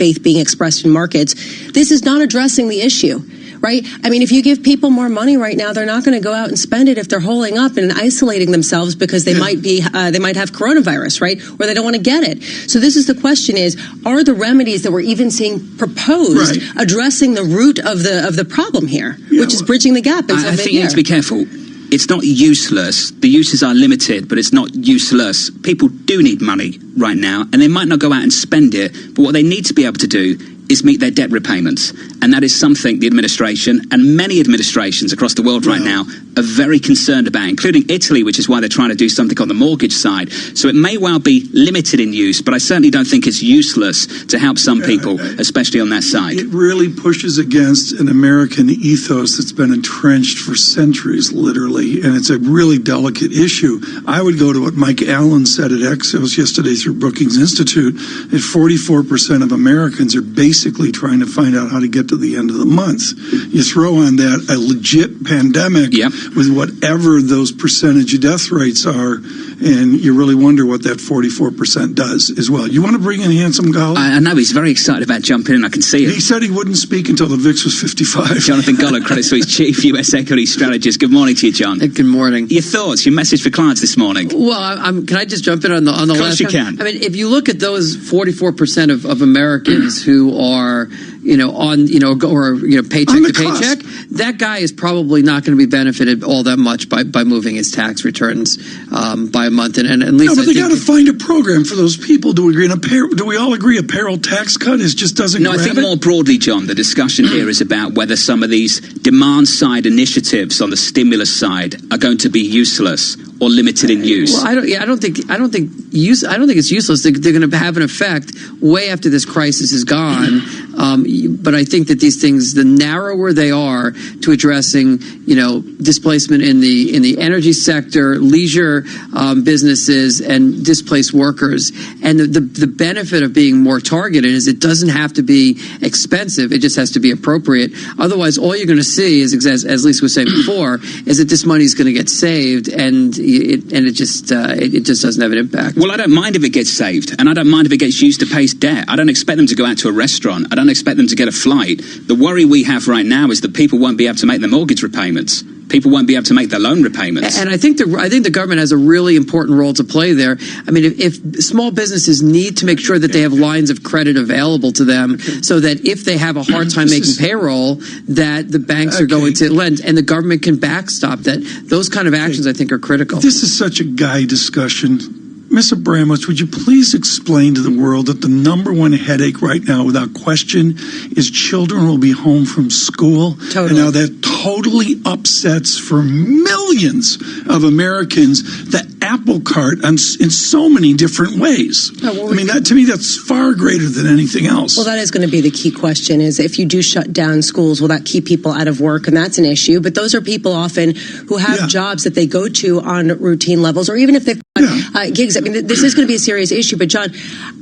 faith being expressed in markets. This is not addressing the issue. Right? I mean, if you give people more money right now, they're not going to go out and spend it if they're holding up and isolating themselves because they might have coronavirus, right? Or they don't want to get it. So this is the question: are the remedies that we're even seeing proposed addressing the root of the problem here, which is bridging the gap? I think you need to be careful. It's not useless. The uses are limited, but it's not useless. People do need money right now, and they might not go out and spend it, but what they need to be able to do is meet their debt repayments. And that is something the administration and many administrations across the world right now are very concerned about, including Italy, which is why they're trying to do something on the mortgage side. So it may well be limited in use, but I certainly don't think it's useless to help some people, especially on that side. It really pushes against an American ethos that's been entrenched for centuries, literally, and it's a really delicate issue. I would go to what Mike Allen said at Axios yesterday through Brookings Institute, that 44% of Americans are basically trying to find out how to get to the end of the month. You throw on that a legit pandemic with whatever those percentage death rates are, and you really wonder what that 44% does as well. You want to bring in Handsome Golub? I know, he's very excited about jumping in. I can see it. He said he wouldn't speak until the VIX was 55. Jonathan Golub, Credit Suisse Chief US Equity Strategist. Good morning to you, John. Good morning. Your thoughts, your message for clients this morning? Well, can I just jump in on the last? Of course you can. I mean, if you look at those 44% of Americans who are, paycheck to paycheck, that guy is probably not going to be benefited all that much by moving his tax returns by a month. And at least but they got to find a program for those people. Do we all agree a payroll tax cut just doesn't? No, I think more broadly, John, the discussion here is about whether some of these demand side initiatives on the stimulus side are going to be useless or limited in use. Well, I don't think it's useless. They're going to have an effect way after this crisis is gone. But I think that these things, the narrower they are to addressing, displacement in the energy sector, leisure businesses, and displaced workers, and the benefit of being more targeted is it doesn't have to be expensive. It just has to be appropriate. Otherwise, all you're going to see is, as Lisa was saying before, is that this money is going to get saved, and it just doesn't have an impact. Well, I don't mind if it gets saved, and I don't mind if it gets used to pay debt. I don't expect them to go out to a restaurant. I don't expect them to get a flight. The worry we have right now is that people won't be able to make their mortgage repayments. People won't be able to make their loan repayments. And I think the government has a really important role to play there. I mean, if small businesses need to make sure that they have lines of credit available to them so that if they have a hard time making payroll, that the banks are going to lend and the government can backstop that. Those kind of actions, I think, are critical. This is such a guy discussion. Ms. Abramowitz, would you please explain to the world that the number one headache right now, without question, is children will be home from school? Totally. And now that totally upsets for millions of Americans the apple cart in so many different ways. To me, that's far greater than anything else. Well, that is going to be the key question, is if you do shut down schools, will that keep people out of work? And that's an issue. But those are people often who have jobs that they go to on routine levels, or even if they've got gigs. I mean, this is going to be a serious issue. But, John,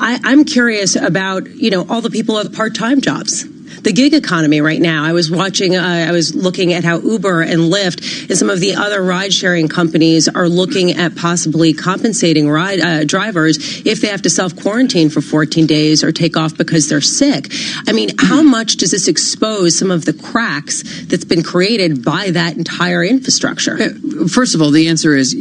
I'm curious about, all the people with part-time jobs. The gig economy right now. I was looking at how Uber and Lyft and some of the other ride-sharing companies are looking at possibly compensating drivers if they have to self-quarantine for 14 days or take off because they're sick. I mean, how much does this expose some of the cracks that's been created by that entire infrastructure? First of all, the answer is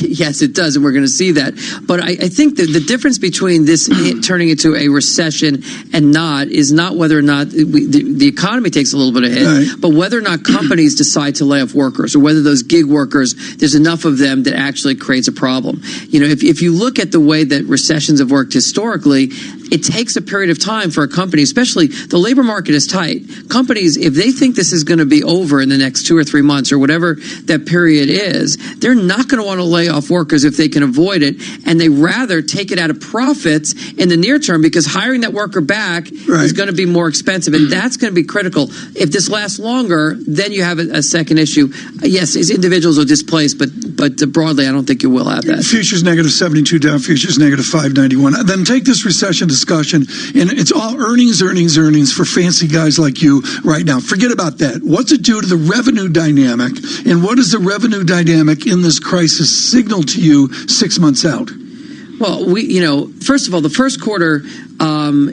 yes, it does, and we're going to see that. But I think that the difference between this turning into a recession and not is not whether or not the economy takes a little bit of hit, but whether or not companies decide to lay off workers, or whether those gig workers, there's enough of them that actually creates a problem. If you look at the way that recessions have worked historically, it takes a period of time for a company, especially the labor market is tight. Companies, if they think this is going to be over in the next 2 or 3 months or whatever that period is, they're not going to want to lay off workers if they can avoid it. And they rather take it out of profits in the near term, because hiring that worker back is going to be more expensive. And that's going to be critical. If this lasts longer, then you have a second issue. Yes, as individuals are displaced, but broadly, I don't think you will have that. Futures negative 72 down, futures negative 591. Then take this recession discussion, and it's all earnings for fancy guys like you right now. Forget about that. What's it do to the revenue dynamic, and what does the revenue dynamic in this crisis signal to you 6 months out? Well, first of all, the first quarter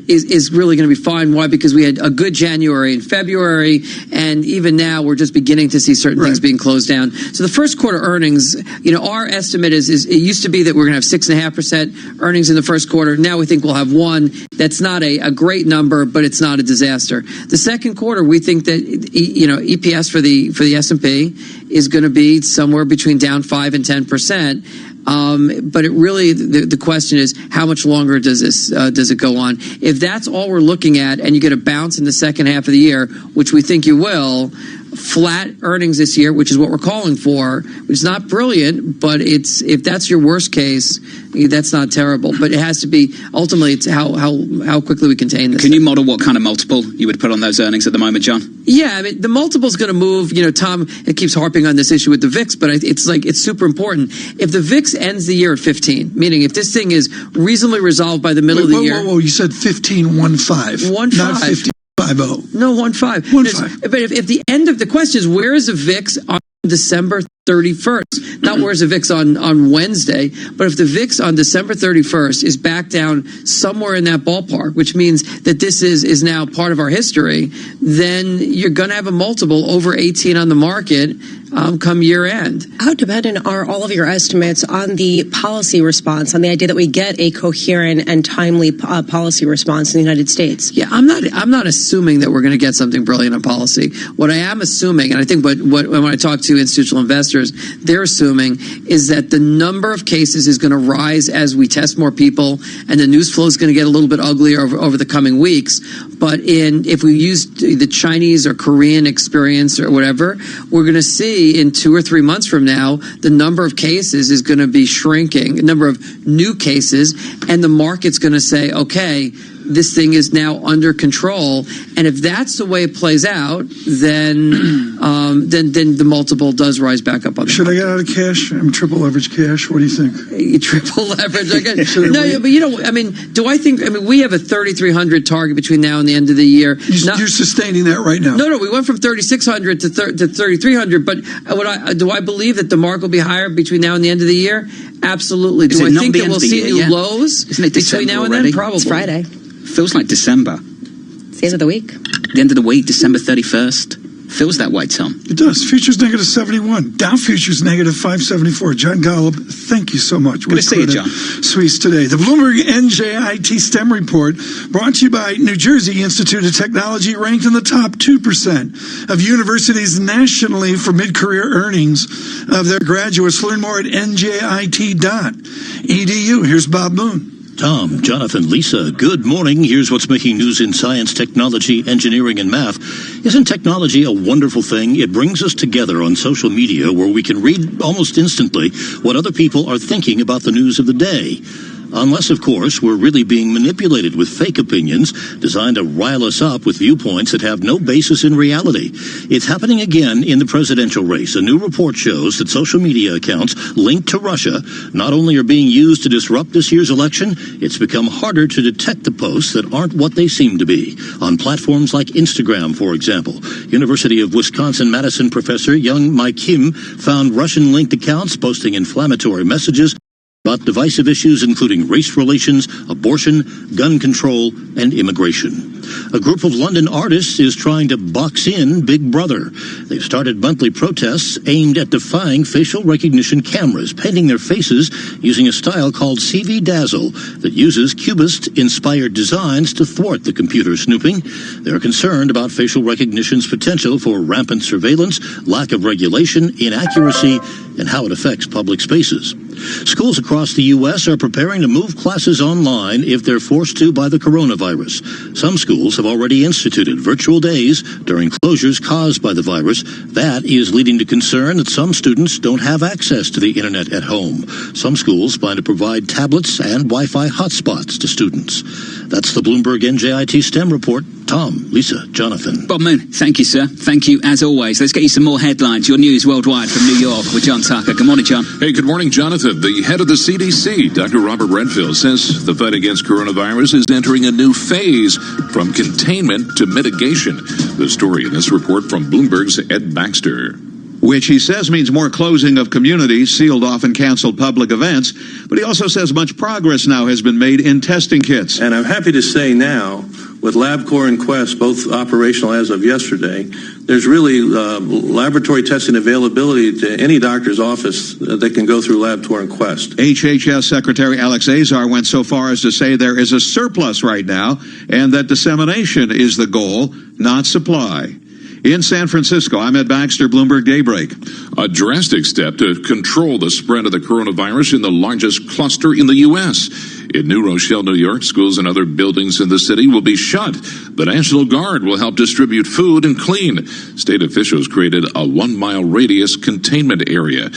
is really going to be fine. Why? Because we had a good January and February, and even now we're just beginning to see certain things being closed down. So the first quarter earnings, our estimate is it used to be that we're going to have 6.5% earnings in the first quarter. Now we think we'll have 1%. That's not a great number, but it's not a disaster. The second quarter, we think that EPS for the S&P is going to be somewhere between down 5 and 10%. But it really, the question is, how much longer does it go on? If that's all we're looking at, and you get a bounce in the second half of the year, which we think you will, flat earnings this year, which is what we're calling for, which is not brilliant, but if that's your worst case, that's not terrible. But it has to be, ultimately, it's how quickly we contain this. Can you model what kind of multiple you would put on those earnings at the moment, John? Yeah, I mean, the multiple's going to move. Tom, it keeps harping on this issue with the VIX, but it's super important. If the VIX ends the year at 15, meaning if this thing is reasonably resolved by the middle of the year. Whoa, you said 15.15. 1.5. Not 15.50. No, 1.5. 1.5. But if the end of the question is, where is the VIX on December 31st? Not where's the VIX on Wednesday, but if the VIX on December 31st is back down somewhere in that ballpark, which means that this is now part of our history, then you're going to have a multiple over 18 on the market come year end. How dependent are all of your estimates on the policy response, on the idea that we get a coherent and timely policy response in the United States? Yeah, I'm not assuming that we're going to get something brilliant on policy. What I am assuming, and I think when I talk to institutional investors, they're assuming is that the number of cases is going to rise as we test more people, and the news flow is going to get a little bit uglier over the coming weeks. But if we use the Chinese or Korean experience or whatever, we're going to see in 2 or 3 months from now, the number of cases is going to be shrinking, the number of new cases, and the market's going to say, okay, this thing is now under control. And if that's the way it plays out, then the multiple does rise back up on the Should market. I get out of cash? I'm triple leverage cash. What do you think? Triple leverage. But we have a 3,300 target between now and the end of the year. You're sustaining that right now? No, we went from 3,600 to 3,300. But do I believe that the market will be higher between now and the end of the year? Absolutely. Do I think that we'll see new lows between now and then? Probably. It's Friday. Feels like December. It's the end of the week. The end of the week, December 31st. Feels that way, Tom. It does. Futures negative 71. Dow futures negative 574. John Golub, thank you so much. Good to see you, John. Suisse today. The Bloomberg NJIT STEM report brought to you by New Jersey Institute of Technology, ranked in the top 2% of universities nationally for mid-career earnings of their graduates. Learn more at njit.edu. Here's Bob Moon. Tom, Jonathan, Lisa, good morning. Here's what's making news in science, technology, engineering, and math. Isn't technology a wonderful thing? It brings us together on social media where we can read almost instantly what other people are thinking about the news of the day. Unless, of course, we're really being manipulated with fake opinions designed to rile us up with viewpoints that have no basis in reality. It's happening again in the presidential race. A new report shows that social media accounts linked to Russia not only are being used to disrupt this year's election, it's become harder to detect the posts that aren't what they seem to be. On platforms like Instagram, for example, University of Wisconsin-Madison professor Young Mai Kim found Russian-linked accounts posting inflammatory messages about divisive issues including race relations, abortion, gun control, and immigration. A group of London artists is trying to box in Big Brother. They've started monthly protests aimed at defying facial recognition cameras, painting their faces using a style called CV Dazzle that uses Cubist-inspired designs to thwart the computer snooping. They're concerned about facial recognition's potential for rampant surveillance, lack of regulation, inaccuracy, and how it affects public spaces. Schools across the U.S. are preparing to move classes online if they're forced to by the coronavirus. Some schools have already instituted virtual days during closures caused by the virus. That is leading to concern that some students don't have access to the internet at home. Some schools plan to provide tablets and Wi-Fi hotspots to students. That's the Bloomberg NJIT STEM report. Tom, Lisa, Jonathan. Bob Moon, thank you, sir. Thank you, as always. Let's get you some more headlines. Your news worldwide from New York with John Tucker. Good morning, John. Hey, good morning, Jonathan. The head of the CDC, Dr. Robert Redfield, says the fight against coronavirus is entering a new phase from containment to mitigation. The story in this report from Bloomberg's Ed Baxter. which he says means more closing of communities, sealed off and canceled public events. But he also says much progress now has been made in testing kits. And I'm happy to say now, with LabCorp and Quest both operational as of yesterday, there's really laboratory testing availability to any doctor's office that can go through LabCorp and Quest. HHS Secretary Alex Azar went so far as to say there is a surplus right now and that dissemination is the goal, not supply. In San Francisco, I'm Ed Baxter, Bloomberg Daybreak. A drastic step to control the spread of the coronavirus in the largest cluster in the U.S. In New Rochelle, New York, schools and other buildings in the city will be shut. The National Guard will help distribute food and clean. State officials created a 1-mile radius containment area.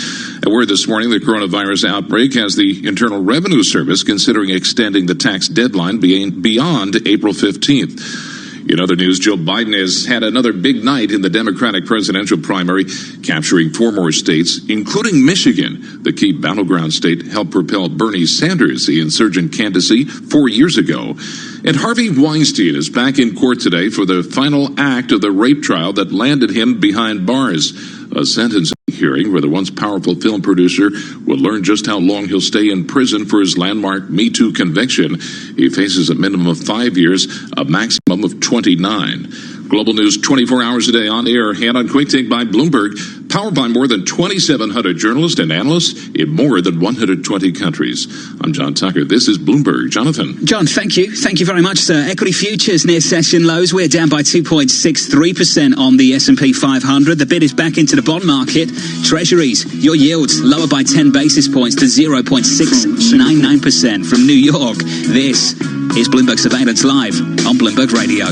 At word this morning, the coronavirus outbreak has the Internal Revenue Service considering extending the tax deadline beyond April 15th. In other news, Joe Biden has had another big night in the Democratic presidential primary, capturing 4 more states, including Michigan. The key battleground state helped propel Bernie Sanders, the insurgent candidacy, 4 years ago. And Harvey Weinstein is back in court today for the final act of the rape trial that landed him behind bars. A sentencing hearing where the once powerful film producer will learn just how long he'll stay in prison for his landmark Me Too conviction. He faces a minimum of 5 years, a maximum of 29. Global news 24 hours a day on air and on Quick Take by Bloomberg, powered by more than 2,700 journalists and analysts in more than 120 countries. I'm John Tucker. This is Bloomberg. Jonathan. John, thank you. Thank you very much, sir. Equity futures near session lows. We're down by 2.63% on the S&P 500. The bid is back into the bond market. Treasuries, your yields lower by 10 basis points to 0.699% from New York. This is Bloomberg Surveillance Live on Bloomberg Radio.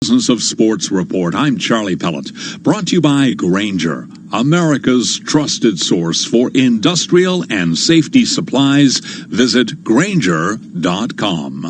Business of Sports Report. I'm Charlie Pellet. Brought to you by Grainger, America's trusted source for industrial and safety supplies. Visit Grainger.com.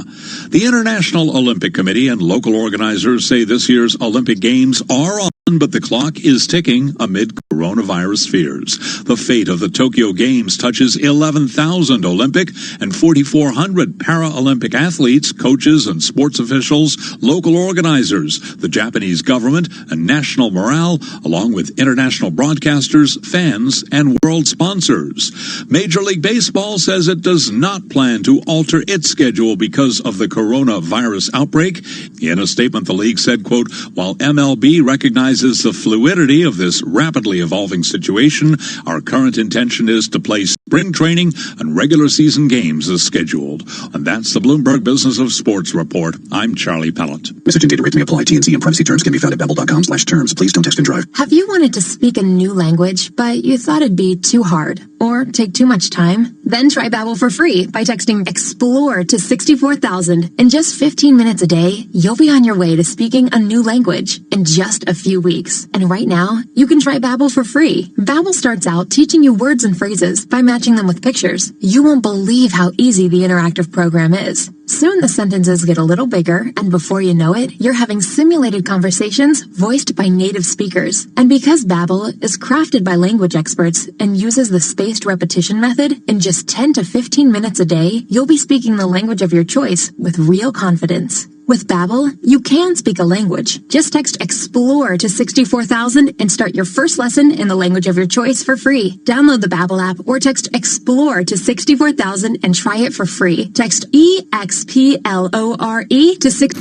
The International Olympic Committee and local organizers say this year's Olympic Games are on, but the clock is ticking amid coronavirus fears. The fate of the Tokyo Games touches 11,000 Olympic and 4,400 Paralympic athletes, coaches, and sports officials, local organizers, the Japanese government, and national morale, along with international broadcasters, fans, and world sponsors. Major League Baseball says it does not plan to alter its schedule because of the coronavirus outbreak. In a statement, the league said, quote, while MLB recognizes the fluidity of this rapidly evolving situation, our current intention is to play spring training and regular season games as scheduled. And that's the Bloomberg Business of Sports Report. I'm Charlie Pellet. Message and data rates may apply. T&C and privacy terms can be found at babbel.com/terms. Please don't text and drive. Have you wanted to speak a new language, but you thought it'd be too hard or take too much time? Then try Babbel for free by texting EXPLORE to 64,000. In just 15 minutes a day, you'll be on your way to speaking a new language in just a few weeks. And right now, you can try Babbel for free. Babbel starts out teaching you words and phrases by matching them with pictures. You won't believe how easy the interactive program is. Soon the sentences get a little bigger, and before you know it, you're having simulated conversations voiced by native speakers. And because Babbel is crafted by language experts and uses the spaced repetition method, in just 10 to 15 minutes a day, you'll be speaking the language of your choice with real confidence. With Babbel, you can speak a language. Just text EXPLORE to 64,000 and start your first lesson in the language of your choice for free. Download the Babbel app or text EXPLORE to 64,000 and try it for free. Text EXPLORE to 6.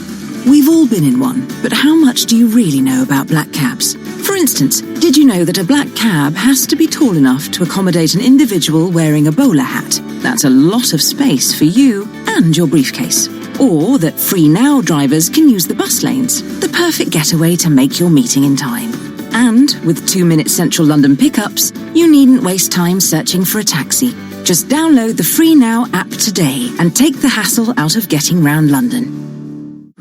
We've all been in one, but how much do you really know about black cabs? For instance, did you know that a black cab has to be tall enough to accommodate an individual wearing a bowler hat? That's a lot of space for you and your briefcase. Or that Free Now drivers can use the bus lanes, the perfect getaway to make your meeting in time. And with 2-minute central London pickups, you needn't waste time searching for a taxi. Just download the Free Now app today and take the hassle out of getting round London.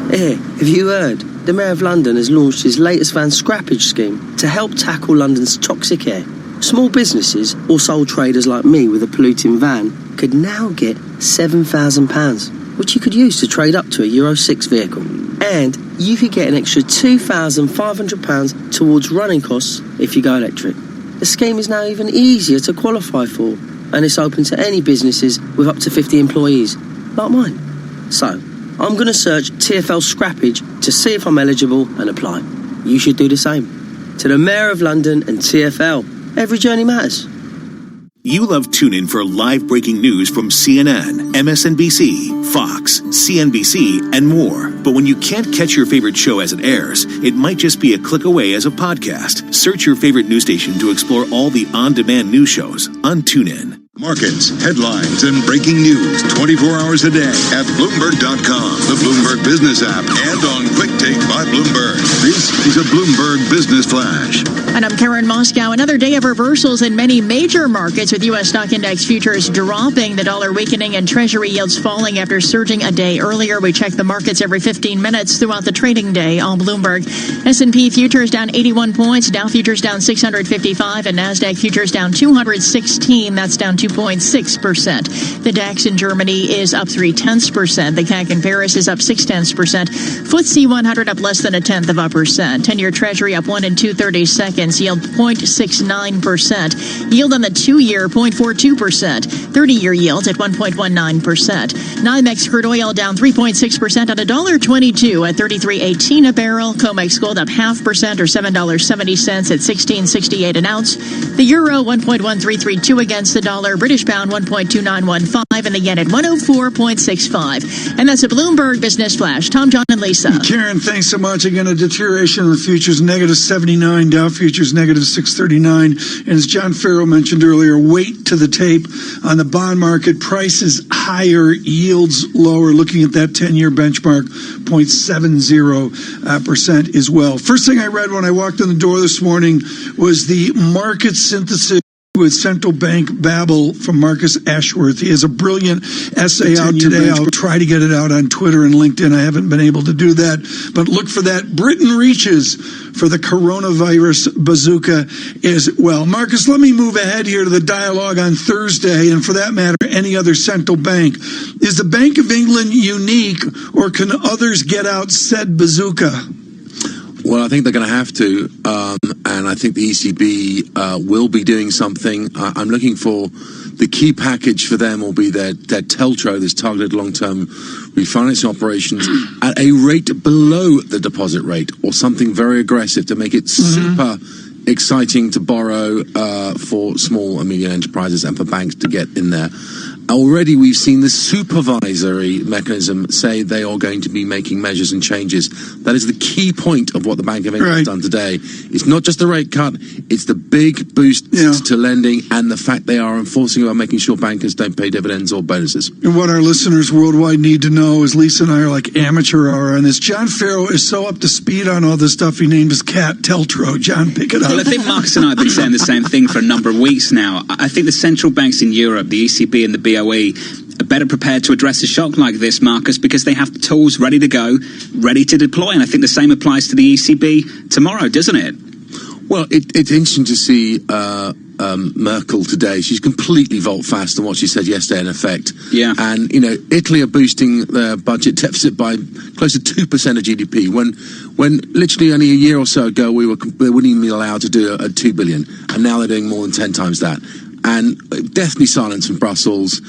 Hey, have you heard? The Mayor of London has launched his latest van scrappage scheme to help tackle London's toxic air. Small businesses or sole traders like me with a polluting van could now get £7,000, which you could use to trade up to a Euro 6 vehicle. And you could get an extra £2,500 towards running costs if you go electric. The scheme is now even easier to qualify for. and it's open to any businesses with up to 50 employees, like mine. So, I'm going to search TfL Scrappage to see if I'm eligible and apply. You should do the same. To the Mayor of London and TfL, every journey matters. You love TuneIn for live breaking news from CNN, MSNBC, Fox, CNBC, and more. But when you can't catch your favorite show as it airs, it might just be a click away as a podcast. Search your favorite news station to explore all the on-demand news shows on TuneIn. Markets, headlines, and breaking news 24 hours a day at Bloomberg.com, the Bloomberg Business app, and on Quick Take by Bloomberg. This is a Bloomberg Business Flash. And I'm Karen Moscow. Another day of reversals in many major markets with U.S. stock index futures dropping, the dollar weakening, and Treasury yields falling after surging a day earlier. We check the markets every 15 minutes throughout the trading day on Bloomberg. S&P futures down 81 points, Dow futures down 655, and NASDAQ futures down 216. That's down 2.6%. The DAX in Germany is up 0.3%. The CAC in Paris is up 0.6%. FTSE 100 up less than 0.1%. 10-year Treasury up 1 2/32, yield 0.69%. Yield on the 2-year 0.42%. 30-year yield at 1.19%. NYMEX crude oil down 3.6% at $1.22 at 33.18 a barrel. COMEX gold up 0.5% or $7.70 at 16.68 an ounce. The euro 1.1332 against the dollar. British pound 1.2915 and the yen at 104.65. And that's a Bloomberg Business Flash. Tom, John, and Lisa. Karen, thanks so much. Again, a deterioration in the futures, negative 79, Dow futures negative 639. And as John Farrow mentioned earlier, weight to the tape on the bond market. Prices higher, yields lower. Looking at that 10-year benchmark, 0.70% as well. First thing I read when I walked in the door this morning was the market synthesis with central bank babble from Marcus Ashworth. He has a brilliant essay out today. I'll try to get it out on Twitter and LinkedIn. I haven't been able to do that, but look for that. Britain reaches for the coronavirus bazooka as well. Marcus, let me move ahead here to the dialogue on Thursday, and for that matter, any other central bank. Is the Bank of England unique, or can others get out said bazooka? Well, I think they're going to have to, and I think the ECB will be doing something. I'm looking for the key package for them will be their TLTRO, this targeted long-term refinancing operations, at a rate below the deposit rate, or something very aggressive to make it super exciting to borrow for small and medium enterprises and for banks to get in there. Already we've seen the supervisory mechanism say they are going to be making measures and changes. That is the key point of what the Bank of England has done today. It's not just the rate cut, it's the big boost to lending and the fact they are enforcing about making sure bankers don't pay dividends or bonuses. And what our listeners worldwide need to know is Lisa and I are like amateur hour on this. John Farrow is so up to speed on all this stuff, he named his cat TLTRO. John, pick it up. Well, I think Marcus and I have been saying the same thing for a number of weeks now. I think the central banks in Europe, the ECB and the BOE, are better prepared to address a shock like this, Marcus, because they have tools ready to go, ready to deploy. And I think the same applies to the ECB tomorrow, doesn't it? Well, it's interesting to see Merkel today. She's completely volte-fast on what she said yesterday, in effect. Yeah. And, Italy are boosting their budget deficit by close to 2% of GDP, when literally only a year or so ago they wouldn't even be allowed to do a 2 billion. And now they're doing more than 10 times that. And deathly silence from Brussels.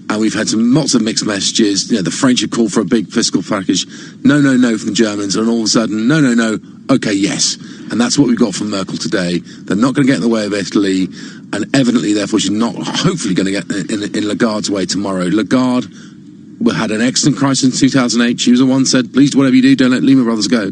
And we've had lots of mixed messages. The French have called for a big fiscal package. No from the Germans. And all of a sudden, no. Okay, yes. And that's what we've got from Merkel today. They're not going to get in the way of Italy. And evidently, therefore, she's not hopefully going to get in Lagarde's way tomorrow. Lagarde had an excellent crisis in 2008. She was the one who said, please do whatever you do, don't let Lehman Brothers go.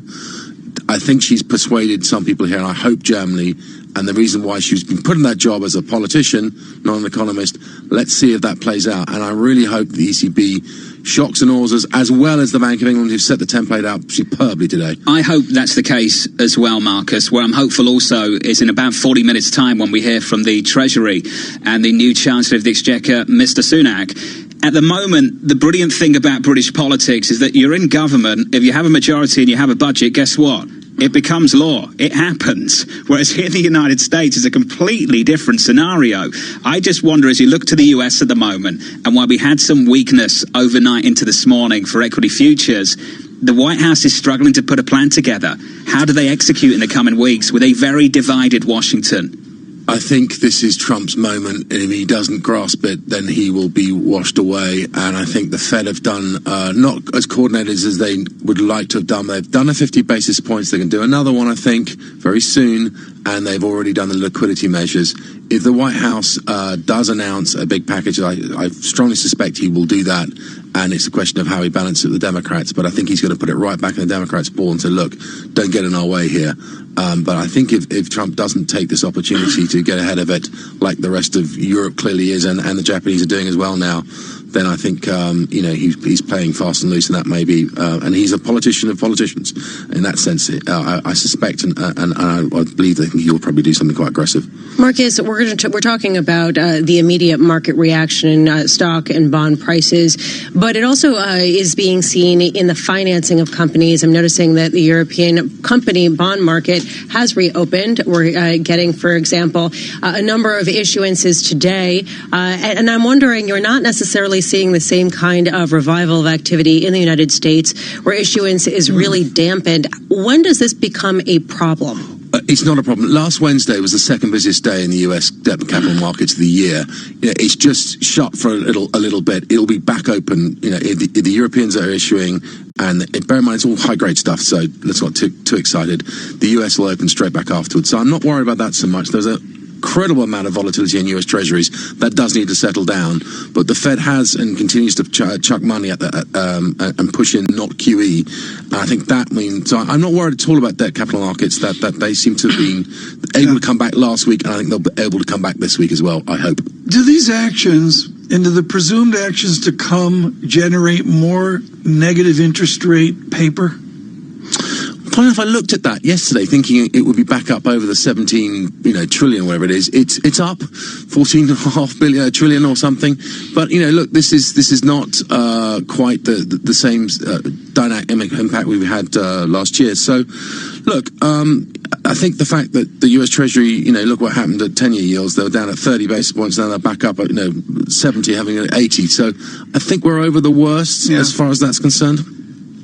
I think she's persuaded some people here, and I hope Germany. And the reason why she's been put in that job as a politician, not an economist, let's see if that plays out. And I really hope the ECB shocks and awes us, as well as the Bank of England, who've set the template out superbly today. I hope that's the case as well, Marcus. Where I'm hopeful also is in about 40 minutes' time when we hear from the Treasury and the new Chancellor of the Exchequer, Mr. Sunak. At the moment, the brilliant thing about British politics is that you're in government. If you have a majority and you have a budget, guess what? It becomes law. It happens. Whereas here in the United States, it's a completely different scenario. I just wonder, as you look to the US at the moment, and while we had some weakness overnight into this morning for equity futures, the White House is struggling to put a plan together. How do they execute in the coming weeks with a very divided Washington? I think this is Trump's moment, and if he doesn't grasp it, then he will be washed away. And I think the Fed have done not as coordinated as they would like to have done. They've done a 50 basis points. They can do another one, I think, very soon, and they've already done the liquidity measures. If the White House does announce a big package, I strongly suspect he will do that, and it's a question of how he balances it with the Democrats. But I think he's going to put it right back in the Democrats' ball and say, look, don't get in our way here. But I think if Trump doesn't take this opportunity to get ahead of it, like the rest of Europe clearly is, and the Japanese are doing as well now, then I think he's playing fast and loose, and that may be, and he's a politician of politicians in that sense. I suspect, and I believe that he'll probably do something quite aggressive. Marcus, we're talking about the immediate market reaction in stock and bond prices, but it also is being seen in the financing of companies. I'm noticing that the European company bond market has reopened. We're getting, for example, a number of issuances today, and I'm wondering, you're not necessarily seeing the same kind of revival of activity in the United States, where issuance is really dampened. When does this become a problem? It's not a problem. Last Wednesday was the second busiest day in the U.S. debt capital markets of the year. It's just shut for a little bit. It'll be back open. The Europeans are issuing, and bear in mind it's all high grade stuff. So let's not get too excited. The U.S. will open straight back afterwards. So I'm not worried about that so much. There's a incredible amount of volatility in U.S. Treasuries that does need to settle down, but the Fed has and continues to chuck money at and push in not QE. And I think that means, so I'm not worried at all about debt capital markets. That they seem to have been able to come back last week, and I think they'll be able to come back this week as well, I hope. Do these actions and do the presumed actions to come generate more negative interest rate paper? Funny enough, I looked at that yesterday, thinking it would be back up over the 17 trillion, whatever it is. It's up 14.5 trillion or something. But look, this is not quite the same dynamic impact we had last year. So, look, I think the fact that the U.S. Treasury, look what happened at 10-year yields. They were down at 30 basis points, now they're back up at 70, having an 80. So, I think we're over the worst as far as that's concerned.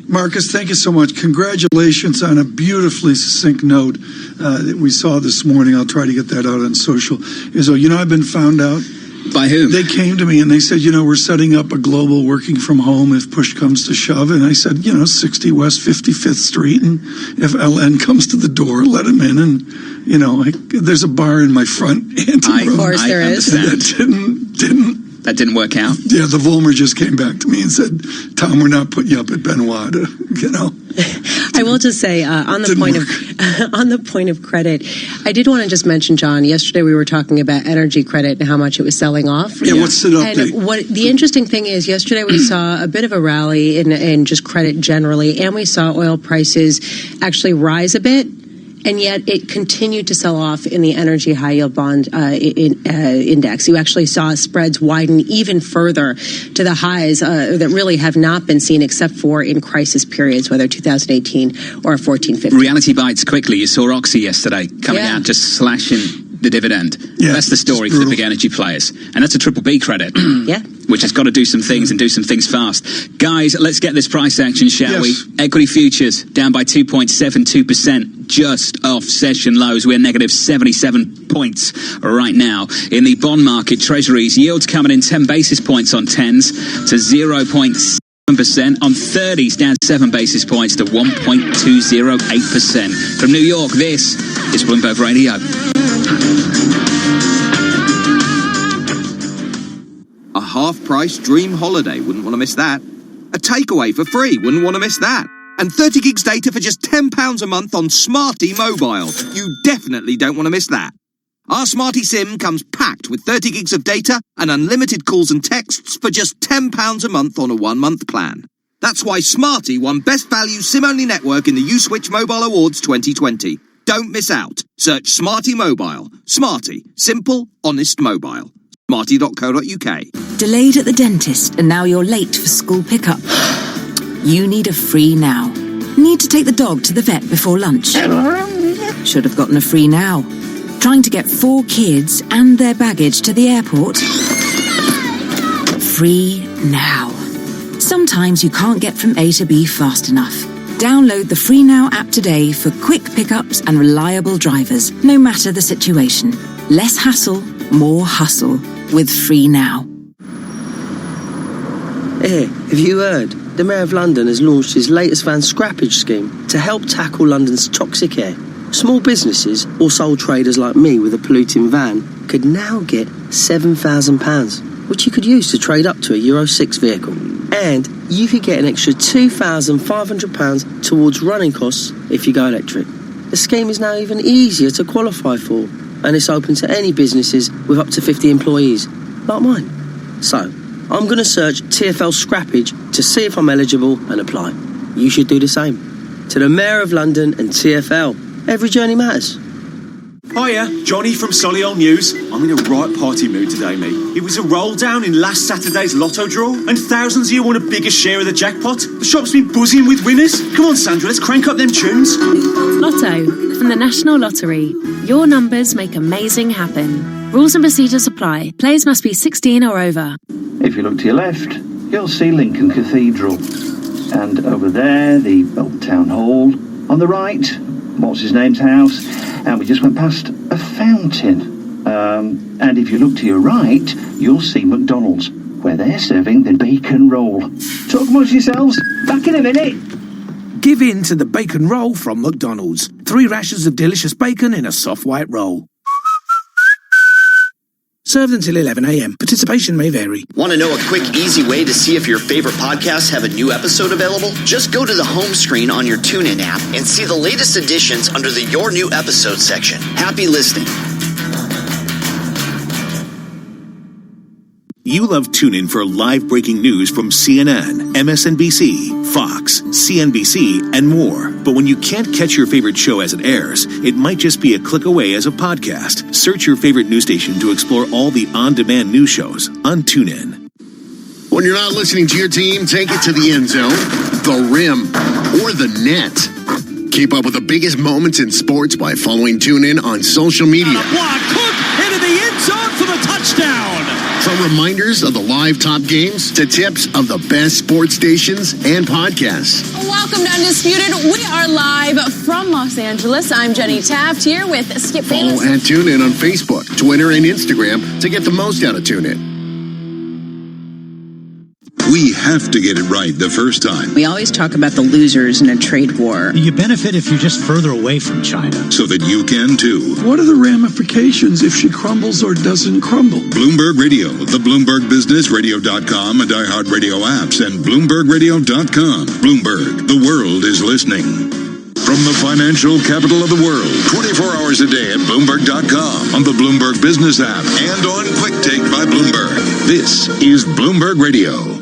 Marcus, thank you so much. Congratulations on a beautifully succinct note that we saw this morning. I'll try to get that out on social. I've been found out. By whom? They came to me and they said, we're setting up a global working from home if push comes to shove. And I said, 60 West 55th Street. And if LN comes to the door, let him in. And, there's a bar in my front ante room. Of course there is. That didn't work out. Yeah, the Volmer just came back to me and said, Tom, we're not putting you up at Benoit, I will just say, on the point of credit, I did want to just mention, John, yesterday we were talking about energy credit and how much it was selling off. Yeah, what's the update? And the interesting thing is, yesterday we saw a bit of a rally in just credit generally, and we saw oil prices actually rise a bit. And yet it continued to sell off in the energy high-yield bond index. You actually saw spreads widen even further to the highs that really have not been seen except for in crisis periods, whether 2018 or 14-15. Reality bites quickly. You saw Oxy yesterday coming out, just slashing the dividend. Yeah, that's the story for the big energy players. And that's a triple B credit. Yeah. Which has got to do some things and do some things fast. Guys, let's get this price action, shall we? Yes. Equity futures down by 2.72%, just off session lows. We're negative 77 points right now. In the bond market, treasuries, yields coming in 10 basis points on 10s to 0.7%. On 30s, down 7 basis points to 1.208%. From New York, this is Bloomberg Radio. A half-price dream holiday, wouldn't want to miss that. A takeaway for free, wouldn't want to miss that. And 30 gigs data for just £10 a month on Smarty Mobile. You definitely don't want to miss that. Our Smarty SIM comes packed with 30 gigs of data and unlimited calls and texts for just £10 a month on a 1-month plan. That's why Smarty won Best Value SIM-only network in the U-Switch Mobile Awards 2020. Don't miss out. Search Smarty Mobile. Smarty. Simple, honest mobile. Smarty.co.uk. Delayed at the dentist and now you're late for school pickup. You need a free now. Need to take the dog to the vet before lunch. Should have gotten a free now. Trying to get 4 kids and their baggage to the airport. Free now. Sometimes you can't get from A to B fast enough. Download the Free Now app today for quick pickups and reliable drivers, no matter the situation. Less hassle, more hustle with Free Now. Hey, have you heard? The Mayor of London has launched his latest van scrappage scheme to help tackle London's toxic air. Small businesses or sole traders like me with a polluting van could now get £7,000, which you could use to trade up to a Euro 6 vehicle. And you could get an extra £2,500 towards running costs if you go electric. The scheme is now even easier to qualify for, and it's open to any businesses with up to 50 employees, like mine. So, I'm going to search TfL scrappage to see if I'm eligible and apply. You should do the same. To the Mayor of London and TfL, every journey matters. Hiya, Johnny from Solihull News. I'm in a right party mood today, mate. It was a roll down in last Saturday's lotto draw, and thousands of you won a bigger share of the jackpot. The shop's been buzzing with winners. Come on, Sandra, let's crank up them tunes. Lotto, from the National Lottery. Your numbers make amazing happen. Rules and procedures apply. Players must be 16 or over. If you look to your left, you'll see Lincoln Cathedral. And over there, the Old Town Hall. On the right, what's his name's house? And we just went past a fountain. And if you look to your right, you'll see McDonald's, where they're serving the bacon roll. Talk amongst yourselves. Back in a minute. Give in to the bacon roll from McDonald's. 3 rashers of delicious bacon in a soft white roll. Served until 11 a.m. Participation may vary. Want to know a quick, easy way to see if your favorite podcasts have a new episode available? Just go to the home screen on your TuneIn app and see the latest editions under the Your New Episode section. Happy listening. You love TuneIn for live breaking news from CNN, MSNBC, Fox, CNBC, and more. But when you can't catch your favorite show as it airs, it might just be a click away as a podcast. Search your favorite news station to explore all the on-demand news shows on TuneIn. When you're not listening to your team, take it to the end zone, the rim, or the net. Keep up with the biggest moments in sports by following TuneIn on social media. Block, Cook into the end zone for the touchdown. From reminders of the live top games to tips of the best sports stations and podcasts. Welcome to Undisputed. We are live from Los Angeles. I'm Jenny Taft here with Skip Bayless. Follow and tune in on Facebook, Twitter, and Instagram to get the most out of TuneIn. We have to get it right the first time. We always talk about the losers in a trade war. You benefit if you're just further away from China. So that you can too. What are the ramifications if she crumbles or doesn't crumble? Bloomberg Radio, the Bloomberg Business, Radio.com, and iHeartRadio apps, and BloombergRadio.com. Bloomberg, the world is listening. From the financial capital of the world, 24 hours a day at Bloomberg.com, on the Bloomberg Business app, and on Quick Take by Bloomberg. This is Bloomberg Radio.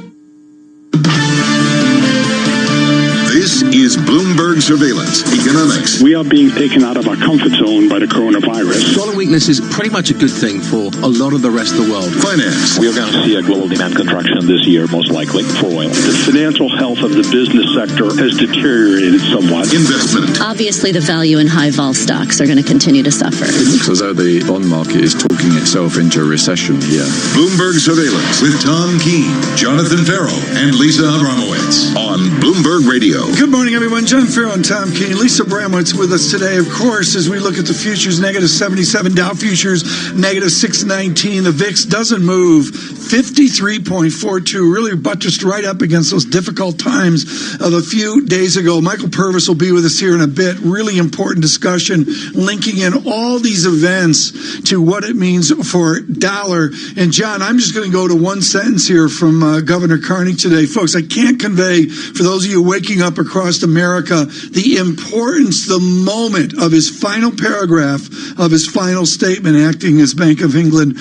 This is Bloomberg Surveillance Economics. We are being taken out of our comfort zone by the coronavirus. Dollar weakness is pretty much a good thing for a lot of the rest of the world. Finance. We are going to see a global demand contraction this year, most likely, for oil. The financial health of the business sector has deteriorated somewhat. Investment. Obviously, the value in high-vol stocks are going to continue to suffer. It looks as though the bond market is talking itself into a recession here. Bloomberg Surveillance with Tom Keene, Jonathan Farrell, and Lisa Abramowitz on Bloomberg Radio. Good morning, everyone. John Farrell and Tom Keene. Lisa Abramowitz with us today, of course, as we look at the futures, negative 77, Dow futures, negative 619. The VIX doesn't move, 53.42, really buttressed right up against those difficult times of a few days ago. Michael Purvis will be with us here in a bit. Really important discussion, linking in all these events to what it means for dollar. And, John, I'm just going to go to one sentence here from Governor Carney today. Folks, I can't convey, for those of you waking up across America, the importance, the moment of his final paragraph of his final statement acting as Bank of England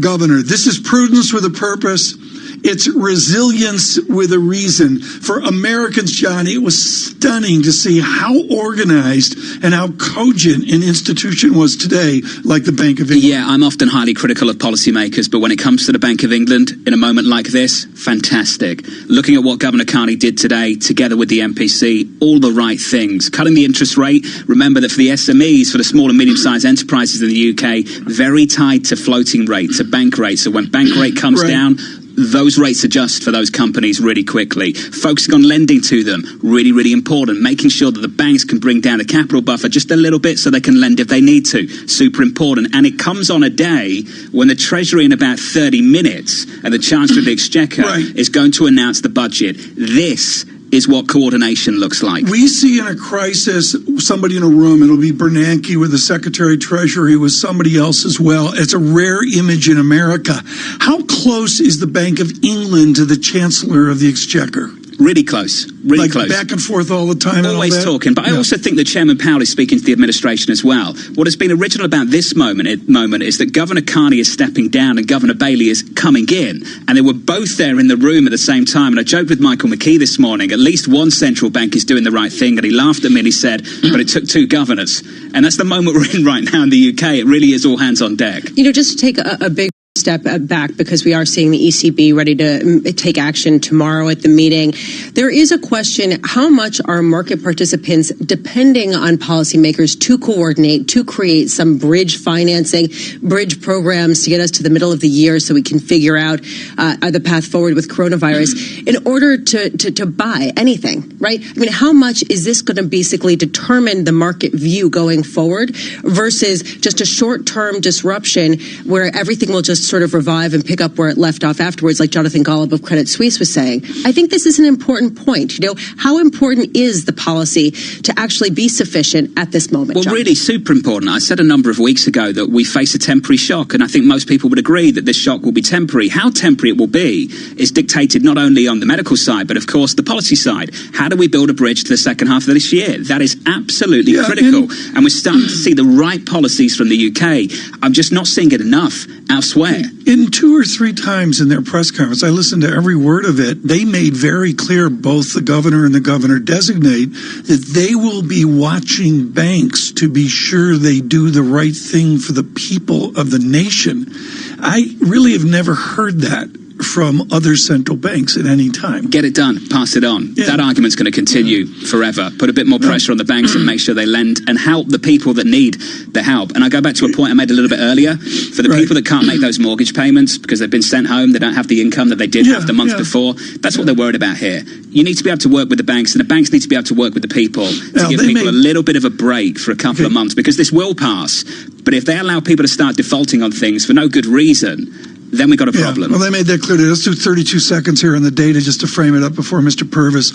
governor. This is prudence with a purpose. It's resilience with a reason. For Americans, John, it was stunning to see how organized and how cogent an institution was today, like the Bank of England. Yeah, I'm often highly critical of policymakers, but when it comes to the Bank of England, in a moment like this, fantastic. Looking at what Governor Carney did today, together with the MPC, all the right things. Cutting the interest rate, remember that for the SMEs, for the small and medium-sized enterprises in the UK, very tied to floating rate, to bank rate. So when bank rate comes down, those rates adjust for those companies really quickly. Focusing on lending to them, really, really important. Making sure that the banks can bring down the capital buffer just a little bit so they can lend if they need to. Super important. And it comes on a day when the Treasury in about 30 minutes and the Chancellor of the Exchequer is going to announce the budget. This is what coordination looks like. We see in a crisis somebody in a room, it'll be Bernanke with the Secretary of Treasury with somebody else as well. It's a rare image in America. How close is the Bank of England to the Chancellor of the Exchequer? Really close. Really close. Back and forth all the time. Always and all that. talking. But I also think that Chairman Powell is speaking to the administration as well. What has been original about this moment is that Governor Carney is stepping down and Governor Bailey is coming in. And they were both there in the room at the same time. And I joked with Michael McKee this morning, at least one central bank is doing the right thing. And he laughed at me and he said, but it took two governors. And that's the moment we're in right now in the UK. It really is all hands on deck. Just to take a big step back, because we are seeing the ECB ready to take action tomorrow at the meeting. There is a question, how much are market participants depending on policymakers to coordinate, to create some bridge financing, bridge programs to get us to the middle of the year so we can figure out the path forward with coronavirus in order to buy anything, right? I mean, how much is this going to basically determine the market view going forward versus just a short-term disruption where everything will just sort of revive and pick up where it left off afterwards, like Jonathan Golub of Credit Suisse was saying? I think this is an important point. How important is the policy to actually be sufficient at this moment? Well, really super important. I said a number of weeks ago that we face a temporary shock, and I think most people would agree that this shock will be temporary. How temporary it will be is dictated not only on the medical side, but of course the policy side. How do we build a bridge to the second half of this year? That is absolutely critical. And we're starting to see the right policies from the UK. I'm just not seeing it enough elsewhere. In 2 or 3 times in their press conference, I listened to every word of it. They made very clear, both the governor and the governor designate, that they will be watching banks to be sure they do the right thing for the people of the nation. I really have never heard that from other central banks at any time. Get it done, pass it on. Yeah. That argument's going to continue forever. Put a bit more pressure on the banks and make sure they lend and help the people that need the help. And I go back to a point I made a little bit earlier. For the people that can't make those mortgage payments because they've been sent home, they don't have the income that they did have the month before. That's what they're worried about here. You need to be able to work with the banks, and the banks need to be able to work with the people to give people a little bit of a break for a couple of months, because this will pass. But if they allow people to start defaulting on things for no good reason, then we got a problem. Well, they made that clear. Let's do 32 seconds here on the data just to frame it up before Mr. Purvis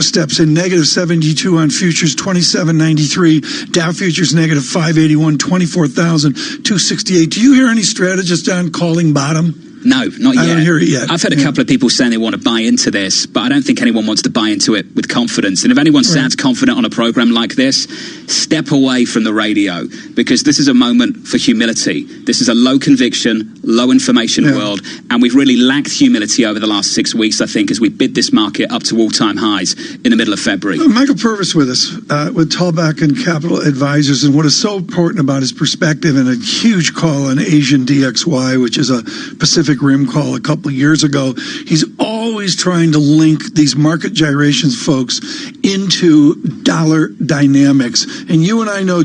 steps in. Negative 72 on futures, 27.93. Dow futures negative 581, 24,268. Do you hear any strategists down calling bottom? No, not yet. I don't hear it yet. I've heard a couple of people saying they want to buy into this, but I don't think anyone wants to buy into it with confidence. And if anyone sounds confident on a program like this, step away from the radio, because this is a moment for humility. This is a low conviction, low information world, and we've really lacked humility over the last 6 weeks, I think, as we bid this market up to all-time highs in the middle of February. Michael Purvis with us, with Tallback and Capital Advisors, and what is so important about his perspective and a huge call on Asian DXY, which is a Pacific Rim call a couple of years ago. He's always trying to link these market gyrations, folks, into dollar dynamics. And you and I know,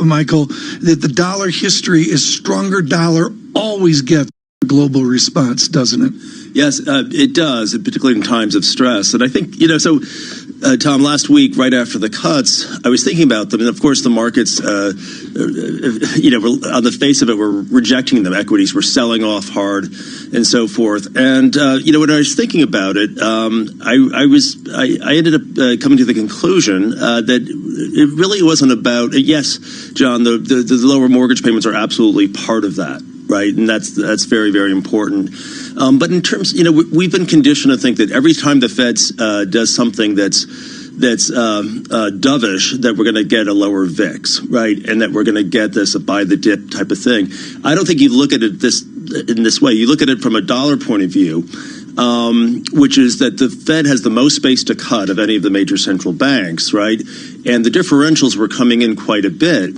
Michael, that the dollar history is stronger dollar always gets a global response, doesn't it? Yes, it does, particularly in times of stress. And I think, Tom, last week, right after the cuts, I was thinking about them. And of course, the markets, on the face of it, were rejecting them. Equities were selling off hard and so forth. And, when I was thinking about it, I ended up coming to the conclusion that it really wasn't about, yes, John, the lower mortgage payments are absolutely part of that. Right, and that's very, very important. But in terms, we've been conditioned to think that every time the Fed does something that's dovish, that we're going to get a lower VIX, right, and that we're going to get this buy the dip type of thing. I don't think you look at it in this way. You look at it from a dollar point of view, which is that the Fed has the most space to cut of any of the major central banks, right, and the differentials were coming in quite a bit.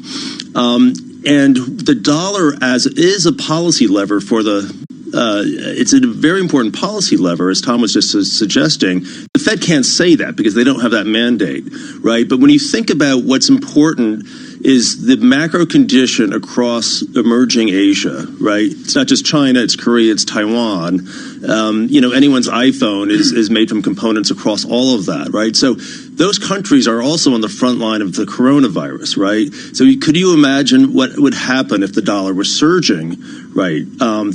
And the dollar is a policy lever for it's a very important policy lever, as Tom was just suggesting. The Fed can't say that because they don't have that mandate, right? But when you think about what's important is the macro condition across emerging Asia, right? It's not just China, it's Korea, it's Taiwan. Anyone's iPhone is made from components across all of that, right? So those countries are also on the front line of the coronavirus, right? So could you imagine what would happen if the dollar was surging, right,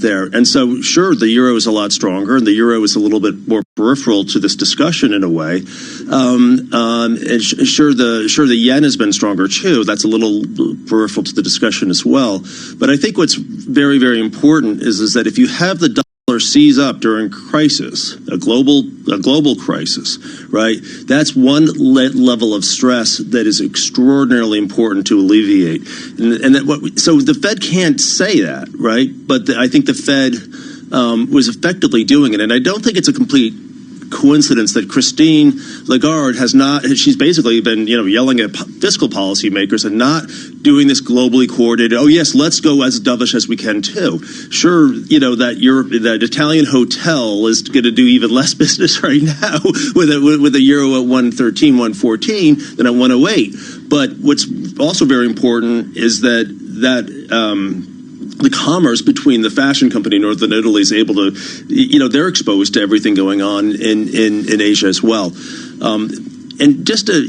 there? And so, sure, the euro is a lot stronger, and the euro is a little bit more peripheral to this discussion in a way. And sure, the yen has been stronger too. That's a little peripheral to the discussion as well. But I think what's very, very important is that if you have the dollar seize up during crisis, a global crisis, right? That's one level of stress that is extraordinarily important to alleviate. So the Fed can't say that, right? But I think the Fed was effectively doing it, and I don't think it's a complete coincidence that Christine Lagarde she's basically been yelling at fiscal policy makers and not doing this globally coordinated, oh yes, let's go as dovish as we can too. Sure, that Italian hotel is going to do even less business right now with a euro at 113, 114 than at 108. But what's also very important is that the commerce between the fashion company Northern Italy is able to, they're exposed to everything going on in Asia as well. And just to,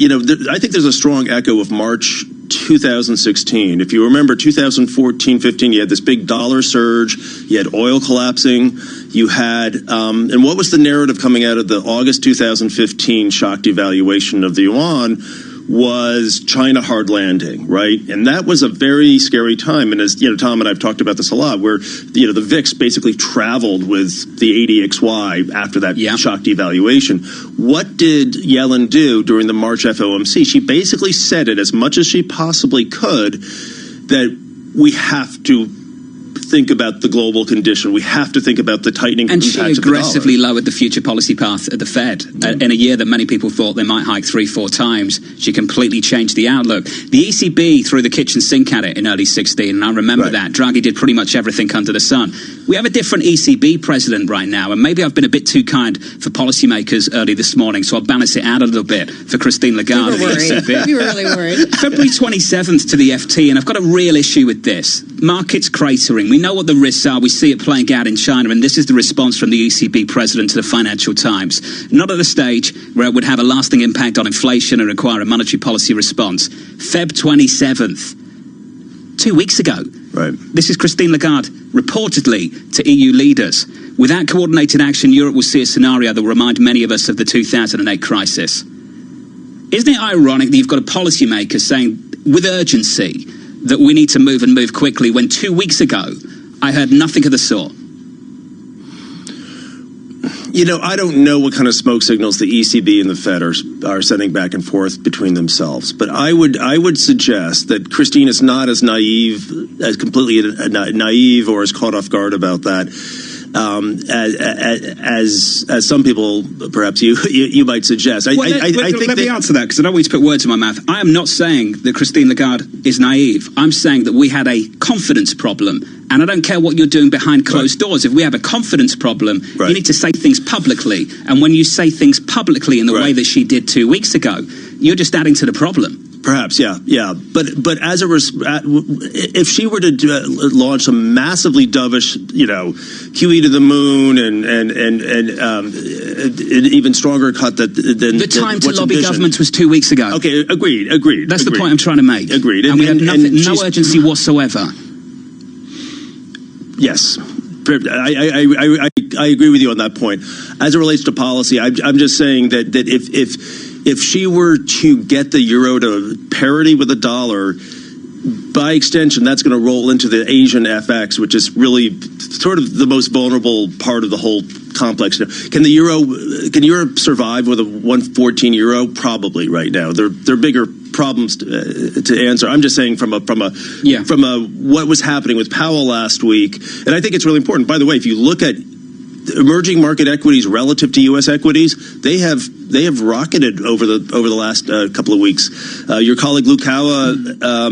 I think there's a strong echo of March 2016. If you remember 2014, 15, you had this big dollar surge, you had oil collapsing, you had, and what was the narrative coming out of the August 2015 shock devaluation of the yuan? Was China hard landing, right? And that was a very scary time. And as Tom and I've talked about this a lot, where the VIX basically traveled with the ADXY after that shock devaluation. What did Yellen do during the March FOMC? She basically said it as much as she possibly could that we have to think about the global condition. We have to think about the tightening and impact of the dollar. And she aggressively lowered the future policy path at the Fed. In a year that many people thought they might hike 3-4 times, she completely changed the outlook. The ECB threw the kitchen sink at it in early 16, and I remember that. Draghi did pretty much everything under the sun. We have a different ECB president right now, and maybe I've been a bit too kind for policymakers early this morning, so I'll balance it out a little bit for Christine Lagarde. We were worried. We were really worried. February 27th to the FT, and I've got a real issue with this. Markets cratering. We know what the risks are. We see it playing out in China, and this is the response from the ECB president to the Financial Times. Not at the stage where it would have a lasting impact on inflation and require a monetary policy response. Feb 27th, 2 weeks ago. Right. This is Christine Lagarde reportedly to EU leaders. Without coordinated action, Europe will see a scenario that will remind many of us of the 2008 crisis. Isn't it ironic that you've got a policymaker saying with urgency that we need to move and move quickly when 2 weeks ago I heard nothing of the sort? I don't know what kind of smoke signals the ECB and the Fed are sending back and forth between themselves, but I would suggest that Christine is not as completely naive or as caught off guard about that as some people perhaps you might suggest. I think let me answer that, because I don't want you to put words in my mouth. I am not saying that Christine Lagarde is naive. I'm saying that we had a confidence problem. And I don't care what you're doing behind closed doors. If we have a confidence problem, you need to say things publicly. And when you say things publicly in the way that she did 2 weeks ago, you're just adding to the problem. Perhaps, yeah. But as if she were to launch a massively dovish, QE to the moon and an even stronger cut than the time to lobby governments was 2 weeks ago. Okay, agreed. That's the point I'm trying to make. Agreed. And we had no urgency whatsoever. Yes, I agree with you on that point. As it relates to policy, I'm just saying that if she were to get the euro to parity with the dollar, by extension, that's going to roll into the Asian FX, which is really sort of the most vulnerable part of the whole complex. Can Europe survive with a 114 euro? Probably right now. There are bigger problems to answer. I'm just saying from a what was happening with Powell last week, and I think it's really important. By the way, if you look at emerging market equities relative to U.S. equities, they have rocketed over the last couple of weeks. Your colleague Lukawa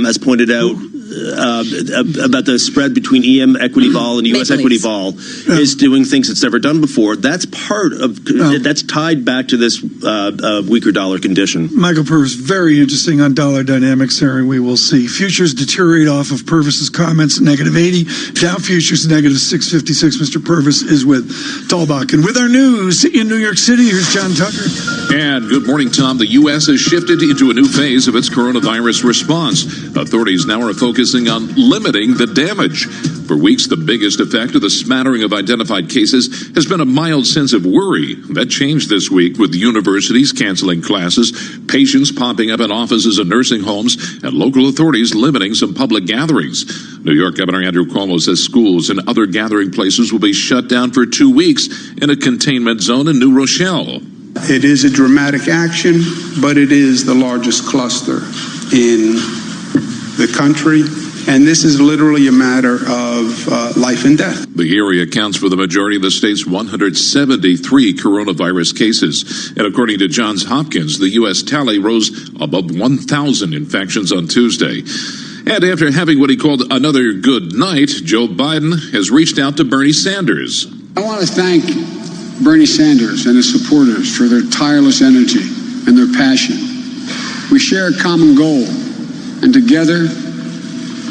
has pointed out about the spread between EM equity vol and U.S. equity vol is doing things it's never done before. That's part of that's tied back to this weaker dollar condition. Michael Purvis, very interesting on dollar dynamics there, and we will see futures deteriorate off of Purvis's comments at -80. Dow futures -656. Mr. Purvis is with Talbach. And with our news in New York City, here's John Tucker. And good morning, Tom. The U.S. has shifted into a new phase of its coronavirus response. Authorities now are focusing on limiting the damage. For weeks, the biggest effect of the smattering of identified cases has been a mild sense of worry. That changed this week with universities canceling classes, patients popping up in offices and nursing homes, and local authorities limiting some public gatherings. New York Governor Andrew Cuomo says schools and other gathering places will be shut down for 2 weeks in a containment zone in New Rochelle. It is a dramatic action, but it is the largest cluster in the country. And this is literally a matter of life and death. The area accounts for the majority of the state's 173 coronavirus cases. And according to Johns Hopkins, the U.S. tally rose above 1,000 infections on Tuesday. And after having what he called another good night, Joe Biden has reached out to Bernie Sanders. I want to thank Bernie Sanders and his supporters for their tireless energy and their passion. We share a common goal, and together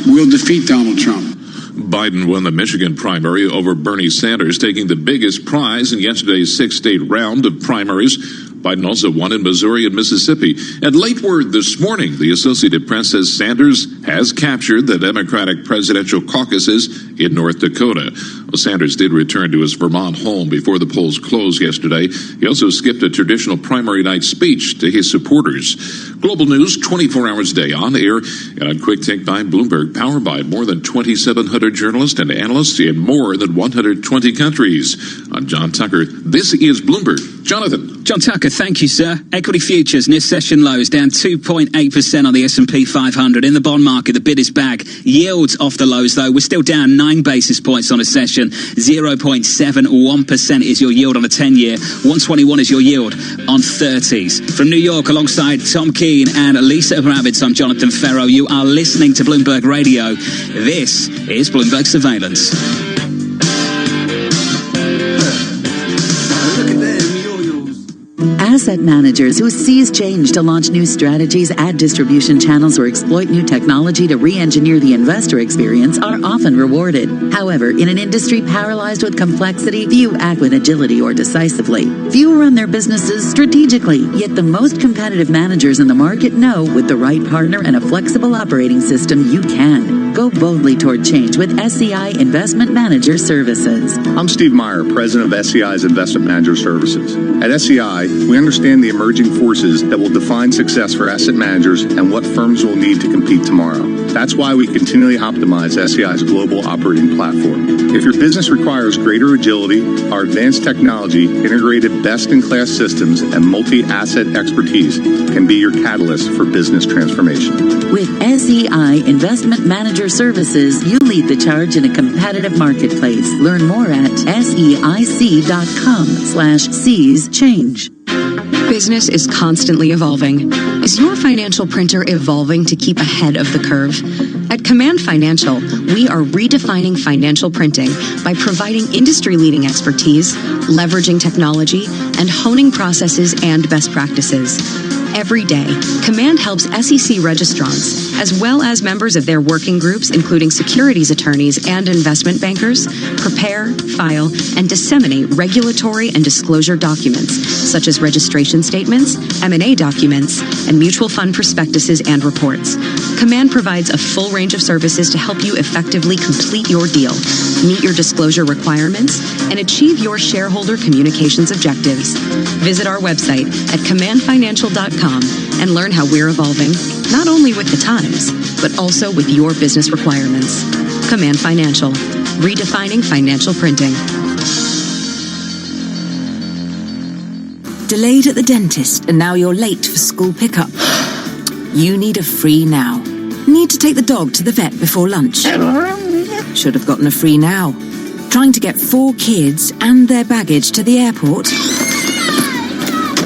we'll defeat Donald Trump. Biden won the Michigan primary over Bernie Sanders, taking the biggest prize in yesterday's 6-state round of primaries. Biden also won in Missouri and Mississippi. And late word this morning, the Associated Press says Sanders has captured the Democratic presidential caucuses in North Dakota. Well, Sanders did return to his Vermont home before the polls closed yesterday. He also skipped a traditional primary night speech to his supporters. Global news 24 hours a day on air and on Quick Take by Bloomberg, powered by more than 2,700 journalists and analysts in more than 120 countries. I'm John Tucker. This is Bloomberg. Jonathan. John Tucker, thank you, sir. Equity futures near session lows, down 2.8% on the S&P 500. In the bond market, the bid is back. Yields off the lows, though. We're still down 9 basis points on a session. 0.71% is your yield on a 10-year. 121 is your yield on 30s. From New York, alongside Tom Keene and Lisa Abramowitz, I'm Jonathan Ferro. You are listening to Bloomberg Radio. This is Bloomberg Surveillance. Asset managers who seize change to launch new strategies, add distribution channels, or exploit new technology to re-engineer the investor experience are often rewarded. However, in an industry paralyzed with complexity, few act with agility or decisively. Few run their businesses strategically, yet the most competitive managers in the market know with the right partner and a flexible operating system, you can. Go boldly toward change with SEI Investment Manager Services. I'm Steve Meyer, president of SEI's Investment Manager Services. At SEI, we understand the emerging forces that will define success for asset managers and what firms will need to compete tomorrow. That's why we continually optimize SEI's global operating platform. If your business requires greater agility, our advanced technology, integrated best-in-class systems, and multi-asset expertise can be your catalyst for business transformation. With SEI Investment Manager Services, you lead the charge in a competitive marketplace. Learn more at SEIC.com/seize change. Business is constantly evolving. Is your financial printer evolving to keep ahead of the curve? At Command Financial, we are redefining financial printing by providing industry-leading expertise, leveraging technology, and honing processes and best practices. Every day, Command helps SEC registrants, as well as members of their working groups, including securities attorneys and investment bankers, prepare, file, and disseminate regulatory and disclosure documents, such as registration statements, M&A documents, and mutual fund prospectuses and reports. Command provides a full range of services to help you effectively complete your deal, meet your disclosure requirements, and achieve your shareholder communications objectives. Visit our website at commandfinancial.com and learn how we're evolving, not only with the times, but also with your business requirements. Command Financial, redefining financial printing. Delayed at the dentist and now you're late for school pickup. You need a free now. Need to take the dog to the vet before lunch. Should have gotten a free now. Trying to get 4 kids and their baggage to the airport.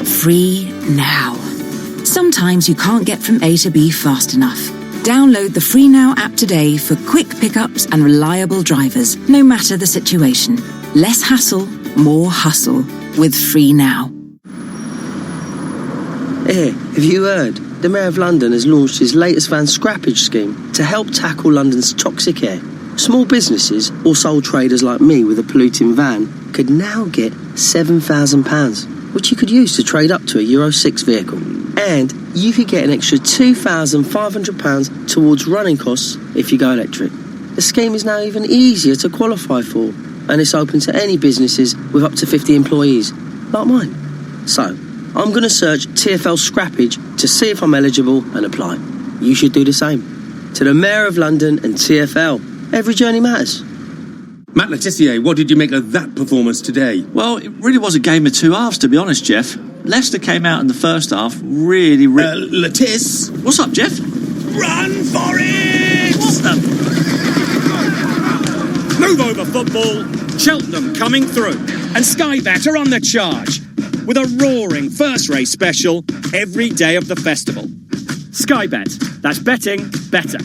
Free now. Sometimes you can't get from A to B fast enough. Download the Free Now app today for quick pickups and reliable drivers, no matter the situation. Less hassle, more hustle with Free Now. Hey, have you heard? The Mayor of London has launched his latest van scrappage scheme to help tackle London's toxic air. Small businesses or sole traders like me with a polluting van could now get £7,000, which you could use to trade up to a Euro 6 vehicle. And you could get an extra £2,500 towards running costs if you go electric. The scheme is now even easier to qualify for, and it's open to any businesses with up to 50 employees, like mine. So, I'm going to search TfL Scrappage to see if I'm eligible and apply. You should do the same. To the Mayor of London and TfL, every journey matters. Matt Letizia, what did you make of that performance today? Well, it really was a game of two halves, to be honest, Jeff. Leicester came out in the first half really... Letiz? What's up, Jeff? Run for it! What the... Move over, football. Cheltenham coming through. And Sky Bet are on the charge with a roaring first race special every day of the festival. Sky Bet, that's betting better.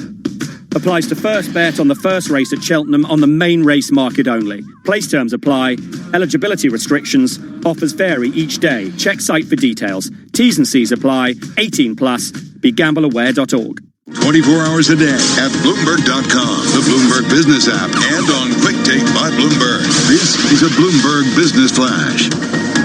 Applies to first bet on the first race at Cheltenham on the main race market only. Place terms apply. Eligibility restrictions. Offers vary each day. Check site for details. T's and C's apply. 18 plus. BeGambleAware.org. 24 hours a day at Bloomberg.com, the Bloomberg Business app, and on Quick Take by Bloomberg. This is a Bloomberg Business Flash.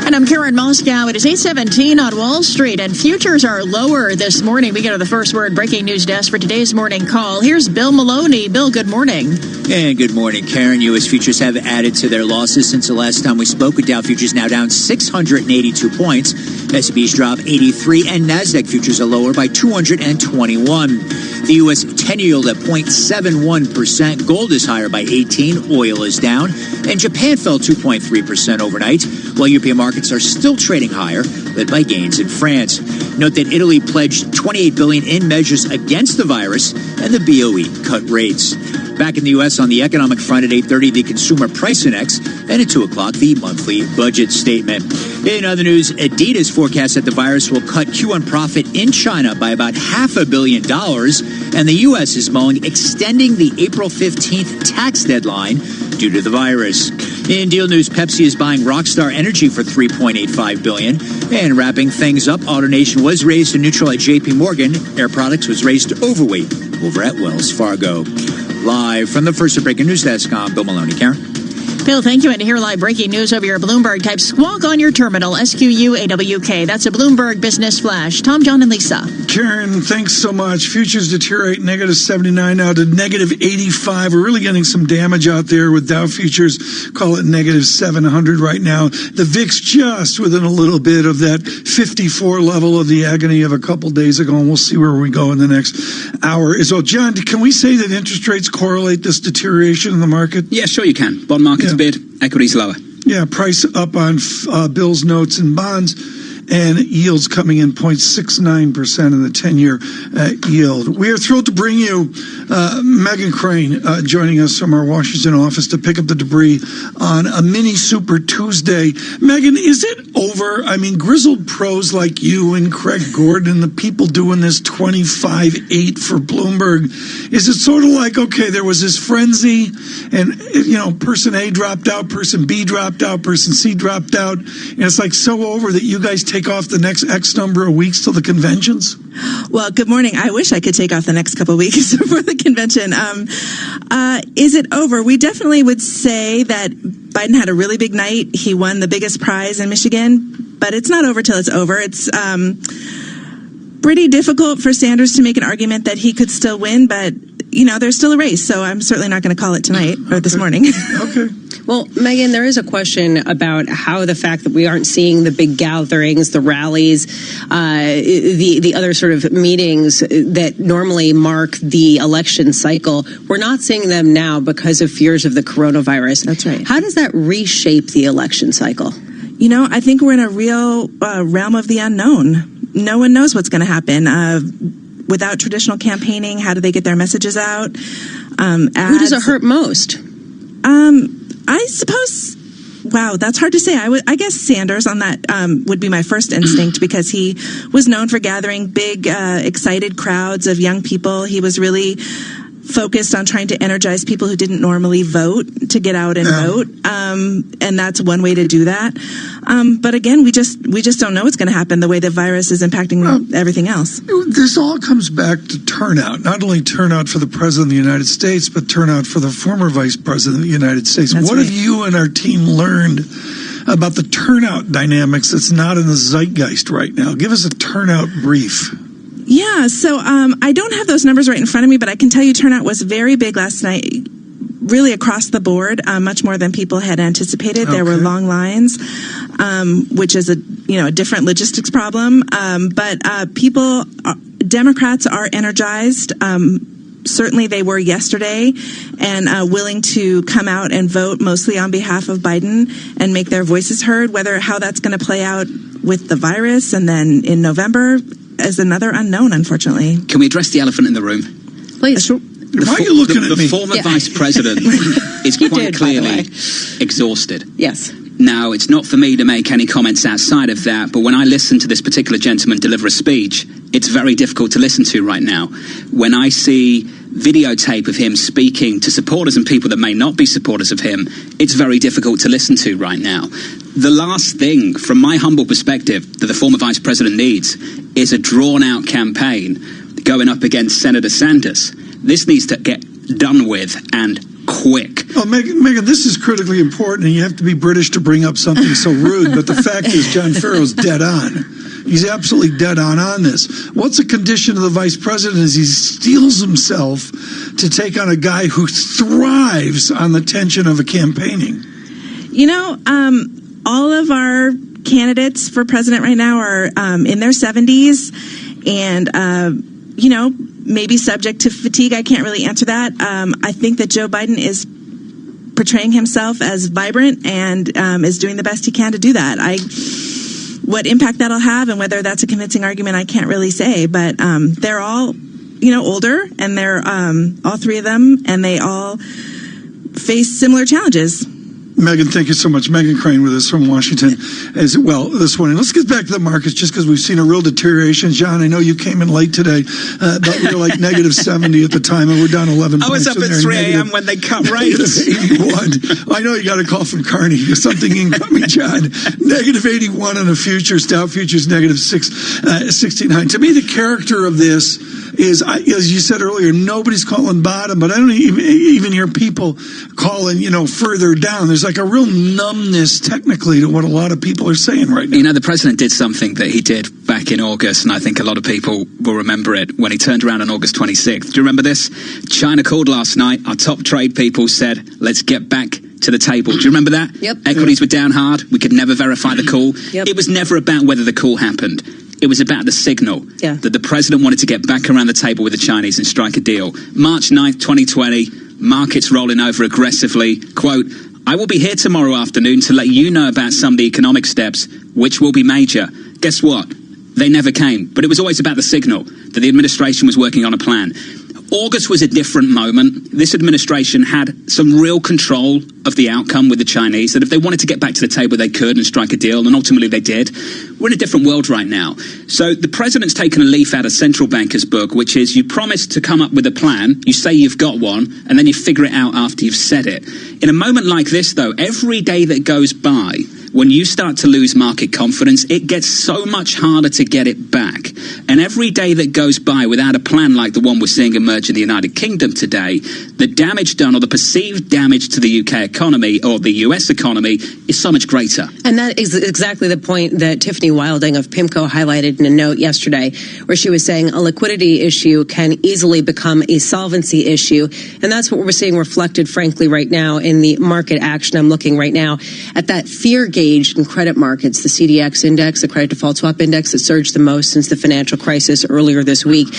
And I'm Karen Moscow. It is 8:17 on Wall Street, and futures are lower this morning. We go to the First Word breaking news desk for today's morning call. Here's Bill Maloney. Bill, good morning. And good morning, Karen. U.S. futures have added to their losses since the last time we spoke, with Dow futures now down 682 points. S&P's drop 83, and NASDAQ futures are lower by 221. The U.S. 10-year yield at 0.71%. Gold is higher by 18. Oil is down. And Japan fell 2.3% overnight, while European markets are still trading higher, led by gains in France. Note that Italy pledged $28 billion in measures against the virus, and the BOE cut rates. Back in the U.S. on the economic front at 8:30, the Consumer Price Index, and at 2 o'clock, the monthly budget statement. In other news, Adidas forecasts that the virus will cut Q1 profit in China by about $500 million, and the U.S. is mulling extending the April 15th tax deadline due to the virus. In deal news, Pepsi is buying Rockstar Energy for $3.85 billion. And wrapping things up, AutoNation was raised to neutral at JP Morgan. Air Products was raised to overweight over at Wells Fargo. Live from the First Breaking News Desk, I'm Bill Maloney. Karen? Bill, thank you. And to hear live breaking news over your Bloomberg, type squawk on your terminal, SQUAWK. That's a Bloomberg Business Flash. Tom, John, and Lisa. Karen, thanks so much. Futures deteriorate negative 79 now to negative 85. We're really getting some damage out there with Dow futures. Call it negative 700 right now. The VIX just within a little bit of that 54 level of the agony of a couple days ago, and we'll see where we go in the next hour as well. John, can we say that interest rates correlate this deterioration in the market? Yeah, sure you can. Bond market's bid, equities lower. Yeah, price up on bills, notes, and bonds, and yields coming in 0.69% in the 10-year yield. We are thrilled to bring you Megan Crane joining us from our Washington office to pick up the debris on a mini Super Tuesday. Megan, is it over? I mean, grizzled pros like you and Craig Gordon and the people doing this 25-8 for Bloomberg, is it sort of like, okay, there was this frenzy and, you know, person A dropped out, person B dropped out, person C dropped out, and it's like so over that you guys take off the next X number of weeks till the conventions? Well, good morning. I wish I could take off the next couple of weeks before the convention. Is it over? We definitely would say that Biden had a really big night. He won the biggest prize in Michigan, but it's not over till it's over. It's pretty difficult for Sanders to make an argument that he could still win, but, you know, there's still a race, so I'm certainly not going to call it tonight or this morning. Okay. Well, Megan, there is a question about how the fact that we aren't seeing the big gatherings, the rallies, the other sort of meetings that normally mark the election cycle, we're not seeing them now because of fears of the coronavirus. That's right. How does that reshape the election cycle? You know, I think we're in a real realm of the unknown. No one knows what's going to happen. Without traditional campaigning, how do they get their messages out? Who does it hurt most? I suppose, Wow, that's hard to say. I guess Sanders on that would be my first instinct, because he was known for gathering big, excited crowds of young people. He was really focused on trying to energize people who didn't normally vote to get out and vote. And that's one way to do that. But again, we just don't know what's going to happen, the way the virus is impacting everything else. This all comes back to turnout, not only turnout for the President of the United States, but turnout for the former Vice President of the United States. That's what right. have you and our team learned about the turnout dynamics that's not in the zeitgeist right now? Give us a turnout brief. Yeah, so I don't have those numbers right in front of me, but I can tell you turnout was very big last night, really across the board, much more than people had anticipated. Okay. There were long lines, which is a different logistics problem. But Democrats are energized. Certainly they were yesterday, and willing to come out and vote mostly on behalf of Biden and make their voices heard. How that's going to play out with the virus and then in November is another unknown, unfortunately. Can we address the elephant in the room? Please. Why are you looking at me? The former vice president is quite clearly exhausted. Yes. Now, it's not for me to make any comments outside of that, but when I listen to this particular gentleman deliver a speech, it's very difficult to listen to right now. When I see videotape of him speaking to supporters and people that may not be supporters of him, it's very difficult to listen to right now. The last thing, from my humble perspective, that the former vice president needs is a drawn-out campaign going up against Senator Sanders. This needs to get done with, and quick. Oh, Megan, this is critically important, and you have to be British to bring up something so rude, but the fact is John Farrow's dead on. He's absolutely dead on this. What's the condition of the vice president is he steels himself to take on a guy who thrives on the tension of a campaigning. All of our candidates for president right now are in their 70s, and maybe subject to fatigue. I can't really answer that. I think that Joe Biden is portraying himself as vibrant and is doing the best he can to do that. What impact that'll have and whether that's a convincing argument, I can't really say. But they're all, older, and they're all three of them, and they all face similar challenges. Megan, thank you so much. Megan Crane with us from Washington as well this morning. Let's get back to the markets just because we've seen a real deterioration. John, I know you came in late today, but we were like negative 70 at the time, and we're down 11 points. I was up at 3 a.m. when they cut rates. 81. I know you got a call from Carney. There's something incoming, John. Negative 81 on the futures. Dow futures negative 69. To me, the character of this is, as you said earlier, nobody's calling bottom, but I don't even hear people calling, further down. There's like a real numbness technically to what a lot of people are saying right now. The president did something that he did back in August, and I think a lot of people will remember it, when he turned around on August 26th. Do you remember this? China called last night. Our top trade people said, let's get back to the table. Do you remember that? Yep. Equities were down hard. We could never verify the call. Yep. It was never about whether the call happened. It was about the signal that the president wanted to get back around the table with the Chinese and strike a deal. March 9th, 2020, markets rolling over aggressively. Quote, I will be here tomorrow afternoon to let you know about some of the economic steps, which will be major. Guess what? They never came. But it was always about the signal that the administration was working on a plan. August was a different moment. This administration had some real control of the outcome with the Chinese, that if they wanted to get back to the table, they could and strike a deal, and ultimately they did. We're in a different world right now. So the president's taken a leaf out of central bankers' book, which is you promise to come up with a plan, you say you've got one, and then you figure it out after you've said it. In a moment like this, though, every day that goes by, when you start to lose market confidence, it gets so much harder to get it back. And every day that goes by without a plan like the one we're seeing emerge in the United Kingdom today, the damage done or the perceived damage to the UK economy or the US economy is so much greater. And that is exactly the point that Tiffany Wilding of PIMCO highlighted in a note yesterday, where she was saying a liquidity issue can easily become a solvency issue. And that's what we're seeing reflected, frankly, right now in the market action. I'm looking right now at that fear gauge in credit markets, the CDX index, the credit default swap index, that surged the most since the financial crisis earlier this week.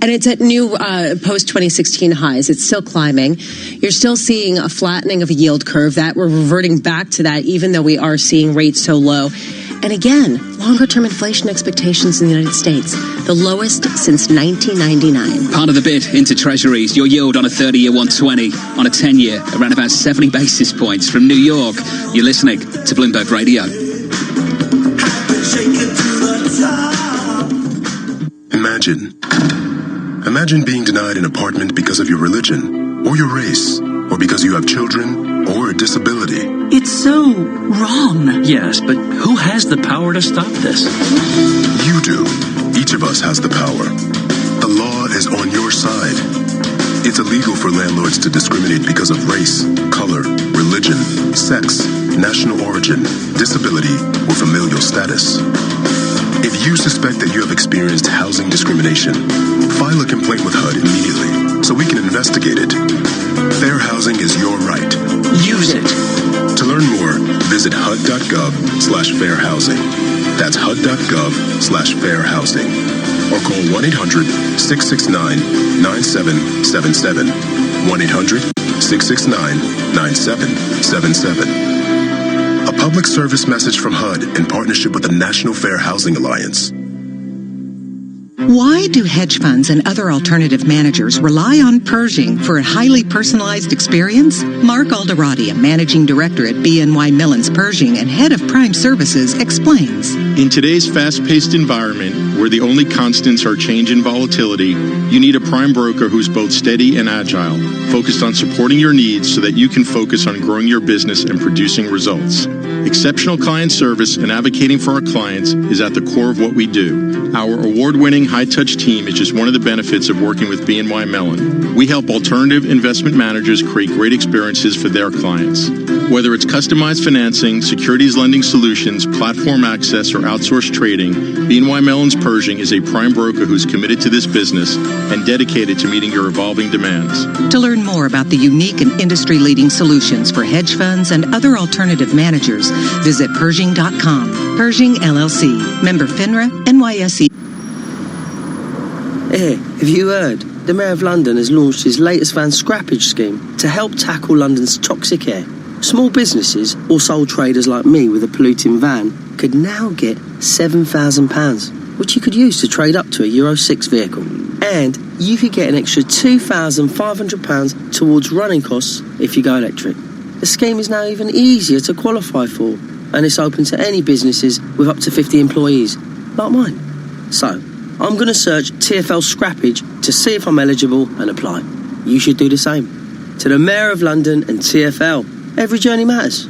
And it's at new post-2016 highs. It's still climbing. You're still seeing a flattening of a yield curve, that we're reverting back to that, even though we are seeing rates so low. And again, longer-term inflation expectations in the United States, the lowest since 1999. Part of the bid into treasuries, your yield on a 30-year 120, on a 10-year around about 70 basis points. From New York, you're listening to Bloomberg Radio. Imagine being denied an apartment because of your religion, or your race, or because you have children, or a disability. It's so wrong. Yes, but who has the power to stop this? You do. Each of us has the power. The law is on your side. It's illegal for landlords to discriminate because of race, color, religion, sex, national origin, disability, or familial status. If you suspect that you have experienced housing discrimination, file a complaint with HUD immediately so we can investigate it. Fair housing is your right. Use it. To learn more, visit HUD.gov/fairhousing. That's HUD.gov/fairhousing. Or call 1-800-669-9777. 1-800-669-9777. A public service message from HUD in partnership with the National Fair Housing Alliance. Why do hedge funds and other alternative managers rely on Pershing for a highly personalized experience? Mark Alderati, a managing director at BNY Mellon's Pershing and head of Prime Services, explains. In today's fast-paced environment, where the only constants are change and volatility, you need a prime broker who's both steady and agile, focused on supporting your needs so that you can focus on growing your business and producing results. Exceptional client service and advocating for our clients is at the core of what we do. Our award-winning high-touch team is just one of the benefits of working with BNY Mellon. We help alternative investment managers create great experiences for their clients. Whether it's customized financing, securities lending solutions, platform access, or outsourced trading, BNY Mellon's Pershing is a prime broker who's committed to this business and dedicated to meeting your evolving demands. To learn more about the unique and industry-leading solutions for hedge funds and other alternative managers, visit Pershing.com. Pershing LLC. Member FINRA, NYSE. Hey, have you heard? The Mayor of London has launched his latest van scrappage scheme to help tackle London's toxic air. Small businesses or sole traders like me with a polluting van could now get £7,000, which you could use to trade up to a Euro 6 vehicle. And you could get an extra £2,500 towards running costs if you go electric. The scheme is now even easier to qualify for, and it's open to any businesses with up to 50 employees, like mine. So, I'm going to search TfL scrappage to see if I'm eligible and apply. You should do the same. To the Mayor of London and TfL, every journey matters.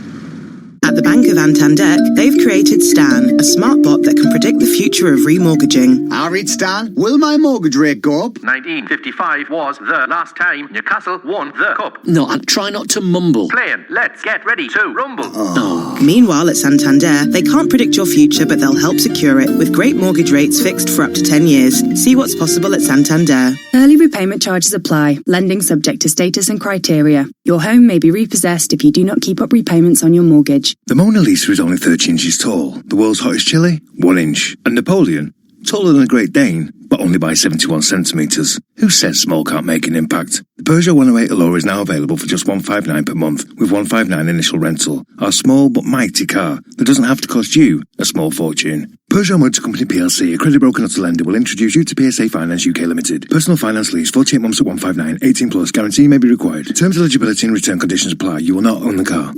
At the Bank of Santander, they've created Stan, a smart bot that can predict the future of remortgaging. All right, Stan, will my mortgage rate go up? 1955 was the last time Newcastle won the cup. No, and try not to mumble. Playing, let's get ready to rumble. Oh. Meanwhile, at Santander, they can't predict your future, but they'll help secure it with great mortgage rates fixed for up to 10 years. See what's possible at Santander. Early repayment charges apply. Lending subject to status and criteria. Your home may be repossessed if you do not keep up repayments on your mortgage. The Mona Lisa is only 30 inches tall. The world's hottest chili? 1 inch. And Napoleon? Taller than a Great Dane, but only by 71 centimetres. Who says small can't make an impact? The Peugeot 108 Allure is now available for just $159 per month, with $159 initial rental. Our small but mighty car that doesn't have to cost you a small fortune. Peugeot Motor Company PLC, a credit broker not a lender, will introduce you to PSA Finance UK Limited. Personal finance lease, 48 months at $159, 18 plus, guarantee may be required. Terms, eligibility and return conditions apply. You will not own the car.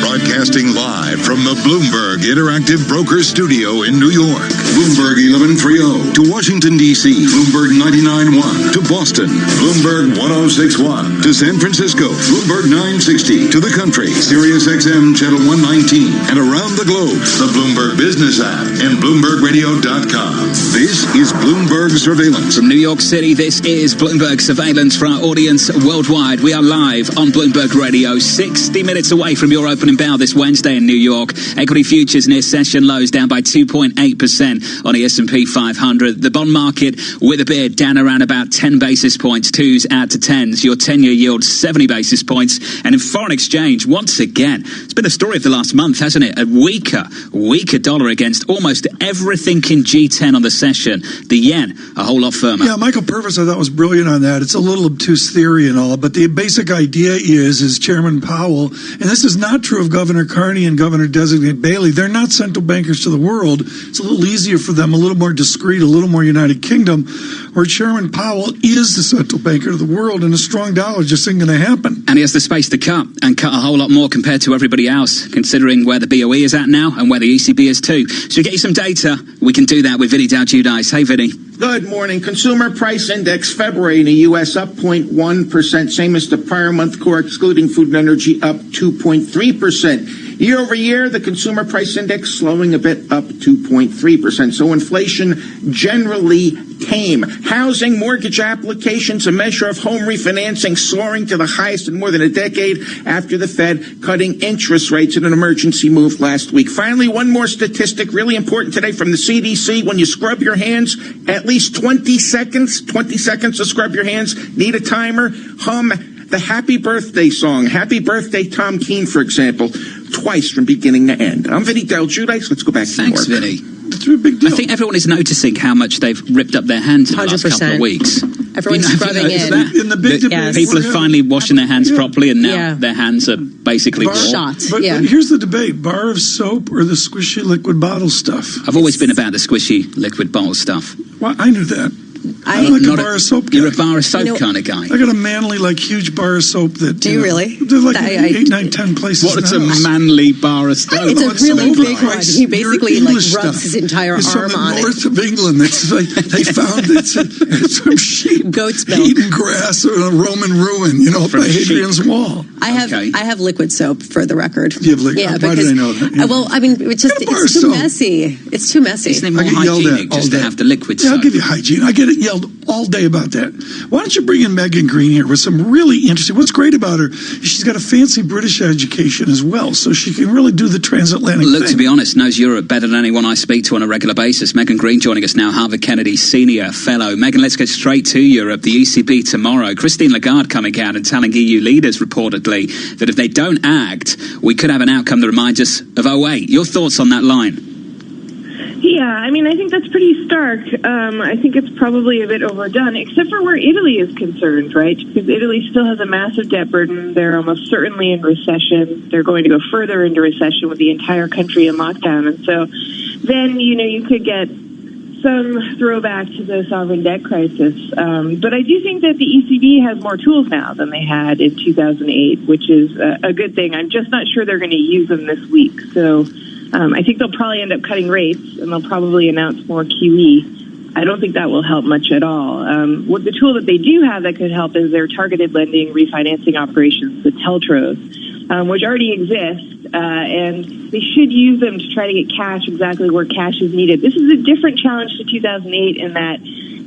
Broadcasting live from the Bloomberg Interactive Brokers Studio in New York. Bloomberg 1130 to Washington, D.C. Bloomberg 99.1 to Boston. Bloomberg 106.1 to San Francisco. Bloomberg 960 to the country. Sirius XM Channel 119 and around the globe. The Bloomberg Business app and BloombergRadio.com. This is Bloomberg Surveillance. From New York City, this is Bloomberg Surveillance for our audience worldwide. We are live on Bloomberg Radio, 60 minutes away from your opening bell this Wednesday in New York. Equity futures near session lows, down by 2.8%. again on the S&P 500. The bond market with a bid down around about 10 basis points. 2s out to 10s. Your 10-year yield 70 basis points. And in foreign exchange, once again, it's been the story of the last month, hasn't it? A weaker dollar against almost everything in G10 on the session. The yen, a whole lot firmer. Yeah, Michael Purvis, I thought, was brilliant on that. It's a little obtuse theory and all, but the basic idea is Chairman Powell, and this is not true of Governor Carney and Governor Designate Bailey. They're not central bankers to the world. It's a little easier for them, a little more discreet, a little more United Kingdom, where Chairman Powell is the central banker of the world, and a strong dollar just isn't going to happen. And he has the space to cut, and cut a whole lot more compared to everybody else, considering where the BOE is at now and where the ECB is too. So we get you some data. We can do that with Vinny Dowd-Giudice. Hey, Vinny. Good morning. Consumer Price Index February in the U.S. up 0.1%, same as the prior month. Core excluding food and energy up 2.3%. Year over year, the Consumer Price Index slowing a bit, up 2.3%. So inflation generally tame. Housing mortgage applications, a measure of home refinancing, soaring to the highest in more than a decade after the Fed cutting interest rates in an emergency move last week. Finally, one more statistic, really important today from the CDC. When you scrub your hands, at least 20 seconds to scrub your hands. Need a timer? Hum the Happy Birthday song. Happy Birthday, Tom Keene, for example, twice from beginning to end. I'm Vinny Dowd-Giudice. Let's go back to Thanks, work. Vinny. It's a big deal. I think everyone is noticing how much they've ripped up their hands in the last couple of weeks. Everyone's scrubbing in. the big debate. People are finally washing their hands properly, and now their hands are basically raw. But here's the debate: bar of soap or the squishy liquid bottle stuff? I've always been about the squishy liquid bottle stuff. Well, I knew that. I'm like a bar of soap guy. You're a bar of soap kind of guy. I got a manly, huge bar of soap that... Do you really? They're like 8, 9, 10 places. What's a manly bar of soap? It's a really big one. He basically rubs his entire arm on it. It's from the north of England. It's like, they found it's from sheep. Goat's milk. Eating grass or a Roman ruin, by Hadrian's Wall. I have liquid soap, for the record. You have liquid? Yeah, why did I know that? Yeah. Well, I mean, it's too messy. It's too messy. Isn't it more hygienic just to have the liquid soap? Yeah, I'll give you hygiene. I get it yelled all day about that. Why don't you bring in Megan Green here with some really interesting... What's great about her is she's got a fancy British education as well, so she can really do the transatlantic thing. To be honest, knows Europe better than anyone I speak to on a regular basis. Megan Green joining us now, Harvard Kennedy Senior Fellow. Megan, let's get straight to Europe. The ECB tomorrow. Christine Lagarde coming out and telling EU leaders reportedly that if they don't act, we could have an outcome that reminds us of 2008. Your thoughts on that line? Yeah, I mean, I think that's pretty stark. I think it's probably a bit overdone, except for where Italy is concerned, right? Because Italy still has a massive debt burden. They're almost certainly in recession. They're going to go further into recession with the entire country in lockdown. And so then, you could get some throwback to the sovereign debt crisis. But I do think that the ECB has more tools now than they had in 2008, which is a good thing. I'm just not sure they're going to use them this week. So I think they'll probably end up cutting rates, and they'll probably announce more QE. I don't think that will help much at all. What the tool that they do have that could help is their targeted lending refinancing operations, the TLTROs, which already exist, and they should use them to try to get cash exactly where cash is needed. This is a different challenge to 2008 in that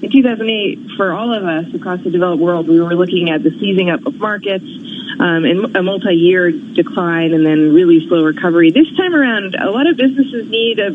in 2008, for all of us across the developed world, we were looking at the seizing up of markets, and a multi-year decline and then really slow recovery. This time around, a lot of businesses need a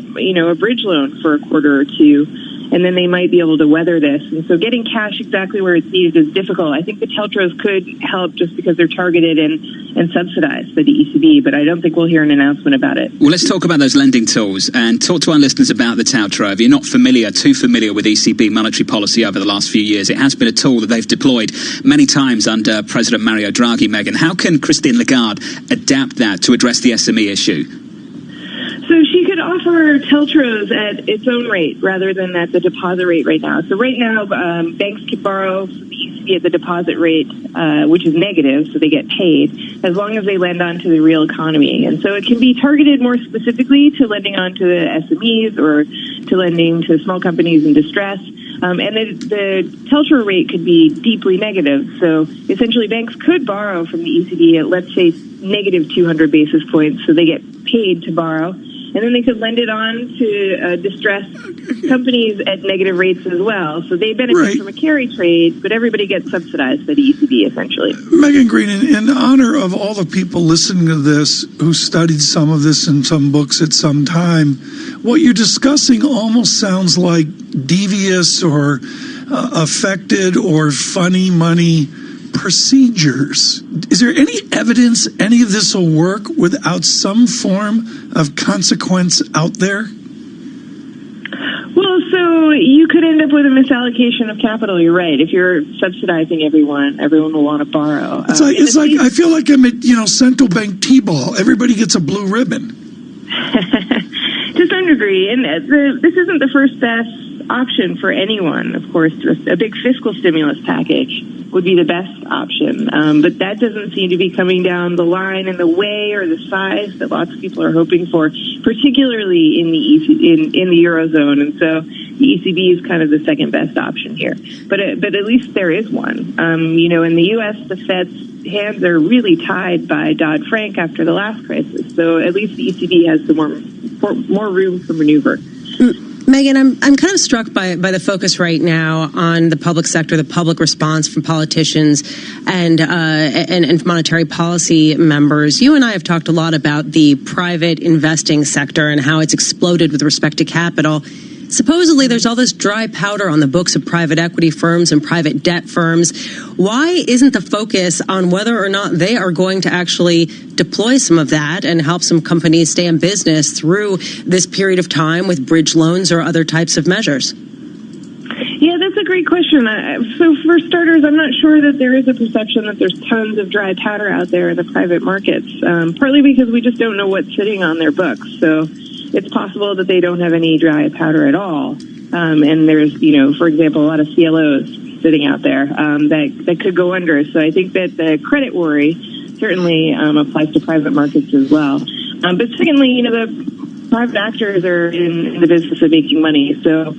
bridge loan for a quarter or two, and then they might be able to weather this. And so getting cash exactly where it's needed is difficult. I think the TLTROs could help just because they're targeted and subsidized by the ECB, but I don't think we'll hear an announcement about it. Well, let's talk about those lending tools and talk to our listeners about the TLTRO. If you're not too familiar with ECB monetary policy over the last few years, it has been a tool that they've deployed many times under President Mario Draghi. Megan, how can Christine Lagarde adapt that to address the SME issue? So she could offer TLTROs at its own rate rather than at the deposit rate right now. So right now, banks can borrow from the ECB at the deposit rate, which is negative, so they get paid, as long as they lend onto the real economy. And so it can be targeted more specifically to lending onto the SMEs or to lending to small companies in distress. And the TLTRO rate could be deeply negative. So essentially banks could borrow from the ECB at, let's say, negative 200 basis points, so they get paid to borrow. and then they could lend it on to distressed companies at negative rates as well. So they benefit from a carry trade, but everybody gets subsidized by the ECB, essentially. Megan Green, in honor of all the people listening to this who studied some of this in some books at some time, what you're discussing almost sounds like devious or affected or funny money procedures. Is there any evidence any of this will work without some form of consequence out there? Well, so you could end up with a misallocation of capital. You're right. If you're subsidizing everyone will want to borrow. It's like I feel like I'm at central bank T-ball. Everybody gets a blue ribbon. To some degree, and this isn't the first best option for anyone. Of course, a big fiscal stimulus package would be the best option, but that doesn't seem to be coming down the line in the way or the size that lots of people are hoping for, particularly in the Eurozone. And so the ECB is kind of the second best option here. But at least there is one. In the U.S., the Fed's hands are really tied by Dodd-Frank after the last crisis. So at least the ECB has some more room for maneuver. Megan, I'm kind of struck by the focus right now on the public sector, the public response from politicians and monetary policy members. You and I have talked a lot about the private investing sector and how it's exploded with respect to capital. Supposedly, there's all this dry powder on the books of private equity firms and private debt firms. Why isn't the focus on whether or not they are going to actually deploy some of that and help some companies stay in business through this period of time with bridge loans or other types of measures? Yeah, that's a great question. So for starters, I'm not sure that there is a perception that there's tons of dry powder out there in the private markets, partly because we just don't know what's sitting on their books. So it's possible that they don't have any dry powder at all. And there's, for example, a lot of CLOs sitting out there that could go under. So I think that the credit worry certainly applies to private markets as well. But secondly, the private actors are in the business of making money. So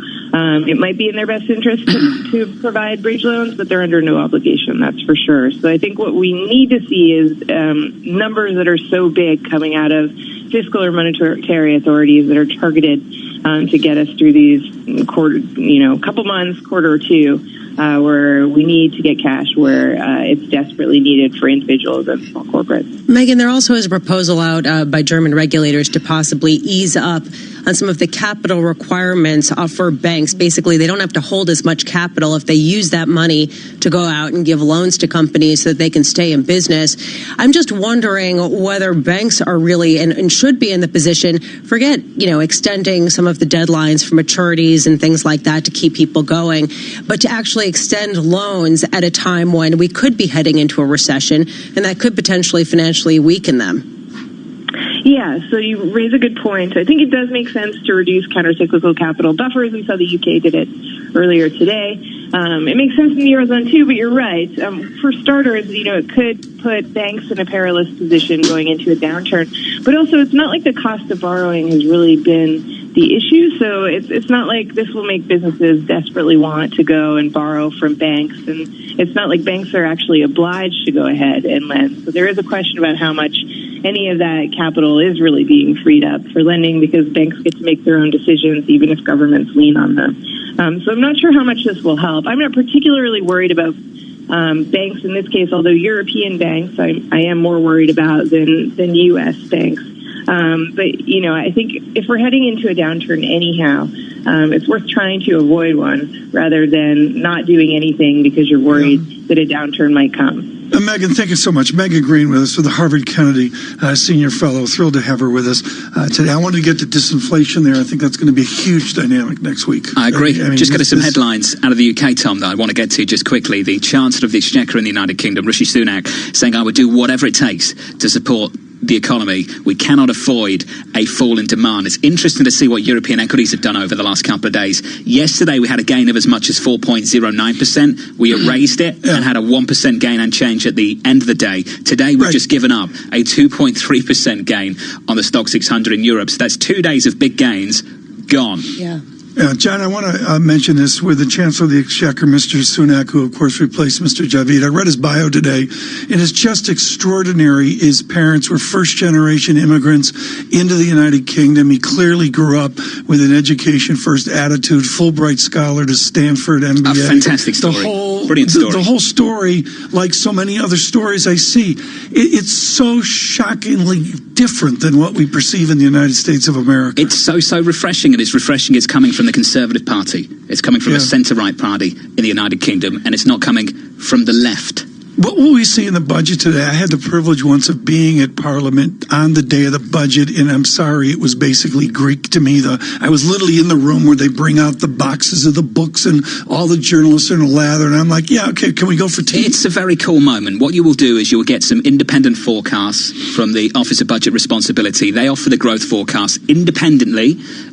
it might be in their best interest to provide bridge loans, but they're under no obligation, that's for sure. So I think what we need to see is numbers that are so big coming out of fiscal or monetary authorities that are targeted to get us through these couple months, quarter or two, where we need to get cash where it's desperately needed for individuals and small corporates. Megan, there also is a proposal out by German regulators to possibly ease up on some of the capital requirements for banks. Basically, they don't have to hold as much capital if they use that money to go out and give loans to companies so that they can stay in business. I'm just wondering whether banks are really and should be in the position, forget, extending some of the deadlines for maturities and things like that to keep people going, but to actually extend loans at a time when we could be heading into a recession, and that could potentially financially weaken them. Yeah, so you raise a good point. I think it does make sense to reduce countercyclical capital buffers. We saw the UK did it earlier today. It makes sense in the Eurozone too, but you're right. For starters, it could put banks in a perilous position going into a downturn. But also, it's not like the cost of borrowing has really been the issue. So it's not like this will make businesses desperately want to go and borrow from banks. And it's not like banks are actually obliged to go ahead and lend. So there is a question about how much any of that capital is really being freed up for lending, because banks get to make their own decisions even if governments lean on them. So I'm not sure how much this will help. I'm not particularly worried about banks in this case, although European banks I am more worried about than U.S. banks. But, I think if we're heading into a downturn anyhow, it's worth trying to avoid one rather than not doing anything because you're worried that a downturn might come. Megan, thank you so much. Megan Green with us for the Harvard Kennedy Senior Fellow. Thrilled to have her with us today. I wanted to get to disinflation there. I think that's going to be a huge dynamic next week. I agree. Just got some headlines out of the UK, Tom, that I want to get to just quickly. The Chancellor of the Exchequer in the United Kingdom, Rishi Sunak, saying, I would do whatever it takes to support the economy. We cannot avoid a fall in demand. It's interesting to see what European equities have done over the last couple of days. Yesterday, we had a gain of as much as 4.09%. We erased it and had a 1% gain and change at the end of the day. Today, we've just given up a 2.3% gain on the Stock 600 in Europe. So that's 2 days of big gains gone. Yeah. John, I want to mention this with the Chancellor of the Exchequer, Mr. Sunak, who, of course, replaced Mr. Javid. I read his bio today, and it's just extraordinary. His parents were first-generation immigrants into the United Kingdom. He clearly grew up with an education-first attitude, Fulbright scholar to Stanford, MBA. A fantastic story. Brilliant story. The whole story, like so many other stories I see, it's so shockingly different than what we perceive in the United States of America. It's so refreshing, and it's refreshing. It's coming from the Conservative Party. It's coming from a centre-right party in the United Kingdom, and it's not coming from the left. What will we see in the budget today? I had the privilege once of being at Parliament on the day of the budget, and I'm sorry, it was basically Greek to me. I was literally in the room where they bring out the boxes of the books, and all the journalists are in a lather, and I'm like, yeah, okay, can we go for tea? It's a very cool moment. What you will do is you will get some independent forecasts from the Office of Budget Responsibility. They offer the growth forecast independently,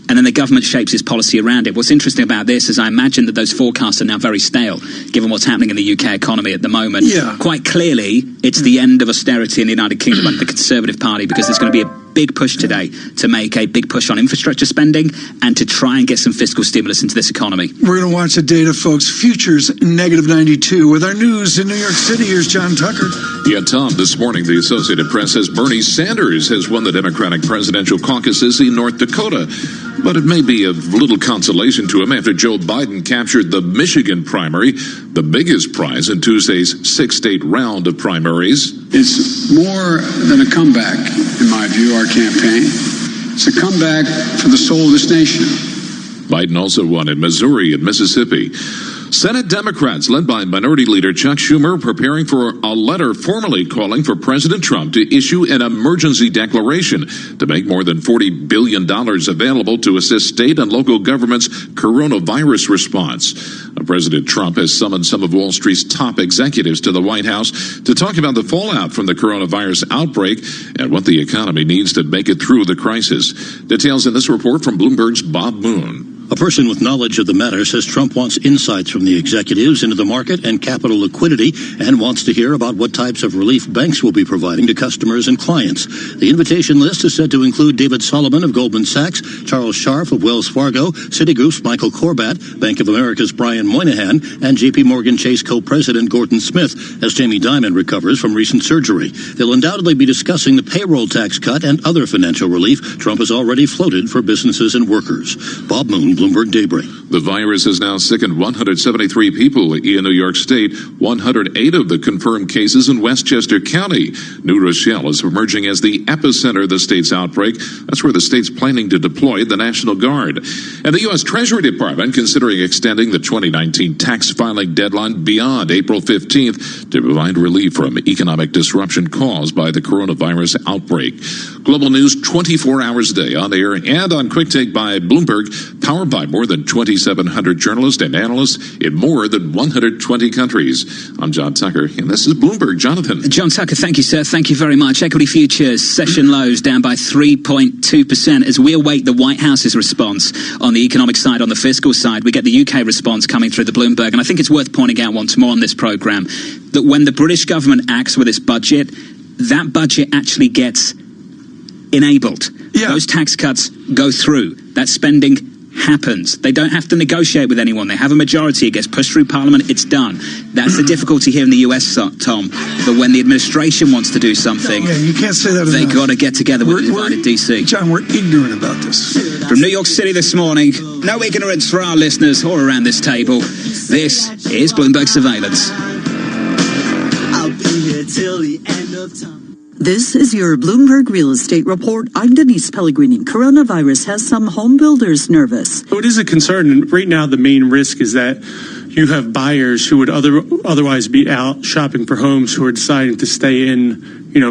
and then the government shapes its policy around it. What's interesting about this is I imagine that those forecasts are now very stale, given what's happening in the UK economy at the moment. Yeah. Quite clearly, it's the end of austerity in the United Kingdom under the Conservative Party, because there's going to be a big push today to make a big push on infrastructure spending and to try and get some fiscal stimulus into this economy. We're going to watch the data, folks. Futures negative 92. With our news in New York City, here's John Tucker. Yeah, Tom, this morning the Associated Press says Bernie Sanders has won the Democratic presidential caucuses in North Dakota. But it may be of little consolation to him after Joe Biden captured the Michigan primary, the biggest prize in Tuesday's six-state round of primaries. It's more than a comeback, in my view, our campaign. It's a comeback for the soul of this nation. Biden also won in Missouri and Mississippi. Senate Democrats, led by Minority Leader Chuck Schumer, preparing for a letter formally calling for President Trump to issue an emergency declaration to make more than $40 billion available to assist state and local governments' coronavirus response. President Trump has summoned some of Wall Street's top executives to the White House to talk about the fallout from the coronavirus outbreak and what the economy needs to make it through the crisis. Details in this report from Bloomberg's Bob Moon. A person with knowledge of the matter says Trump wants insights from the executives into the market and capital liquidity and wants to hear about what types of relief banks will be providing to customers and clients. The invitation list is said to include David Solomon of Goldman Sachs, Charles Scharf of Wells Fargo, Citigroup's Michael Corbat, Bank of America's Brian Moynihan, and JP Morgan Chase co-president Gordon Smith as Jamie Dimon recovers from recent surgery. They'll undoubtedly be discussing the payroll tax cut and other financial relief Trump has already floated for businesses and workers. Bob Moon, Bloomberg Daybreak. The virus has now sickened 173 people in New York State, 108 of the confirmed cases in Westchester County. New Rochelle is emerging as the epicenter of the state's outbreak. That's where the state's planning to deploy the National Guard. And the U.S. Treasury Department considering extending the 2019 tax filing deadline beyond April 15th to provide relief from economic disruption caused by the coronavirus outbreak. Global news 24 hours a day on air and on Quick Take by Bloomberg, powered by more than 2,700 journalists and analysts in more than 120 countries. I'm John Tucker, and this is Bloomberg. Jonathan. John Tucker, thank you, sir. Thank you very much. Equity futures session lows down by 3.2% as we await the White House's response on the economic side. On the fiscal side, we get the UK response coming through the Bloomberg, and I think it's worth pointing out once more on this programme that when the British government acts with its budget, that budget actually gets enabled. Yeah. Those tax cuts go through. That spending happens. They don't have to negotiate with anyone. They have a majority. It gets pushed through Parliament. It's done. That's the difficulty here in the US, Tom, that when the administration wants to do something, you can't say that they got to get together with the divided DC. John, we're ignorant about this. From New York City this morning, no ignorance for our listeners or around this table. This is Bloomberg Surveillance. I'll be here till the end of time. This is your Bloomberg Real Estate Report. I'm Denise Pellegrini. Coronavirus has some home builders nervous. So it is a concern, and right now the main risk is that you have buyers who would otherwise be out shopping for homes who are deciding to stay in,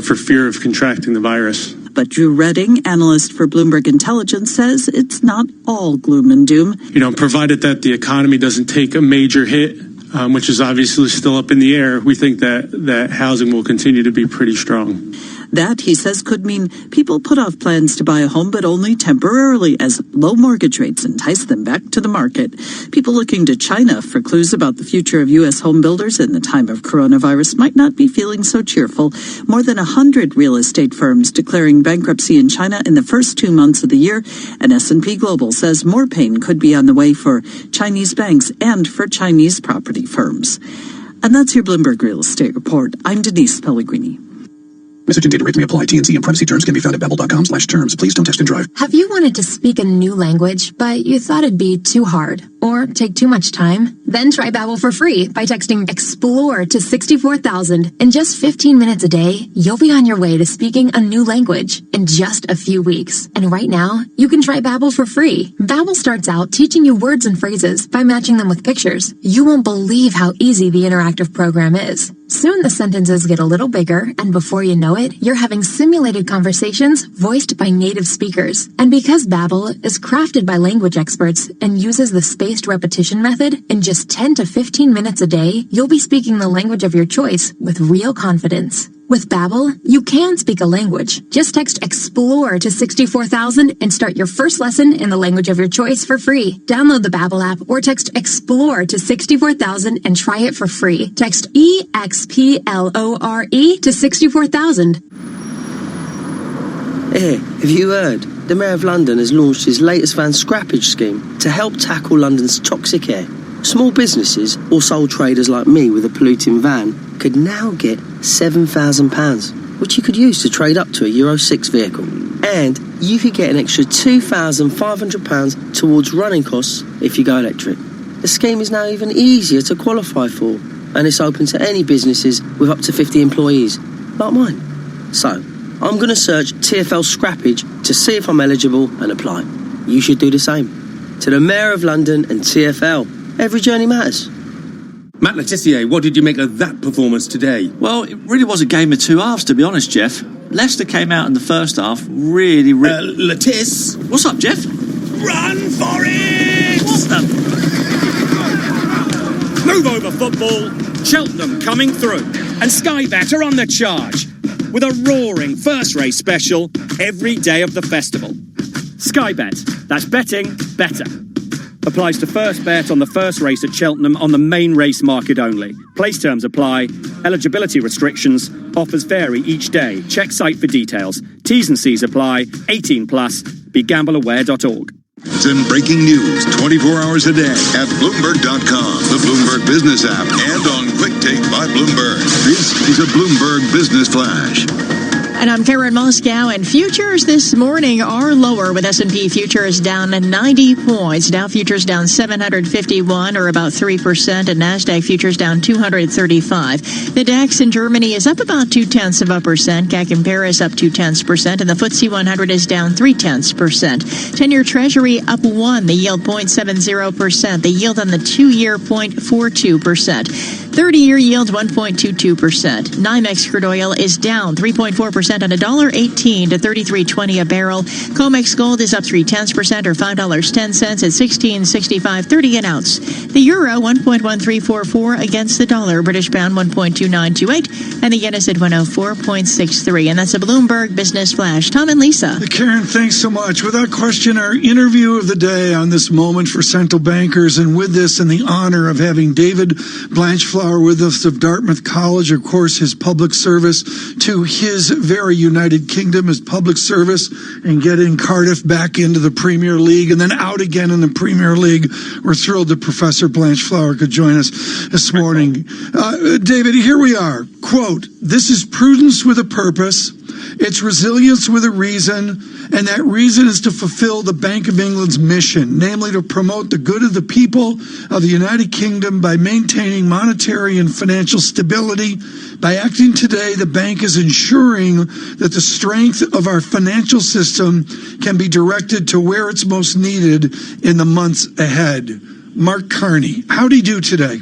for fear of contracting the virus. But Drew Redding, analyst for Bloomberg Intelligence, says it's not all gloom and doom. Provided that the economy doesn't take a major hit, which is obviously still up in the air, we think that housing will continue to be pretty strong. That, he says, could mean people put off plans to buy a home, but only temporarily, as low mortgage rates entice them back to the market. People looking to China for clues about the future of U.S. home builders in the time of coronavirus might not be feeling so cheerful. More than 100 real estate firms declaring bankruptcy in China in the first 2 months of the year, and S&P Global says more pain could be on the way for Chinese banks and for Chinese property firms. And that's your Bloomberg Real Estate Report. I'm Denise Pellegrini. Message and data rate may apply. T&C and privacy terms can be found at babbel.com/terms. Please don't text and drive. Have you wanted to speak a new language, but you thought it'd be too hard or take too much time? Then try Babbel for free by texting EXPLORE to 64,000. In just 15 minutes a day, you'll be on your way to speaking a new language in just a few weeks. And right now, you can try Babbel for free. Babbel starts out teaching you words and phrases by matching them with pictures. You won't believe how easy the interactive program is. Soon the sentences get a little bigger, and before you know it, you're having simulated conversations voiced by native speakers. And because Babbel is crafted by language experts and uses the spaced repetition method, in just 10 to 15 minutes a day, you'll be speaking the language of your choice with real confidence. With Babbel, you can speak a language. Just text EXPLORE to 64,000 and start your first lesson in the language of your choice for free. Download the Babbel app or text EXPLORE to 64,000 and try it for free. Text EXPLORE to 64,000. Hey, have you heard? The Mayor of London has launched his latest van scrappage scheme to help tackle London's toxic air. Small businesses or sole traders like me with a polluting van could now get £7,000, which you could use to trade up to a Euro 6 vehicle. And you could get an extra £2,500 towards running costs if you go electric. The scheme is now even easier to qualify for, and it's open to any businesses with up to 50 employees, like mine. So, I'm going to search TfL scrappage to see if I'm eligible and apply. You should do the same. To the Mayor of London and TfL. Every journey matters. Matt Letizia, what did you make of that performance today? Well, it really was a game of two halves, to be honest, Jeff. Leicester came out in the first half really... Letiz? What's up, Jeff? Run for it! What the... Move over, football. Cheltenham coming through. And Sky Bet are on the charge with a roaring first race special every day of the festival. Sky Bet. That's betting better. Applies to first bet on the first race at Cheltenham on the main race market only. Place terms apply. Eligibility restrictions. Offers vary each day. Check site for details. T's and C's apply. 18 plus. BeGambleAware.org. Some breaking news 24 hours a day at Bloomberg.com, the Bloomberg Business app, and on Quick Take by Bloomberg. This is a Bloomberg Business Flash. And I'm Karen Moscow, and futures this morning are lower with S&P futures down 90 points. Dow futures down 751 or about 3%, and NASDAQ futures down 235. The DAX in Germany is up about 0.2%. CAC in Paris up 0.2%, and the FTSE 100 is down 0.3%. 10-year Treasury up 1, the yield 0.70%. The yield on the 2-year 0.42%. 30-year yield 1.22%. NYMEX crude oil is down 3.4% on $1.18 to $33.20 a barrel. COMEX gold is up 0.3% or $5.10 at $16.65.30 an ounce. The euro 1.1344 against the dollar. British pound 1.2928, and the yen is at 104.63. And that's a Bloomberg Business Flash. Tom and Lisa. Karen, thanks so much. Without question, our interview of the day on this moment for central bankers, and with this in the honor of having David Blanchflower with us of Dartmouth College, of course, his public service to his very United Kingdom, his public service, and getting Cardiff back into the Premier League and then out again in the Premier League. We're thrilled that Professor Blanchflower could join us this morning. David, here we are. Quote, "This is prudence with a purpose. It's resilience with a reason, and that reason is to fulfill the Bank of England's mission, namely to promote the good of the people of the United Kingdom by maintaining monetary and financial stability. By acting today, the bank is ensuring that the strength of our financial system can be directed to where it's most needed in the months ahead." Mark Carney, how'd he do today?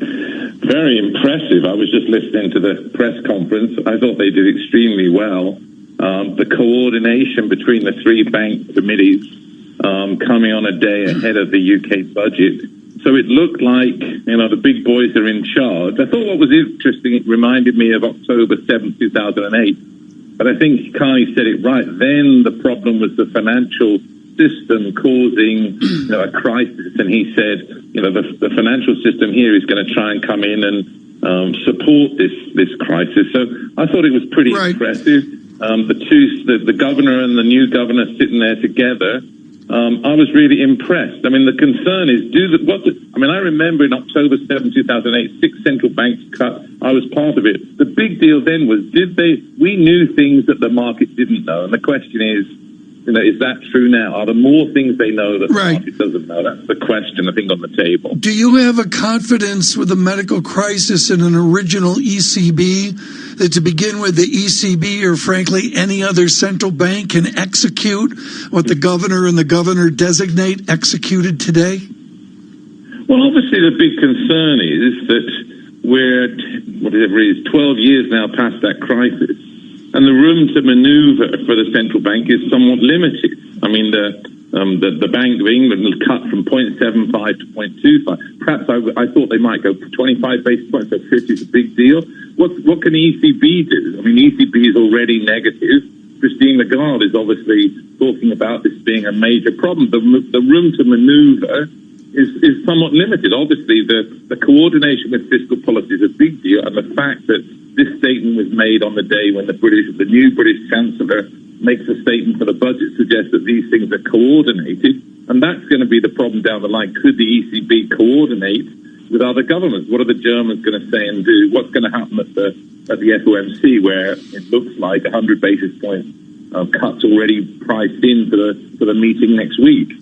Very impressive. I was just listening to the press conference. I thought they did extremely well. The coordination between the three bank committees coming on a day ahead of the UK budget So it looked like, the big boys are in charge. I thought what was interesting, it reminded me of October 7th, 2008. But I think Carney said it right. Then the problem was the financial system causing a crisis. And he said, the financial system here is going to try and come in and support this crisis. So I thought it was pretty impressive. The governor and the new governor sitting there together. I was really impressed. I mean, the concern is, I remember in October 7, 2008, 6 central banks cut. I was part of it. The big deal then was, we knew things that the market didn't know. And the question is that true now? Are there more things they know that the market doesn't know? That's the question, I think, on the table. Do you have a confidence with the medical crisis in an original ECB that to begin with, the ECB or frankly any other central bank can execute what the governor and the governor designate executed today? Well, obviously the big concern is that we're, 12 years now past that crisis. And the room to manoeuvre for the central bank is somewhat limited. I mean, the Bank of England will cut from 0.75 to 0.25. Perhaps I thought they might go for 25 basis points, so 50 is a big deal. What can the ECB do? I mean, ECB is already negative. Christine Lagarde is obviously talking about this being a major problem. The room to manoeuvre is somewhat limited. Obviously, the coordination with fiscal policy is a big deal, and the fact that this statement was made on the day when the new British Chancellor makes a statement for the budget suggests that these things are coordinated, and that's going to be the problem down the line. Could the ECB coordinate with other governments? What are the Germans going to say and do? What's going to happen at the FOMC, where it looks like 100 basis point cuts already priced in for the meeting next week?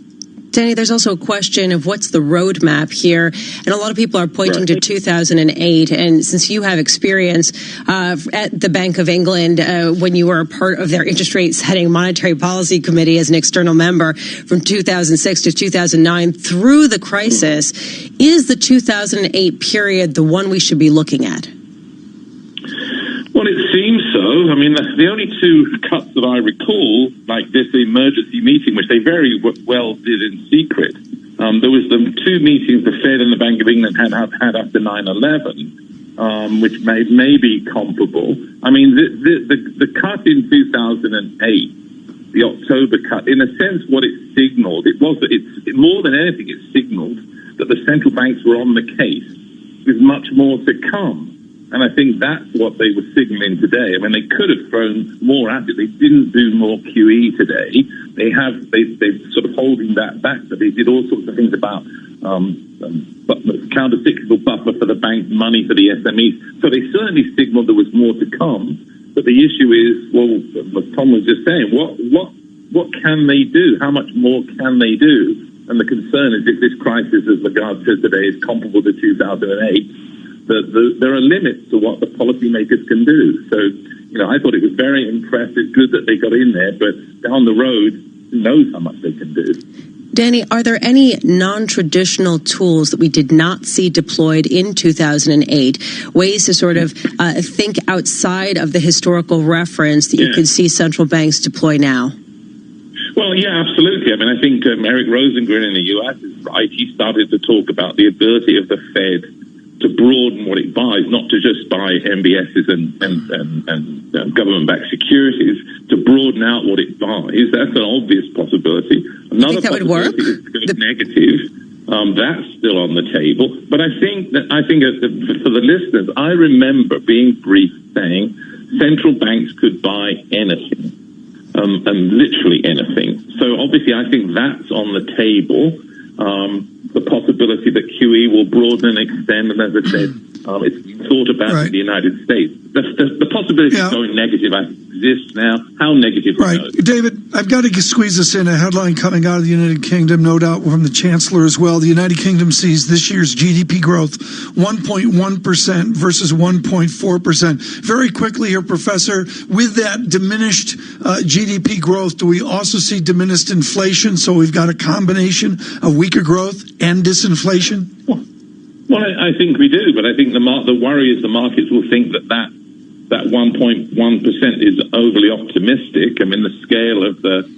Danny, there's also a question of what's the roadmap here, and a lot of people are pointing to 2008. And since you have experience at the Bank of England, when you were a part of their interest rate setting monetary policy committee as an external member from 2006 to 2009 through the crisis, is the 2008 period the one we should be looking at? Well, it seems so. I mean, the only two cuts that I recall, like this emergency meeting, which they very well did in secret, there was the two meetings the Fed and the Bank of England had after 9/11, which may be comparable. I mean, the cut in 2008, the October cut, in a sense, what it signaled, more than anything, it signaled that the central banks were on the case with much more to come. And I think that's what they were signaling today. I mean, they could have thrown more at it. They didn't do more QE today. They're sort of holding that back, but they did all sorts of things about counter-cyclical buffer for the bank, money for the SMEs. So they certainly signaled there was more to come. But the issue is, well, as Tom was just saying, what can they do? How much more can they do? And the concern is if this crisis, as Lagarde said today, is comparable to 2008, there are limits to what the policymakers can do. So, I thought it was very impressive, good that they got in there, but down the road, who knows how much they can do. Danny, are there any non-traditional tools that we did not see deployed in 2008, ways to sort of think outside of the historical reference that you could see central banks deploy now? Well, yeah, absolutely. I mean, I think Eric Rosengren in the U.S. is right. He started to talk about the ability of the Fed to broaden what it buys, not to just buy MBSs and government-backed securities, to broaden out what it buys. That's an obvious possibility. Another possibility is going negative. That's still on the table. But I think for the listeners, I remember being briefed saying central banks could buy anything, and literally anything. So obviously, I think that's on the table. The possibility that QE will broaden and extend, and as I said, it's thought about in the United States. The possibility of going negative exists now. How negative? Right. David, I've got to squeeze this in. A headline coming out of the United Kingdom, no doubt from the Chancellor as well. The United Kingdom sees this year's GDP growth 1.1% versus 1.4%. Very quickly here, Professor, with that diminished GDP growth, do we also see diminished inflation? So we've got a combination of weaker growth and disinflation? Well, I think we do, but I think the worry is the markets will think that 1.1% is overly optimistic. I mean, the scale of the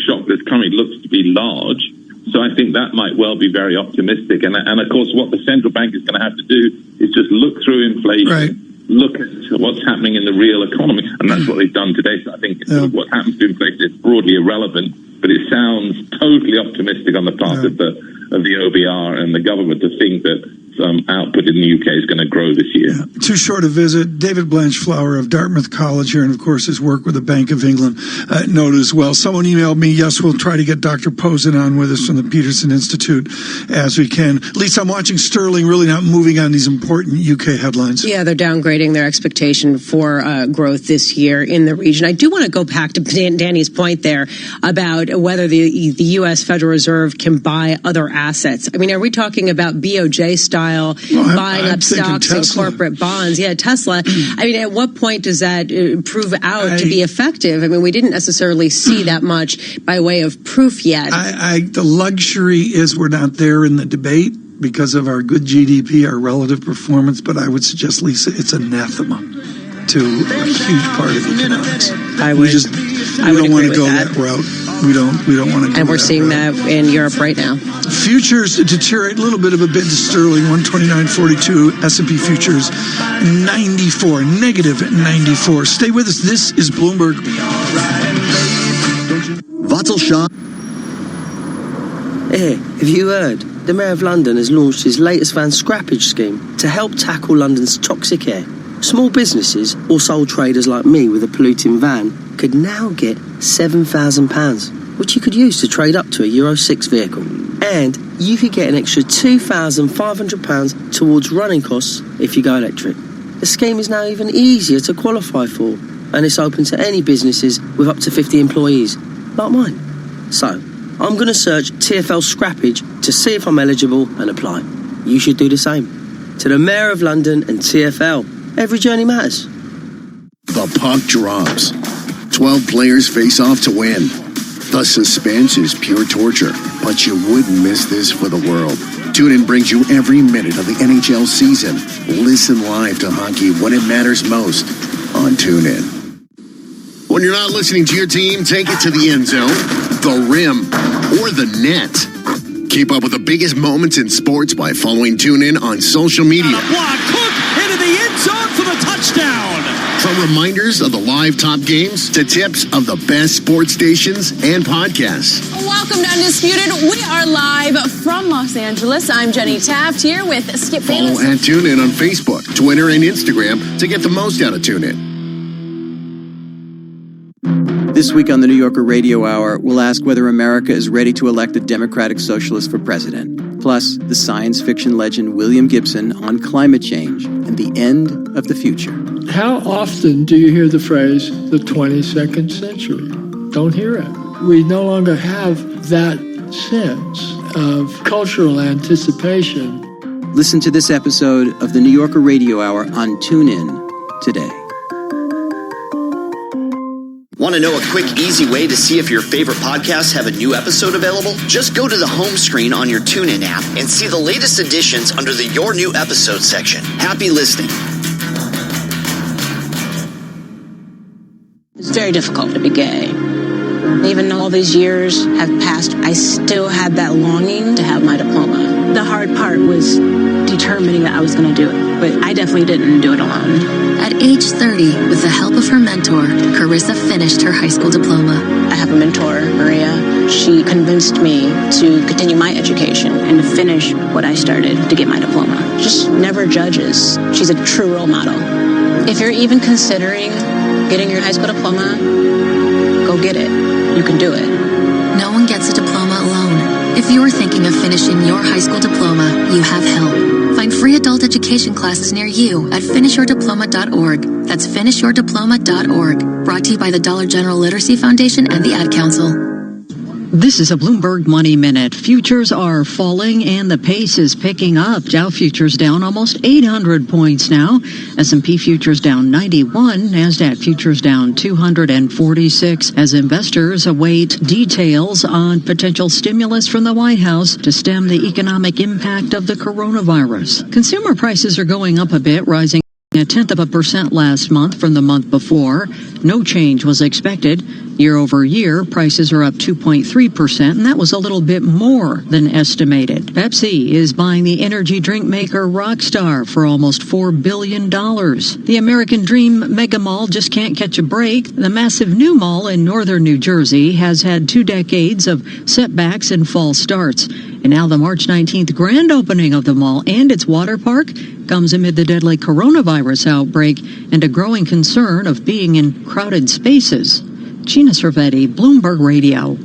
shock that's coming looks to be large. So I think that might well be very optimistic. And of course, what the central bank is going to have to do is just look through inflation, look at what's happening in the real economy. And that's what they've done today. So I think what happens to inflation is broadly irrelevant, but it sounds totally optimistic on the part of the OBR and the government to think that output in the UK is going to grow this year. Too short a visit. David Blanchflower of Dartmouth College here, and of course his work with the Bank of England noted as well. Someone emailed me, yes, we'll try to get Dr. Posen on with us from the Peterson Institute as we can. Lisa, I'm watching sterling really not moving on these important UK headlines. Yeah, they're downgrading their expectation for growth this year in the region. I do want to go back to Danny's point there about whether the U.S. Federal Reserve can buy other assets. I mean, are we talking about BOJ style buying up stocks and corporate bonds? Yeah, Tesla. I mean, at what point does that prove out to be effective? I mean, we didn't necessarily see that much by way of proof yet. The luxury is we're not there in the debate because of our good GDP, our relative performance, but I would suggest, Lisa, it's anathema to a huge part of economics. We don't want to go that route. We don't want to go. And we're seeing that in Europe right now. Futures deteriorate a little bit of a bid to sterling, 129.42. S&P futures 94, negative 94. Stay with us. This is Bloomberg. Vattelshah. Hey, have you heard? The Mayor of London has launched his latest van scrappage scheme to help tackle London's toxic air. Small businesses or sole traders like me with a polluting van could now get £7,000, which you could use to trade up to a Euro 6 vehicle. And you could get an extra £2,500 towards running costs if you go electric. The scheme is now even easier to qualify for, and it's open to any businesses with up to 50 employees, like mine. So, I'm going to search TfL scrappage to see if I'm eligible and apply. You should do the same. To the Mayor of London and TfL. Every journey matters. The puck drops. 12 players face off to win. The suspense is pure torture, but you wouldn't miss this for the world. TuneIn brings you every minute of the NHL season. Listen live to hockey when it matters most on TuneIn. When you're not listening to your team, take it to the end zone, the rim, or the net. Keep up with the biggest moments in sports by following TuneIn on social media. Into the end zone for the touchdown. From reminders of the live top games to tips of the best sports stations and podcasts. Welcome to Undisputed. We are live from Los Angeles. I'm Jenny Taft here with Skip Bayless. Follow at TuneIn on Facebook, Twitter, and Instagram to get the most out of TuneIn. This week on the New Yorker Radio Hour, we'll ask whether America is ready to elect a Democratic Socialist for president. Plus, the science fiction legend William Gibson on climate change and the end of the future. How often do you hear the phrase, the 22nd century? Don't hear it. We no longer have that sense of cultural anticipation. Listen to this episode of the New Yorker Radio Hour on TuneIn today. Want to know a quick, easy way to see if your favorite podcasts have a new episode available? Just go to the home screen on your TuneIn app and see the latest editions under the Your New Episode section. Happy listening. It's very difficult to be gay. Even though all these years have passed, I still had that longing to have my diploma. The hard part was determining that I was going to do it, but I definitely didn't do it alone. At age 30, with the help of her mentor, Carissa finished her high school diploma. I have a mentor, Maria. She convinced me to continue my education and to finish what I started to get my diploma. Just never judges. She's a true role model. If you're even considering getting your high school diploma, go get it. You can do it. No one gets a diploma alone. If you're thinking of finishing your high school diploma, you have help. Find free adult education classes near you at finishyourdiploma.org. That's finishyourdiploma.org. Brought to you by the Dollar General Literacy Foundation and the Ad Council. This is a Bloomberg Money Minute. Futures are falling and the pace is picking up. Dow futures down almost 800 points now. S&P futures down 91. NASDAQ futures down 246 as investors await details on potential stimulus from the White House to stem the economic impact of the coronavirus. Consumer prices are going up a bit, rising 0.1% last month from the month before. No change was expected. Year over year, prices are up 2.3%, and that was a little bit more than estimated. Pepsi is buying the energy drink maker Rockstar for almost $4 billion. The American Dream Mega Mall just can't catch a break. The massive new mall in northern New Jersey has had 2 decades of setbacks and false starts. And now the March 19th grand opening of the mall and its water park comes amid the deadly coronavirus outbreak and a growing concern of being in crowded spaces. Gina Cervetti, Bloomberg Radio.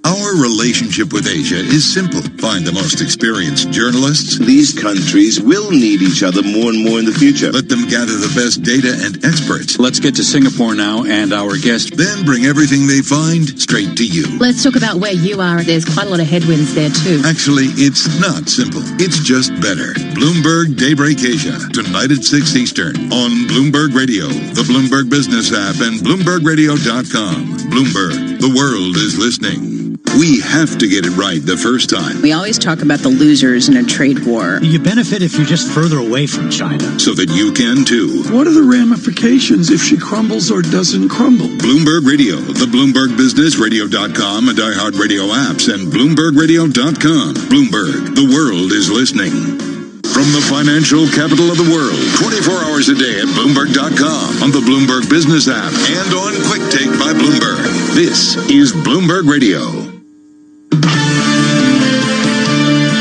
Our relationship with Asia is simple. Find the most experienced journalists. These countries will need each other more and more in the future. Let them gather the best data and experts. Let's get to Singapore now and our guest. Then bring everything they find straight to you. Let's talk about where you are. There's quite a lot of headwinds there too. Actually, it's not simple. It's just better. Bloomberg Daybreak Asia, tonight at 6 Eastern on Bloomberg Radio, the Bloomberg Business app, and BloombergRadio.com. Bloomberg, the world is listening. We have to get it right the first time. We always talk about the losers in a trade war. You benefit if you're just further away from China. So that you can too. What are the ramifications if she crumbles or doesn't crumble? Bloomberg Radio, the Bloomberg Business, Radio.com, and iHeartRadio apps, and BloombergRadio.com. Bloomberg, the world is listening. From the financial capital of the world, 24 hours a day at Bloomberg.com, on the Bloomberg Business app, and on Quick Take by Bloomberg. This is Bloomberg Radio.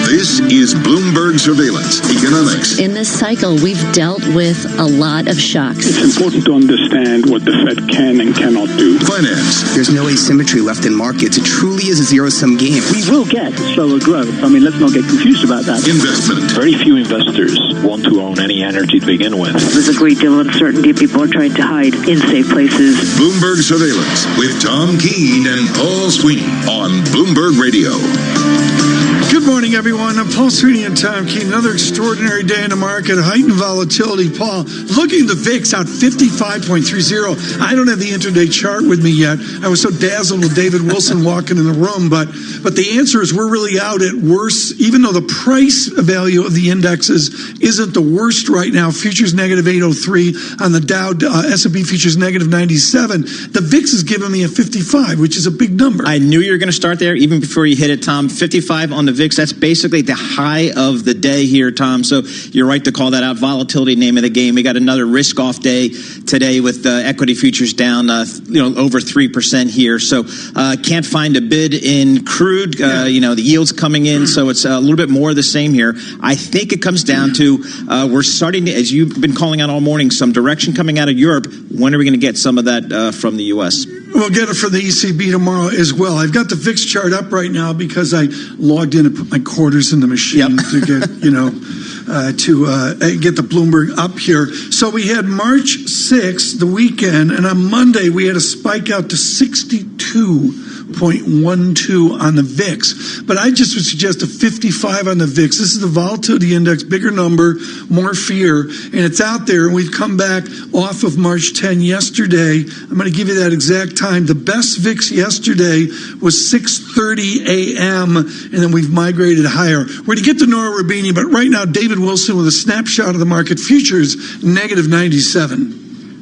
This is Bloomberg Surveillance Economics. In this cycle, we've dealt with a lot of shocks. It's important to understand what the Fed can and cannot do. Finance. There's no asymmetry left in markets. It truly is a zero-sum game. We will get slower growth. I mean, let's not get confused about that. Investment. Very few investors want to own any energy to begin with. There's a great deal of uncertainty. People are trying to hide in safe places. Bloomberg Surveillance with Tom Keene and Paul Sweeney on Bloomberg Radio. Good morning, everyone. I'm Paul Sweeney and Tom Keene. Another extraordinary day in the market. Heightened volatility. Paul, looking at the VIX out 55.30. I don't have the intraday chart with me yet. I was so dazzled with David Wilson walking in the room. But the answer is we're really out at worse, even though the price value of the indexes isn't the worst right now. Futures negative 803 on the Dow, S&P futures negative 97. The VIX is giving me a 55, which is a big number. I knew you were going to start there even before you hit it, Tom. 55 on the VIX. That's basically the high of the day here, Tom. So you're right to call that out. Volatility, name of the game. We got another risk-off day today with equity futures down, over 3% here. So can't find a bid in crude. The yields coming in, so it's a little bit more of the same here. I think it comes down to we're starting to, as you've been calling out all morning, some direction coming out of Europe. When are we going to get some of that from the U.S.? We'll get it for the ECB tomorrow as well. I've got the VIX chart up right now because I logged in and put my quarters in the machine to get, get the Bloomberg up here. So we had March 6th, the weekend, and on Monday we had a spike out to 62.12 on the VIX. But I just would suggest a 55 on the VIX. This is the volatility index, bigger number, more fear, and it's out there. And we've come back off of March 10 yesterday. I'm going to give you that exact time. The best VIX yesterday was 6:30 a.m., and then we've migrated higher. We're going to get to Nora Rubini, but right now David Wilson with a snapshot of the market futures, negative 97.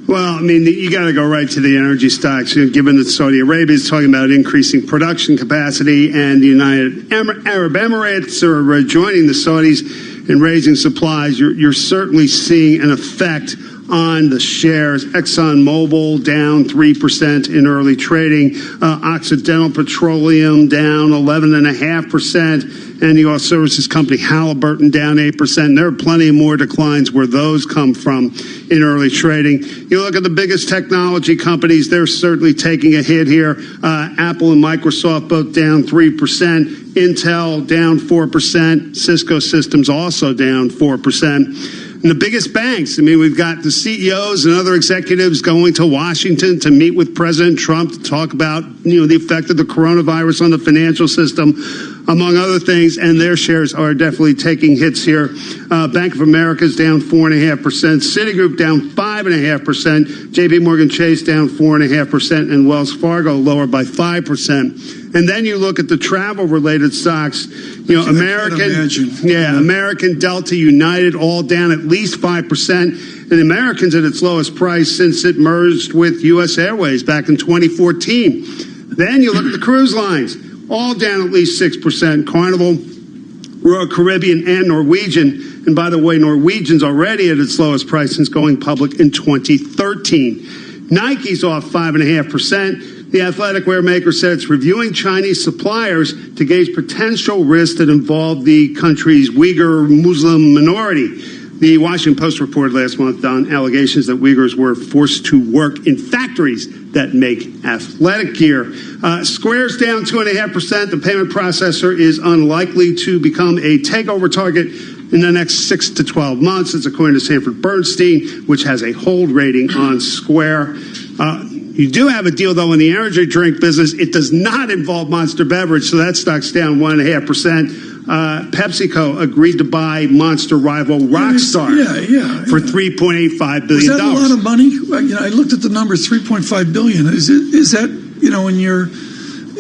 Well, I mean, you got to go right to the energy stocks. Given that Saudi Arabia is talking about increasing production capacity, and the United Arab Emirates are joining the Saudis in raising supplies, you're certainly seeing an effect on the shares. ExxonMobil down 3% in early trading. Occidental Petroleum down 11.5%. And the oil services company Halliburton down 8%. There are plenty more declines where those come from in early trading. You look at the biggest technology companies, they're certainly taking a hit here. Apple and Microsoft both down 3%. Intel down 4%. Cisco Systems also down 4%. And the biggest banks, I mean, we've got the CEOs and other executives going to Washington to meet with President Trump to talk about, the effect of the coronavirus on the financial system, among other things, and their shares are definitely taking hits here. Bank of America's down 4.5%, Citigroup down 5.5%, JP Morgan Chase down 4.5%, and Wells Fargo lower by 5%. And then you look at the travel-related stocks, American, Delta, United, all down at least 5%. and the American's at its lowest price since it merged with U.S. Airways back in 2014. Then you look at the cruise lines, all down at least 6%. Carnival, Royal Caribbean, and Norwegian. And by the way, Norwegian's already at its lowest price since going public in 2013. Nike's off 5.5%. The athletic wear maker said it's reviewing Chinese suppliers to gauge potential risks that involve the country's Uyghur Muslim minority. The Washington Post reported last month on allegations that Uyghurs were forced to work in factories that make athletic gear. Square's down 2.5%. The payment processor is unlikely to become a takeover target in the next 6 to 12 months. It's according to Sanford Bernstein, which has a hold rating on Square. You do have a deal, though, in the energy drink business. It does not involve Monster Beverage, so that stock's down 1.5%. PepsiCo agreed to buy Monster rival Rockstar for $3.85 billion. Is that a lot of money? I looked at the numbers, $3.5 billion. Is that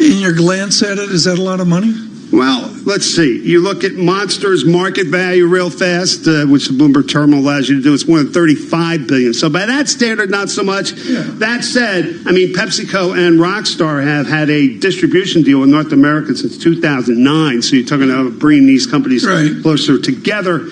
in your glance at it, is that a lot of money? Well, let's see. You look at Monster's market value real fast, which the Bloomberg terminal allows you to do. It's more than $35 billion. So by that standard, not so much. Yeah. That said, PepsiCo and Rockstar have had a distribution deal in North America since 2009. So you're talking about bringing these companies closer together.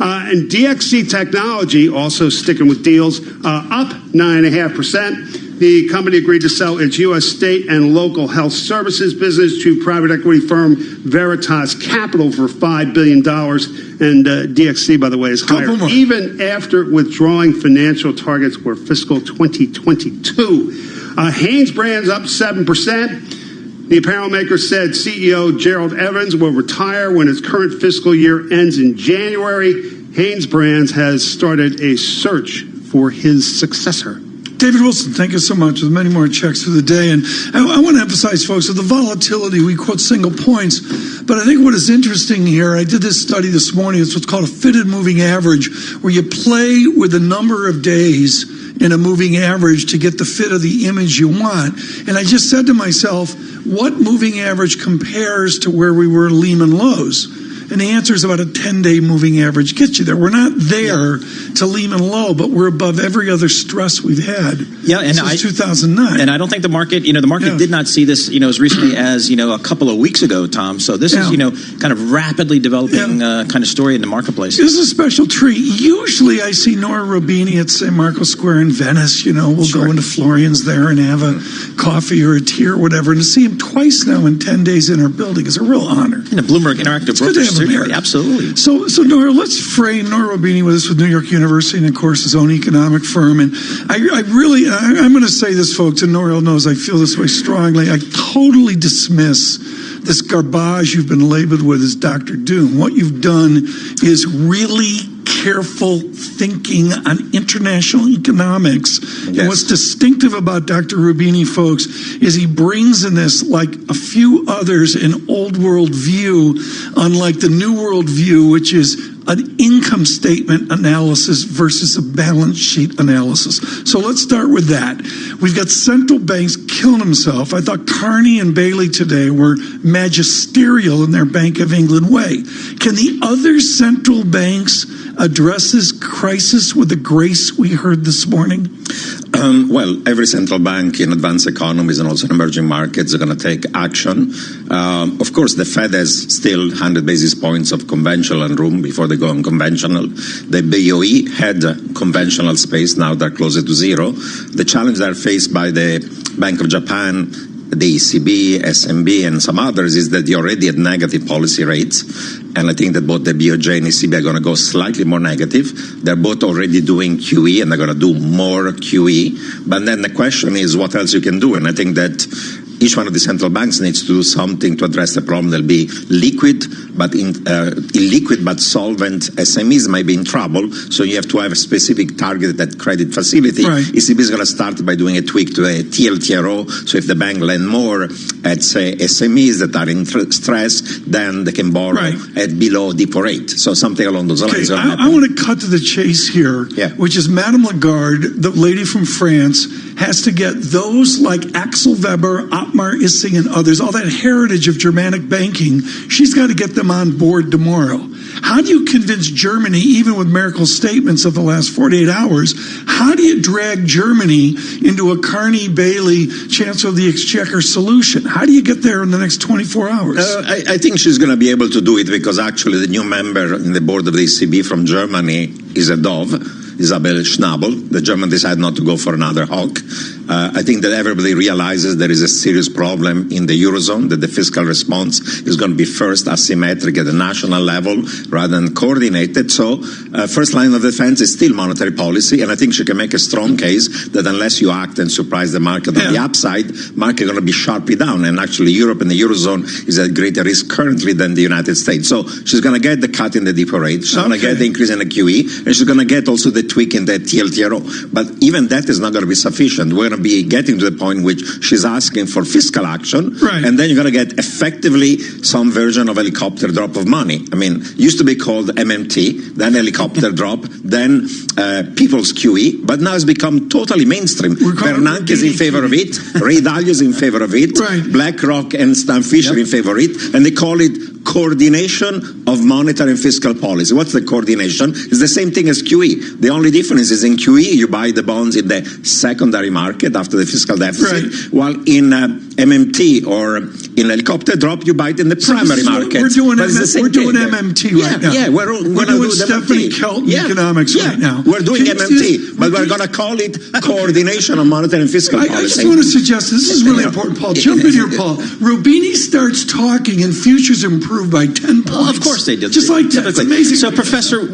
And DXC Technology, also sticking with deals, up 9.5%. The company agreed to sell its U.S. state and local health services business to private equity firm Veritas Capital for $5 billion. And DXC, by the way, is higher, even after withdrawing financial targets for fiscal 2022. Hanes Brands up 7%. The apparel maker said CEO Gerald Evans will retire when his current fiscal year ends in January. Hanes Brands has started a search for his successor. David Wilson, thank you so much. There's many more checks through the day. And I want to emphasize, folks, that the volatility, we quote single points. But I think what is interesting here, I did this study this morning, it's what's called a fitted moving average, where you play with the number of days in a moving average to get the fit of the image you want. And I just said to myself, what moving average compares to where we were Lehman lows? And the answer is about a 10-day moving average gets you there. We're not there to Lehman low, but we're above every other stress we've had since 2009. And I don't think the market, did not see this, as recently as, a couple of weeks ago, Tom. So this is, kind of rapidly developing kind of story in the marketplace. This is a special treat. Usually I see Nora Robini at St. Marco Square in Venice. We'll go into Florian's there and have a coffee or a tea or whatever. And to see him twice now in 10 days in our building is a real honor. And the Bloomberg Interactive Brokers. Absolutely. So Nora, let's frame Nora Robini with us with New York University and, of course, his own economic firm. And I'm going to say this, folks, and Nora knows I feel this way strongly. I totally dismiss this garbage you've been labeled with as Dr. Doom. What you've done is really careful thinking on international economics. Yes. And what's distinctive about Dr. Rubini, folks, is he brings in this, like a few others, an old world view, unlike the new world view, which is an income statement analysis versus a balance sheet analysis. So let's start with that. We've got central banks killing themselves. I thought Carney and Bailey today were magisterial in their Bank of England way. Can the other central banks address this crisis with the grace we heard this morning? Well, every central bank in advanced economies and also in emerging markets are going to take action. Of course, the Fed has still 100 basis points of conventional room before they go unconventional. The BOE had conventional space. Now they're closer to zero. The challenge they're faced by the Bank of Japan, the ECB, SMB, and some others is that you're already at negative policy rates. And I think that both the BOJ and ECB are going to go slightly more negative. They're both already doing QE, and they're going to do more QE. But then the question is what else you can do. And I think that each one of the central banks needs to do something to address the problem. There'll be liquid, but illiquid but solvent SMEs might be in trouble. So you have to have a specific targeted credit facility. Right. ECB is going to start by doing a tweak to a TLTRO. So if the bank lend more at, say, SMEs that are in stress, then they can borrow at below depo rate. So something along those lines. I want to cut to the chase here, which is Madame Lagarde, the lady from France, has to get those like Axel Weber, Otmar Issing and others, all that heritage of Germanic banking, she's got to get them on board tomorrow. How do you convince Germany, even with Merkel's statements of the last 48 hours, how do you drag Germany into a Carney Bailey Chancellor of the Exchequer solution? How do you get there in the next 24 hours? I think she's going to be able to do it because actually the new member in the board of the ECB from Germany is a dove, Isabel Schnabel. The Germans decided not to go for another hawk. I think that everybody realizes there is a serious problem in the Eurozone, that the fiscal response is going to be first asymmetric at the national level rather than coordinated. So first line of defense is still monetary policy, and I think she can make a strong case that unless you act and surprise the market on the upside, market going to be sharply down. And actually Europe and the Eurozone is at greater risk currently than the United States. So she's going to get the cut in the deeper rate, she's going to get the increase in the QE, and she's going to get also the tweak in the TLTRO. But even that is not going to be sufficient. We're going to be getting to the point in which she's asking for fiscal action, and then you're going to get effectively some version of helicopter drop of money. I mean, it used to be called MMT, then helicopter drop, then people's QE, but now it's become totally mainstream. Bernanke is in favor of it, Ray Dalio is in favor of it, BlackRock and Stan Fisher in favor of it, and they call it coordination of monetary and fiscal policy. What's the coordination? It's the same thing as QE. The only difference is in QE, you buy the bonds in the secondary market after the fiscal deficit, while in MMT or in helicopter drop, you buy it in the primary market. We're doing MMT right now. Yeah, we're doing Stephanie Kelton economics right now. We're doing MMT, but we're going to call it coordination of monetary and fiscal policy. I just want to suggest, this is really important, Paul. Jump in here, Paul. Rubini starts talking and futures improve by 10 points. Well, of course they do. Just like that. It's amazing. So, Professor,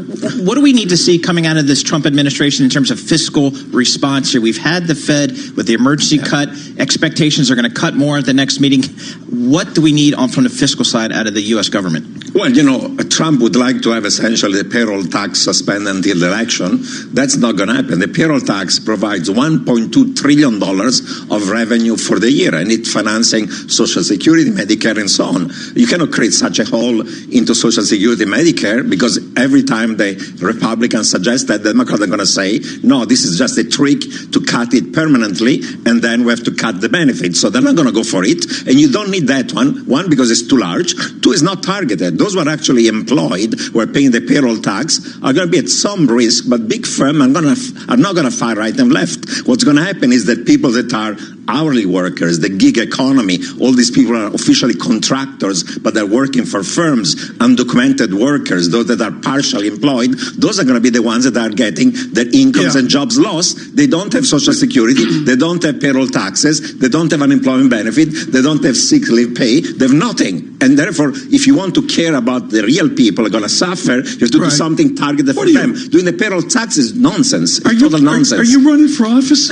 what do we need to see coming out of this Trump administration in terms of fiscal response here? We've had the Fed with the emergency cut. Expectations are going to cut more at the next meeting. What do we need from the fiscal side out of the U.S. government? Well, you know, Trump would like to have essentially the payroll tax suspended until the election. That's not going to happen. The payroll tax provides $1.2 trillion of revenue for the year, and it's financing Social Security, Medicare, and so on. You cannot create such a hole into Social Security, Medicare, because every time the Republicans suggest that, the Democrats are going to say, no, this is just a trick to cut it permanently, and then we have to cut the benefits. So they're not going to go for it, and you don't need that one. One, because it's too large. Two, it's not targeted. Those who are actually employed, who are paying the payroll tax, are going to be at some risk, but big firms are not going to fire right and left. What's going to happen is that people that are hourly workers, the gig economy, all these people are officially contractors, but they're working for firms, undocumented workers, those that are partially employed, those are going to be the ones that are getting their incomes and jobs lost. They don't have Social Security, they don't have payroll taxes, they don't have unemployment benefit, they don't have sick leave pay, they have nothing. And therefore, if you want to care about the real people who are going to suffer, you have to do something targeted for them. Doing the payroll tax is nonsense. It's total nonsense. Are you running for office?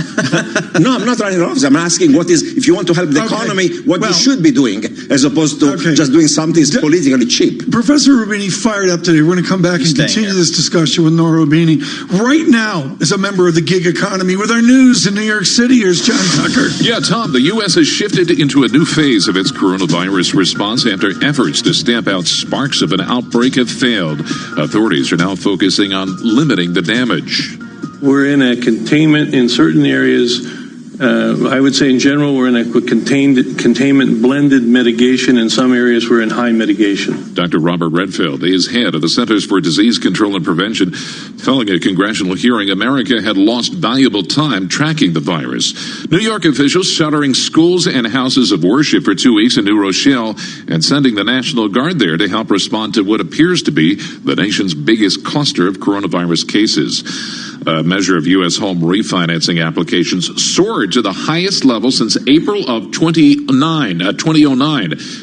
No, I'm not running for office. I'm asking what is, if you want to help the economy, what you should be doing, as opposed to just doing something that's politically cheap. Professor Rubini fired up today. We're going to come back and continue this discussion with Nora Rubini. Right now, as a member of the gig economy, with our news in New York City, here's John Tucker. Yeah, Tom, the U.S. has shifted into a new phase of its coronavirus response after efforts to stamp out sparks of an outbreak have failed. Authorities are now focusing on limiting the damage. We're in a containment in certain areas. I would say in general, we're in a containment blended mitigation. In some areas, we're in high mitigation. Dr. Robert Redfield is head of the Centers for Disease Control and Prevention. Following a congressional hearing, America had lost valuable time tracking the virus. New York officials shuttering schools and houses of worship for 2 weeks in New Rochelle and sending the National Guard there to help respond to what appears to be the nation's biggest cluster of coronavirus cases. A measure of U.S. home refinancing applications soared to the highest level since April of 2009.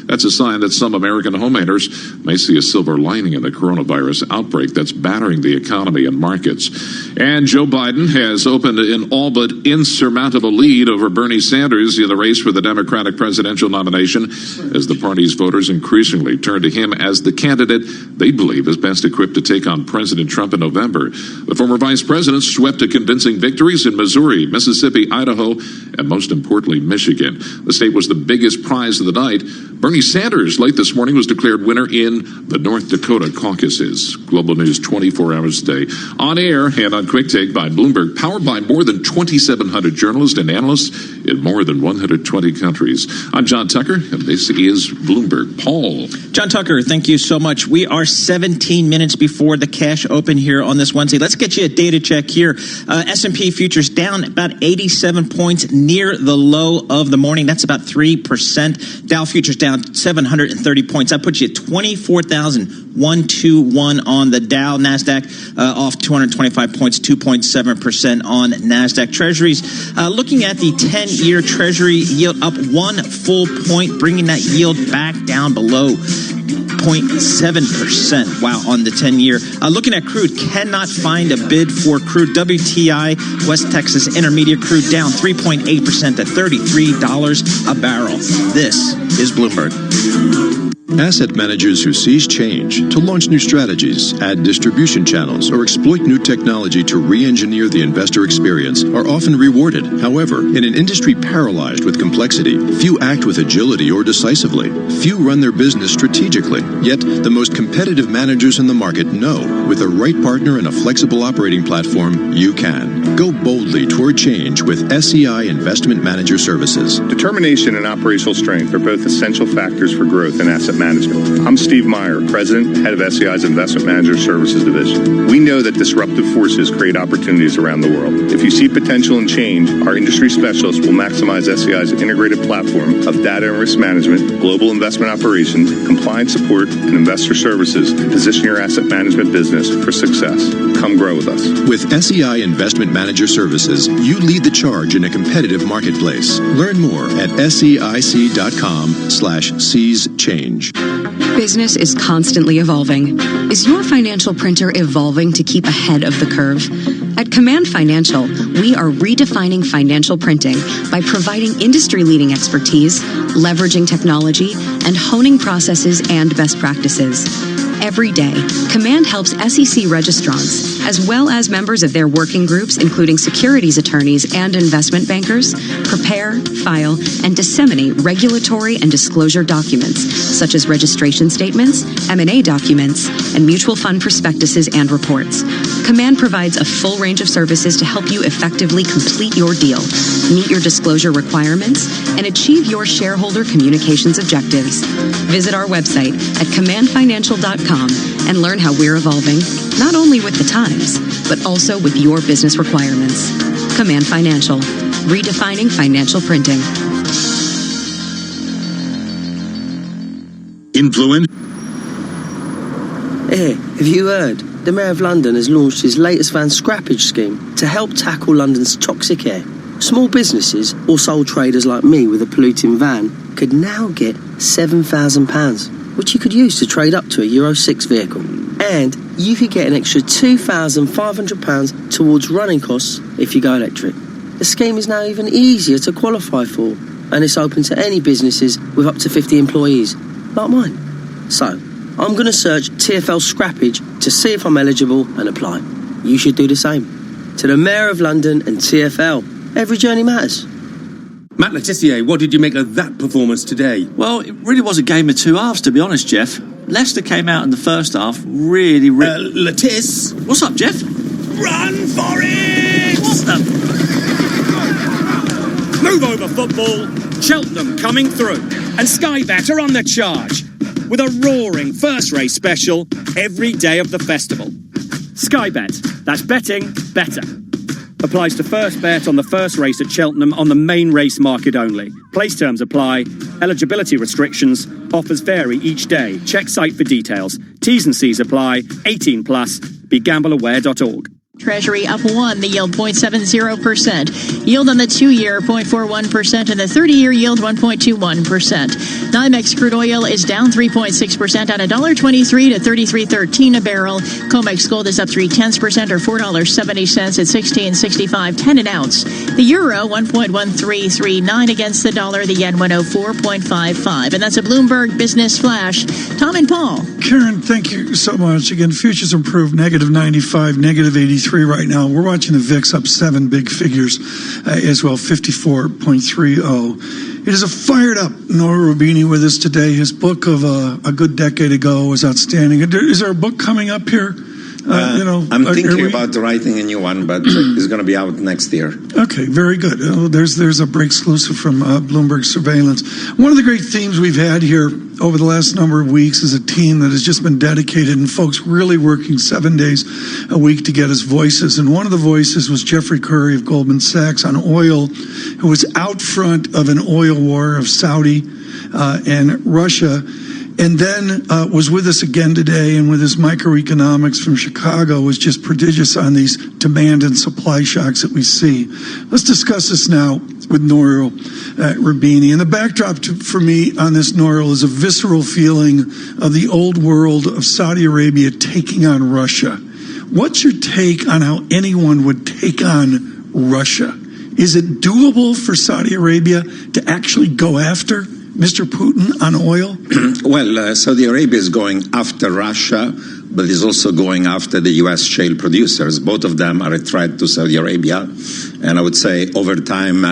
That's a sign that some American homeowners may see a silver lining in the coronavirus outbreak that's battering the economy and markets. And Joe Biden has opened an all but insurmountable lead over Bernie Sanders in the race for the Democratic presidential nomination as the party's voters increasingly turn to him as the candidate they believe is best equipped to take on President Trump in November. The former vice president swept to convincing victories in Missouri, Mississippi, Idaho, and most importantly, Michigan. The state was the biggest prize of the night. Bernie Sanders, late this morning, was declared winner in the North Dakota caucuses. Global News 24 hours a day. On air and on Quick Take by Bloomberg, powered by more than 2,700 journalists and analysts in more than 120 countries. I'm John Tucker, and this is Bloomberg. Paul. John Tucker, thank you so much. We are 17 minutes before the cash open here on this Wednesday. Let's get you a data check here. S&P futures down about 87 points near the low of the morning. That's about 3%. Dow futures down 730 points. That puts you at 24,121 on the Dow. NASDAQ off 225 points, 2.7% on NASDAQ. Treasuries, looking at the 10-year Treasury yield up 1 full point, bringing that yield back down below 0.7%. Wow, on the 10-year. Looking at crude, cannot find a bid for crude. WTI, West Texas Intermediate crude down 3.8% to $33 a barrel. This is Bloomberg. Asset managers who seize change to launch new strategies, add distribution channels, or exploit new technology to re-engineer the investor experience are often rewarded. However, in an industry paralyzed with complexity, few act with agility or decisively. Few run their business strategically. Yet, the most competitive managers in the market know, with the right partner and a flexible operating platform, you can. Go boldly toward change with SEI Investment Manager Services. Determination and operational strength are both essential factors for growth in asset management. I'm Steve Meyer, President, Head of SEI's Investment Manager Services Division. We know that disruptive forces create opportunities around the world. If you see potential in change, our industry specialists will maximize SEI's integrated platform of data and risk management, global investment operations, compliance support, and investor services to position your asset management business for success. Come grow with us. With SEI Investment Manager Services, you lead the charge in a competitive marketplace. Learn more at SEIC.com/seize change. Business is constantly evolving. Is your financial printer evolving to keep ahead of the curve? At Command Financial, we are redefining financial printing by providing industry-leading expertise, leveraging technology, and honing processes and best practices. Every day, Command helps SEC registrants, as well as members of their working groups, including securities attorneys and investment bankers, prepare, file, and disseminate regulatory and disclosure documents, such as registration statements, M&A documents, and mutual fund prospectuses and reports. Command provides a full range of services to help you effectively complete your deal, meet your disclosure requirements, and achieve your shareholder communications objectives. Visit our website at commandfinancial.com and learn how we're evolving, not only with the times, but also with your business requirements. Command Financial, redefining financial printing. Influence. Hey, have you heard? The Mayor of London has launched his latest van scrappage scheme to help tackle London's toxic air. Small businesses or sole traders like me with a polluting van could now get £7,000, which you could use to trade up to a Euro 6 vehicle. And you could get an extra £2,500 towards running costs if you go electric. The scheme is now even easier to qualify for, and it's open to any businesses with up to 50 employees, like mine. So, I'm going to search TfL scrappage to see if I'm eligible and apply. You should do the same. To the Mayor of London and TfL, every journey matters. Matt Letizia, what did you make of that performance today? Well, it really was a game of two halves, to be honest, Jeff. Leicester came out in the first half really... Letiz? What's up, Jeff? Run for it! What the... Move over, football. Cheltenham coming through. And Sky Bet are on the charge with a roaring first race special every day of the festival. Sky Bet, that's betting better. Applies to first bet on the first race at Cheltenham on the main race market only. Place terms apply. Eligibility restrictions. Offers vary each day. Check site for details. T's and C's apply. 18 plus. BeGambleAware.org. Treasury up 1, the yield 0.70%. Yield on the 2-year 0.41% and the 30-year yield 1.21%. NYMEX crude oil is down 3.6% at $1.23 to $33.13 a barrel. COMEX gold is up 0.3% or $4.70 at $16.65.10 an ounce. The euro, 1.1339 against the dollar. The yen, 104.55. And that's a Bloomberg Business Flash. Tom and Paul. Karen, thank you so much. Again, futures improved, negative 95, negative 83 right now. We're watching the VIX up 7 big figures as well, 54.30. It is a fired up Nora Rubini with us today. His book of a good decade ago was outstanding. Is there a book coming up here? I'm thinking about writing a new one, but it's going to be out next year. Okay, very good. There's a break exclusive from Bloomberg Surveillance. One of the great themes we've had here over the last number of weeks is a team that has just been dedicated and folks really working 7 days a week to get us voices. And one of the voices was Jeffrey Curry of Goldman Sachs on oil, who was out front of an oil war of Saudi and Russia. And then was with us again today, and with his microeconomics from Chicago was just prodigious on these demand and supply shocks that we see. Let's discuss this now with Nouriel Roubini. And the backdrop for me on this, Nouriel, is a visceral feeling of the old world of Saudi Arabia taking on Russia. What's your take on how anyone would take on Russia? Is it doable for Saudi Arabia to actually go after Mr. Putin on oil? Well, Saudi Arabia is going after Russia, but is also going after the U.S. shale producers. Both of them are a threat to Saudi Arabia. And I would say over time,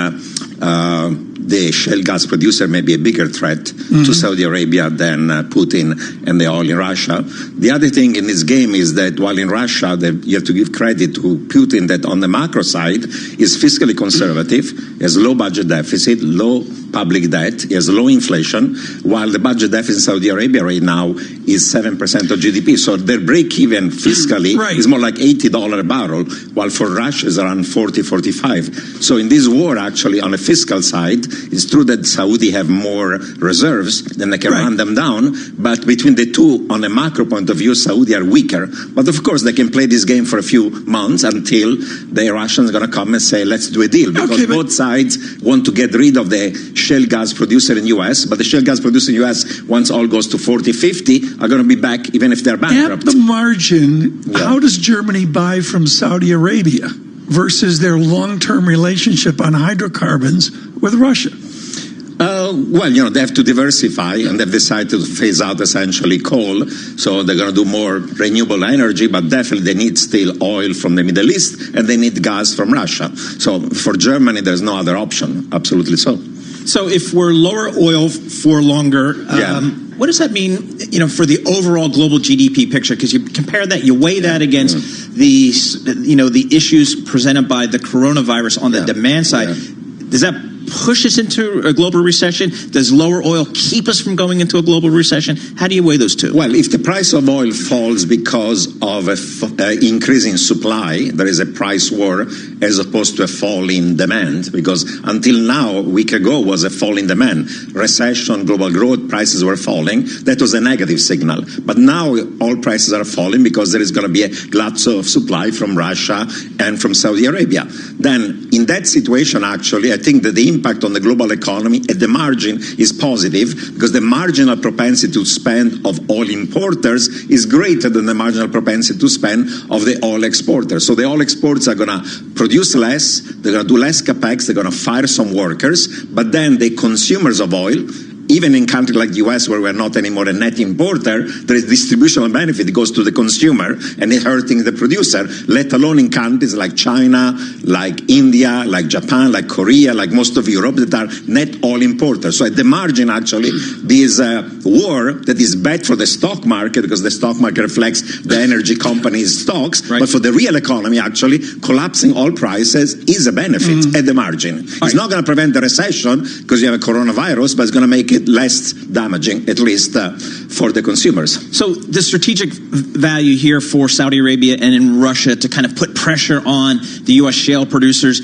the shale gas producer may be a bigger threat to Saudi Arabia than Putin and the oil in Russia. The other thing in this game is that while in Russia, you have to give credit to Putin that on the macro side is fiscally conservative, has low budget deficit, low public debt, he has low inflation, while the budget deficit in Saudi Arabia right now is 7% of GDP. So their break-even fiscally is more like $80 a barrel, while for Russia is around 40, 45. So in this war, actually, on the fiscal side, it's true that Saudi have more reserves, then they can run them down, but between the two, on a macro point of view, Saudi are weaker. But of course, they can play this game for a few months until the Russians are going to come and say, let's do a deal, because both sides want to get rid of the shale gas producer in the U.S., but the shale gas producer in the U.S., once oil goes to 40, 50, are going to be back even if they're bankrupt. At the margin, how does Germany buy from Saudi Arabia versus their long-term relationship on hydrocarbons with Russia? Well, they have to diversify, and they've decided to phase out essentially coal. So they're going to do more renewable energy, but definitely they need still oil from the Middle East, and they need gas from Russia. So for Germany, there's no other option. Absolutely so. So if we're lower oil for longer, what does that mean, for the overall global GDP picture? Because you compare that, you weigh that against the issues presented by the coronavirus on the demand side. Does that push us into a global recession? Does lower oil keep us from going into a global recession? How do you weigh those two? Well, if the price of oil falls because of an increase in supply, there is a price war as opposed to a fall in demand, because until now, a week ago, was a fall in demand. Recession, global growth, prices were falling. That was a negative signal. But now oil prices are falling because there is going to be a glut of supply from Russia and from Saudi Arabia. Then, in that situation, actually, I think that the impact on the global economy at the margin is positive, because the marginal propensity to spend of oil importers is greater than the marginal propensity to spend of the oil exporters. So the oil exporters are going to produce less, they're going to do less capex, they're going to fire some workers, but then the consumers of oil, even in countries like the U.S. where we're not anymore a net importer, there is distributional benefit. It goes to the consumer and it's hurting the producer, let alone in countries like China, like India, like Japan, like Korea, like most of Europe that are net oil importers. So at the margin, actually, this war that is bad for the stock market, because the stock market reflects the energy companies' stocks, but for the real economy, actually, collapsing oil prices is a benefit at the margin. It's not going to prevent the recession because you have a coronavirus, but it's going to make it less damaging, at least for the consumers. So the strategic value here for Saudi Arabia and in Russia to kind of put pressure on the U.S. shale producers,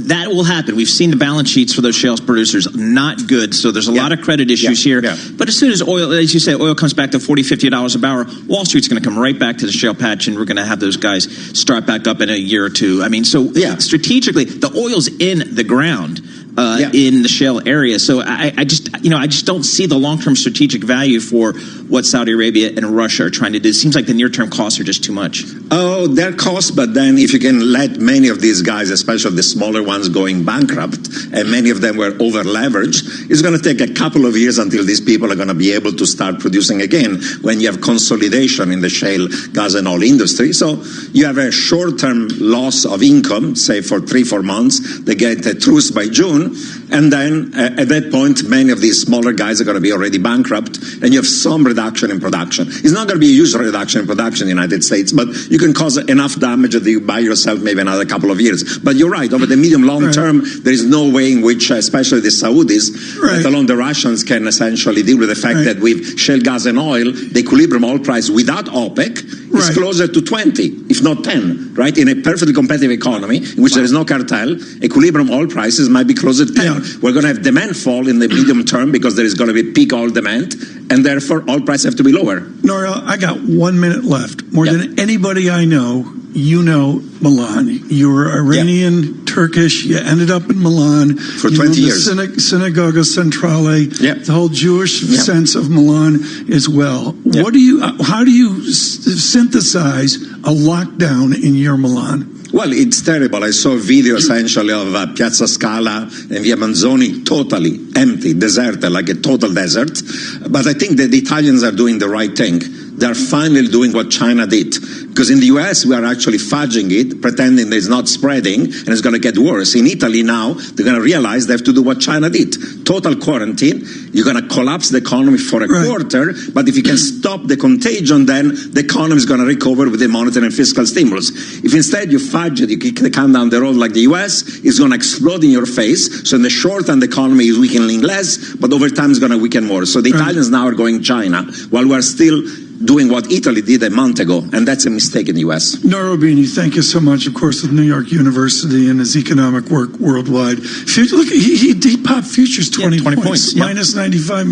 that will happen. We've seen the balance sheets for those shale producers, not good. So there's a lot of credit issues here. But as soon as oil, as you say, oil comes back to $40, $50 a barrel, Wall Street's going to come right back to the shale patch, and we're going to have those guys start back up in a year or two. I mean, so strategically, the oil's in the ground. in the shale area. So I just don't see the long-term strategic value for what Saudi Arabia and Russia are trying to do. It seems like the near-term costs are just too much. Oh, they're costs, but then if you can let many of these guys, especially the smaller ones, going bankrupt, and many of them were over-leveraged, it's going to take a couple of years until these people are going to be able to start producing again when you have consolidation in the shale gas and oil industry. So you have a short-term loss of income, say for 3-4 months. They get a truce by June, and then at that point, many of these smaller guys are going to be already bankrupt, and you have some reduction in production. It's not going to be a huge reduction in production in the United States, but you can cause enough damage that you buy yourself maybe another couple of years. But you're right, over the medium long term, there is no way in which, especially the Saudis, let alone the Russians, can essentially deal with the fact that with shale gas and oil, the equilibrium oil price without OPEC is closer to 20, if not 10, right? In a perfectly competitive economy in which there is no cartel, equilibrium oil prices might be closer to 10. We're going to have demand fall in the medium term because there is going to be peak oil demand, and therefore oil prices have to be lower. Nouriel, I got 1 minute left. More than anybody I know, you know Milan. You were Iranian, Turkish. You ended up in Milan. For 20 years. Synagoga Centrale, the whole Jewish sense of Milan as well. What do you? How do you synthesize a lockdown in your Milan? Well, it's terrible. I saw a video essentially of Piazza Scala and Via Manzoni totally empty, deserted, like a total desert. But I think that the Italians are doing the right thing. They're finally doing what China did. Because in the US, we are actually fudging it, pretending that it's not spreading, and it's going to get worse. In Italy now, they're going to realize they have to do what China did. Total quarantine. You're going to collapse the economy for a quarter, but if you can stop the contagion, then the economy is going to recover with the monetary and fiscal stimulus. If instead you fudge it, you kick the can down the road like the US, it's going to explode in your face. So in the short term, the economy is weakening less, but over time it's going to weaken more. So the Italians now are going China, while we're still doing what Italy did a month ago, and that's a mistake in the U.S. Nouriel Roubini, thank you so much, of course, with New York University and his economic work worldwide. Look, he popped futures 20 points. Minus 95,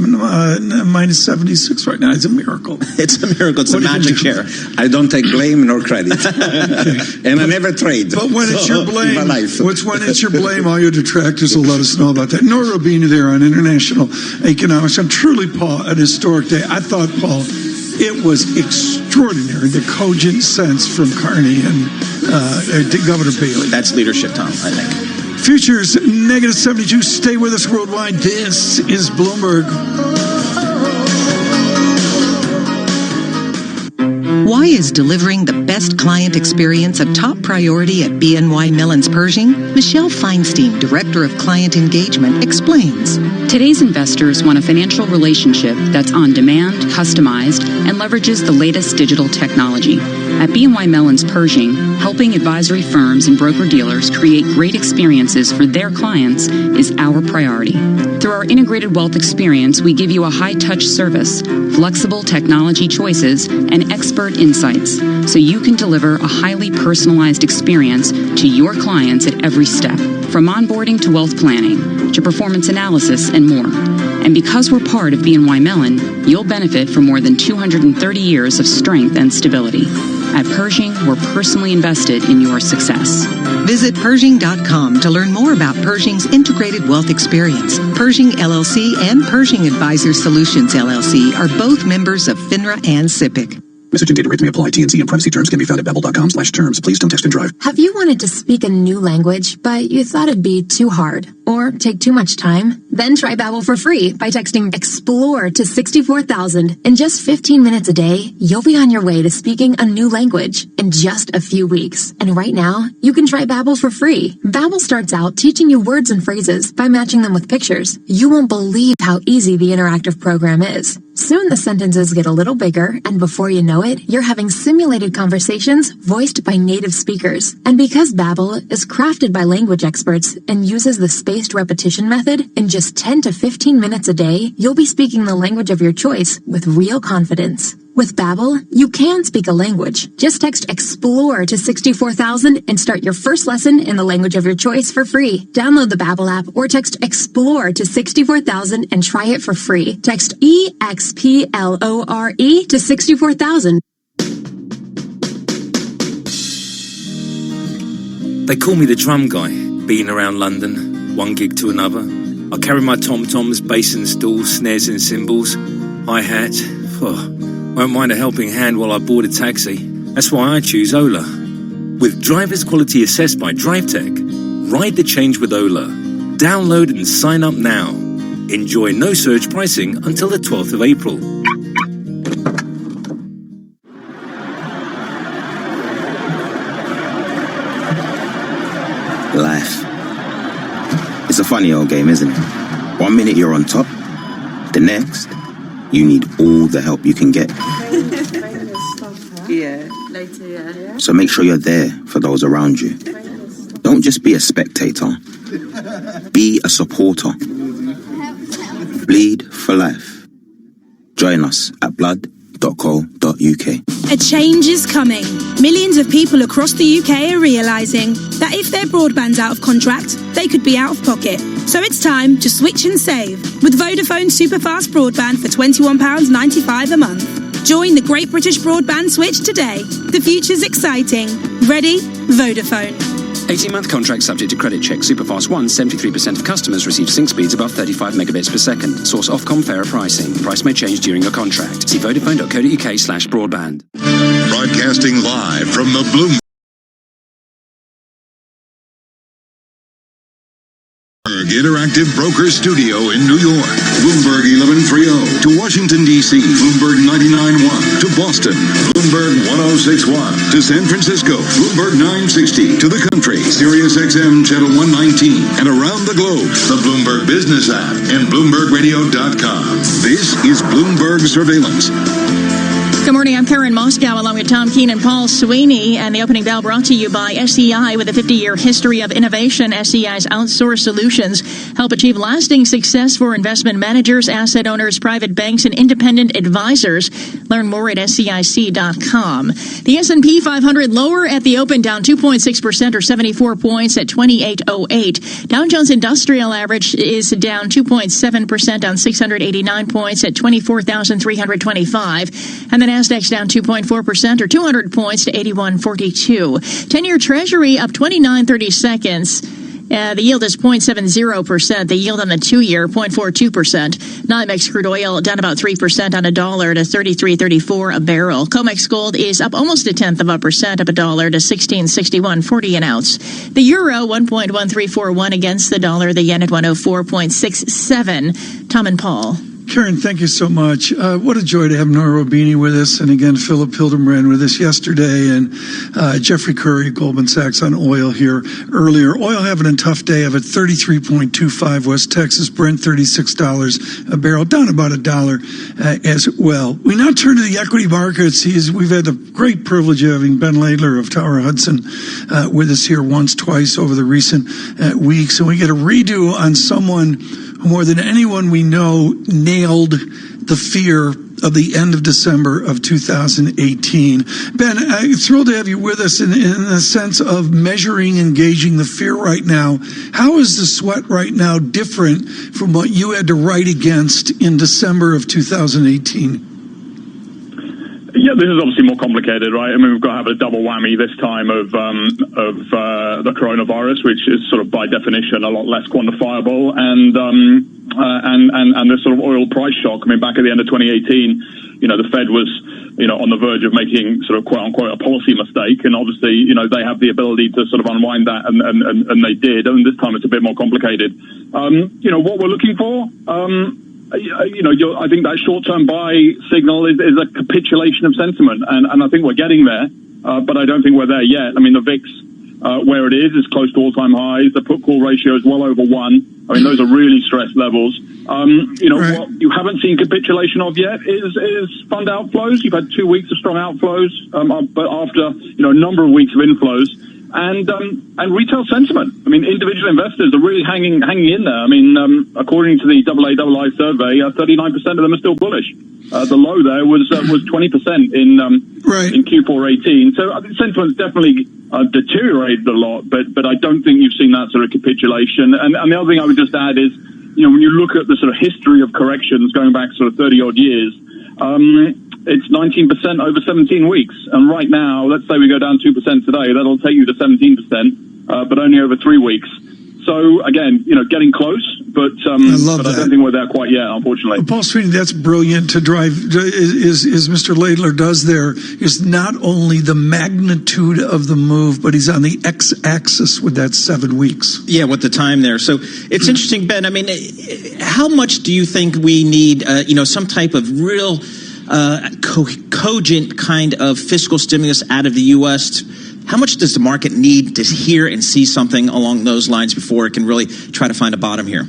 minus 76 right now. It's a miracle. It's a miracle. It's a magic chair. I don't take blame nor credit. And I never trade. But when it's your blame, when it's your blame, all your detractors will let us know about that. Nouriel Roubini there on International Economics. I'm truly, Paul, an historic day. I thought, Paul, it was extraordinary, the cogent sense from Carney and Governor Bailey. That's leadership, Tom, I think. Futures, negative 72. Stay with us worldwide. This is Bloomberg. Why is delivering the best client experience a top priority at BNY Mellon's Pershing? Michelle Feinstein, Director of Client Engagement, explains. Today's investors want a financial relationship that's on demand, customized, and leverages the latest digital technology. At BNY Mellon's Pershing, helping advisory firms and broker-dealers create great experiences for their clients is our priority. Through our integrated wealth experience, we give you a high-touch service, flexible technology choices, and expert insights, so you can deliver a highly personalized experience to your clients at every step, from onboarding to wealth planning, to performance analysis and more. And because we're part of BNY Mellon, you'll benefit from more than 230 years of strength and stability. At Pershing, we're personally invested in your success. Visit Pershing.com to learn more about Pershing's integrated wealth experience. Pershing LLC and Pershing Advisor Solutions LLC are both members of FINRA and SIPC. Message and data rates may apply. T&C and privacy terms can be found at babbel.com/terms. Please don't text and drive. Have you wanted to speak a new language, but you thought it'd be too hard or take too much time? Then try Babbel for free by texting EXPLORE to 64,000. In just 15 minutes a day, you'll be on your way to speaking a new language in just a few weeks. And right now, you can try Babbel for free. Babbel starts out teaching you words and phrases by matching them with pictures. You won't believe how easy the interactive program is. Soon the sentences get a little bigger, and before you know it, you're having simulated conversations voiced by native speakers. And because Babbel is crafted by language experts and uses the spaced repetition method, in just 10 to 15 minutes a day, you'll be speaking the language of your choice with real confidence. With Babbel, you can speak a language. Just text EXPLORE to 64,000 and start your first lesson in the language of your choice for free. Download the Babbel app or text EXPLORE to 64,000 and try it for free. Text EXPLORE to 64,000. They call me the drum guy, being around London. one gig to another. I carry my tom-toms, bass and stalls, snares and cymbals, hi-hat. Won't mind a helping hand while I board a taxi. That's why I choose Ola. With driver's quality assessed by DriveTech, ride the change with Ola. Download and sign up now. Enjoy no surge pricing until the 12th of April. Life. It's a funny old game, isn't it? 1 minute you're on top, the next, you need all the help you can get. Yeah, later, yeah. So make sure you're there for those around you. Don't just be a spectator. Be a supporter. Bleed for life. Join us at blood.co.uk. A change is coming. Millions of people across the UK are realising that if their broadband's out of contract, they could be out of pocket. So it's time to switch and save with Vodafone Superfast Broadband for £21.95 a month. Join the Great British Broadband Switch today. The future's exciting. Ready? Vodafone. 18-month contract subject to credit check. Superfast 1, 73% of customers receive sync speeds above 35 megabits per second. Source Ofcom fairer pricing. Price may change during your contract. See vodafone.co.uk/broadband. Broadcasting live from the Bloomberg Interactive Broker Studio in New York. Bloomberg 1130 to Washington, D.C. Bloomberg 99.1 to Boston. Bloomberg 106.1 to San Francisco. Bloomberg 960 to the country. Sirius XM Channel 119 and around the globe. The Bloomberg Business app and BloombergRadio.com. This is Bloomberg Surveillance. Good morning, I'm Karen Moscow along with Tom Keene and Paul Sweeney, and the opening bell brought to you by SEI. With a 50-year history of innovation, SEI's outsourced solutions help achieve lasting success for investment managers, asset owners, private banks, and independent advisors. Learn more at SEIC.com. The S&P 500 lower at the open, down 2.6% or 74 points at 2808. Dow Jones Industrial Average is down 2.7% on 689 points at 24,325. And the Nasdaq's down 2.4% or 200 points to 8142. 10-year Treasury up 29 seconds. The yield is 0.70%. The yield on the 2-year, 0.42%. NYMEX crude oil down about 3% on $1 to $33.34 a barrel. COMEX gold is up almost 0.1%, up $1 to $16.61.40 an ounce. The euro 1.1341 against the dollar. The yen at 104.67. Tom and Paul. Karen, thank you so much. What a joy to have Nora Robini with us, and again, Philip Hildenbrand with us yesterday, and Jeffrey Curry, Goldman Sachs on oil here earlier. Oil having a tough day of it, 33.25 West Texas, Brent $36 a barrel, down about $1 as well. We now turn to the equity markets. We've had the great privilege of having Ben Laidler of Tower Hudson with us here twice over the recent weeks, and we get a redo on someone more than anyone we know nailed the fear of the end of December of 2018. Ben, I'm thrilled to have you with us in the sense of measuring and gauging the fear right now. How is the sweat right now different from what you had to write against in December of 2018? Yeah, this is obviously more complicated, right? I mean, we've got to have a double whammy this time of the coronavirus, which is sort of by definition a lot less quantifiable, and this sort of oil price shock. I mean, back at the end of 2018, the Fed was, on the verge of making sort of quote unquote a policy mistake, and obviously, they have the ability to sort of unwind that, and they did. And this time it's a bit more complicated. What we're looking for. I think that short-term buy signal is a capitulation of sentiment, and I think we're getting there, but I don't think we're there yet. I mean, the VIX, where it is close to all-time highs. The put-call ratio is well over 1. I mean, those are really stressed levels. Right. What you haven't seen capitulation of yet is fund outflows. You've had 2 weeks of strong outflows, but after a number of weeks of inflows. And retail sentiment. I mean, individual investors are really hanging in there. I mean, according to the AAI survey, 39% of them are still bullish. The low there was 20% in Q4 18. So I think sentiment's definitely deteriorated a lot, but I don't think you've seen that sort of capitulation. And the other thing I would just add is, when you look at the sort of history of corrections going back sort of 30 odd years, it's 19% over 17 weeks. And right now, let's say we go down 2% today, that'll take you to 17%, but only over 3 weeks. So again, getting close, but I don't think we're there quite yet, unfortunately. Paul Sweeney, that's brilliant to drive. Is Mr. Laidler does there is not only the magnitude of the move, but he's on the x-axis with that 7 weeks. Yeah, with the time there. So it's interesting, Ben. I mean, how much do you think we need, some type of real cogent kind of fiscal stimulus out of the U.S.? How much does the market need to hear and see something along those lines before it can really try to find a bottom here?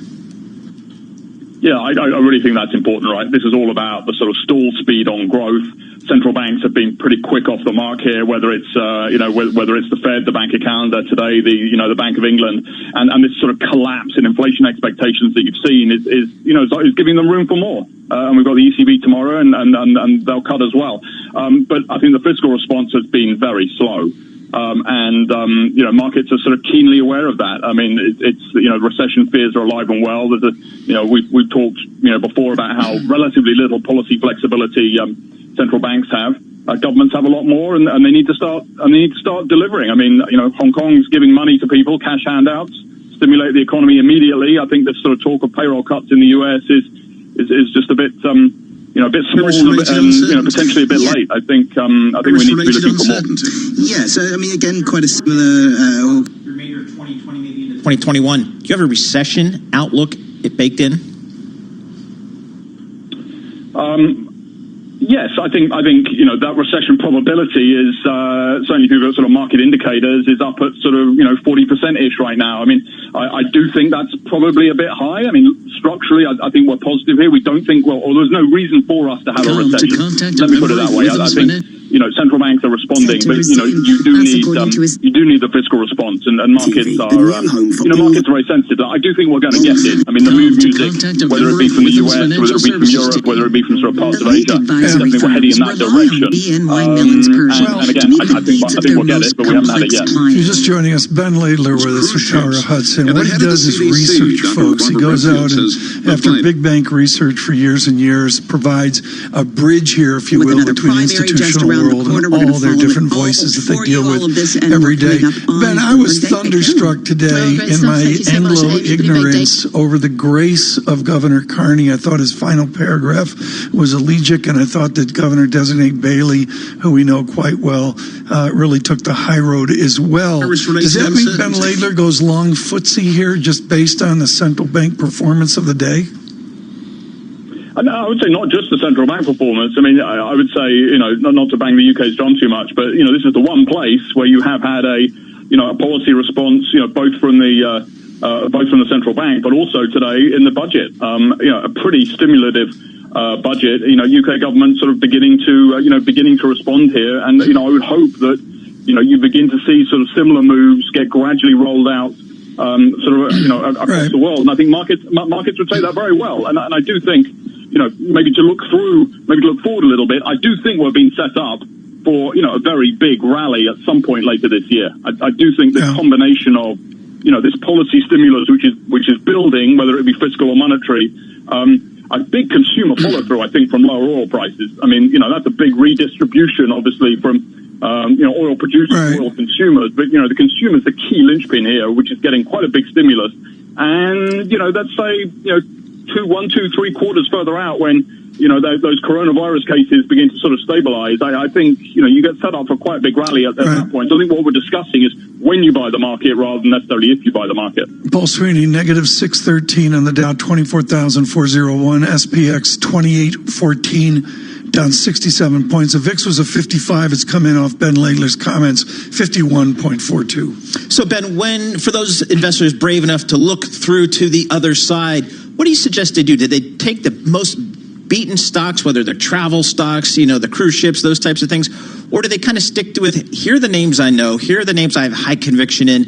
Yeah, I really think that's important, right? This is all about the sort of stall speed on growth. Central banks have been pretty quick off the mark here, whether it's whether it's the Fed, the Bank of Canada today, the Bank of England, and this sort of collapse in inflation expectations that you've seen is giving them room for more. And we've got the ECB tomorrow, and they'll cut as well. But I think the fiscal response has been very slow. Markets are sort of keenly aware of that. I mean, recession fears are alive and well. We've talked, before about how relatively little policy flexibility central banks have. Governments have a lot more, and they need to start delivering. I mean, Hong Kong's giving money to people, cash handouts, stimulate the economy immediately. I think this sort of talk of payroll cuts in the US is just a bit. A bit small and potentially a bit late. I think we need to be looking for more. Yeah, so I mean, again, quite a similar. Remainder of 2020, maybe into 2021. Do you have a recession outlook baked in? Yes, I think that recession probability is certainly through the sort of market indicators is up at sort of 40%-ish right now. I mean, I do think that's probably a bit high. I mean, structurally, I think we're positive here. We don't think there's no reason for us to have a recession. Let me put it that way. I think central banks are responding, but you do need the fiscal response, and markets are markets are very sensitive. I do think we're going to get it. I mean, the mood music, whether it be from the US, whether it be from Europe, whether it be from sort of parts of Asia, definitely we're heading in that direction. And again, I think we'll get it, but we haven't had it yet. If you're just joining us, Ben Laidler with us with Tara Hudson. What he does is research, folks. He goes out and after big bank research for years and years, provides a bridge here, if you will, between institutional world and all their different voices that they deal with every day. Ben, I was thunderstruck today in my Anglo ignorance over the grace of Governor Carney. I thought his final paragraph was elegiac, and I thought that Governor-designate Bailey, who we know quite well, really took the high road as well. Does that mean Ben Laidler goes long footsie here just based on the central bank performance of the day? I would say not just the central bank performance. I mean, I would say, not to bang the UK's drum too much, but, this is the one place where you have had a policy response, both from the central bank, but also today in the budget, a pretty stimulative budget. UK government sort of beginning to respond here, and I would hope that you begin to see sort of similar moves get gradually rolled out, across the world. And I think markets would take that very well. And I do think, maybe to look forward a little bit, I do think we're being set up for a very big rally at some point later this year. I do think the combination of this policy stimulus, which is building, whether it be fiscal or monetary, a big consumer follow through, I think, from lower oil prices. I mean, that's a big redistribution, obviously, from oil producers to oil consumers. But the consumer's the key linchpin here, which is getting quite a big stimulus. And let's say 1, 2, 3 quarters further out, when those coronavirus cases begin to sort of stabilize, I think you get set up for quite a big rally at that point. So I think what we're discussing is when you buy the market rather than necessarily if you buy the market. Paul Sweeney, negative 613 on the Dow, 24,401, SPX 2814, down 67 points. The VIX was a 55. It's come in off Ben Laidler's comments, 51.42. So Ben, for those investors brave enough to look through to the other side, what do you suggest they do? Did they take the most beaten stocks, whether they're travel stocks, the cruise ships, those types of things, or do they kind of stick to with, here are the names I know, here are the names I have high conviction in,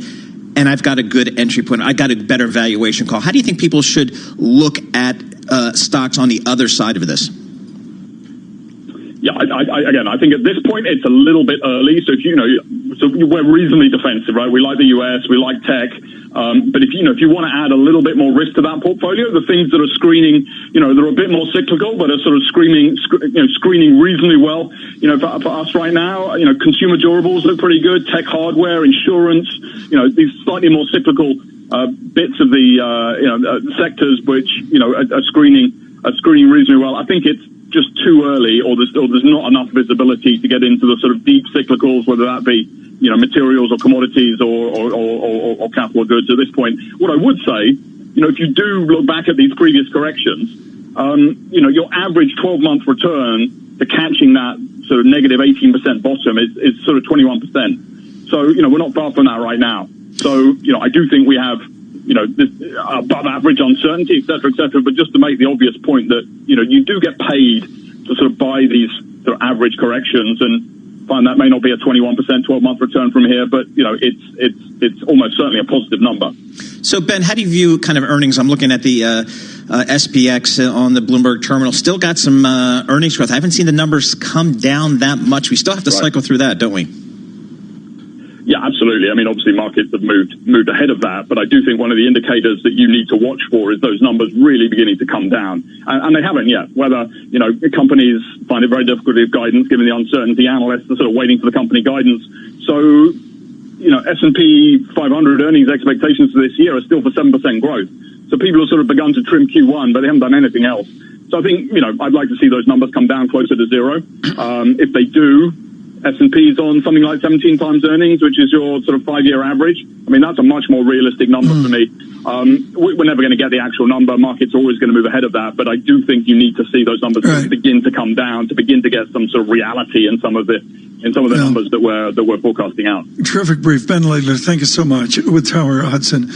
and I've got a good entry point, I got a better valuation call? How do you think people should look at stocks on the other side of this? Yeah, I think at this point it's a little bit early. So we're reasonably defensive, right? We like the US, we like tech, but if you want to add a little bit more risk to that portfolio, the things that are screening, they're a bit more cyclical, but are sort of screening reasonably well. For us right now, consumer durables look pretty good, tech hardware, insurance, these slightly more cyclical bits of the sectors which are screening reasonably well. I think it's just too early, or there's not enough visibility to get into the sort of deep cyclicals, whether that be materials or commodities or capital goods at this point. What I would say, if you do look back at these previous corrections, your average 12-month return to catching that sort of negative 18% bottom is sort of 21%. So we're not far from that right now. So I do think we have this above average uncertainty, et cetera, but just to make the obvious point that, you do get paid to sort of buy these sort of average corrections, and fine, that may not be a 21% 12-month return from here, but, it's almost certainly a positive number. So, Ben, how do you view kind of earnings? I'm looking at the SPX on the Bloomberg terminal. Still got some earnings growth. I haven't seen the numbers come down that much. We still have to cycle through that, don't we? Yeah, absolutely. I mean, obviously markets have moved ahead of that, but I do think one of the indicators that you need to watch for is those numbers really beginning to come down. And they haven't yet. Whether, companies find it very difficult to give guidance given the uncertainty, analysts are sort of waiting for the company guidance. So, S&P 500 earnings expectations for this year are still for 7% growth. So people have sort of begun to trim Q1, but they haven't done anything else. So I think, I'd like to see those numbers come down closer to zero. If they do, S&P's on something like 17 times earnings, which is your sort of 5-year average. I mean, that's a much more realistic number for me. We're never going to get the actual number. Markets are always going to move ahead of that. But I do think you need to see those numbers begin to come down, to begin to get some sort of reality in some of the numbers that we're forecasting out. Terrific brief. Ben Laidler, thank you so much, with Tower Hudson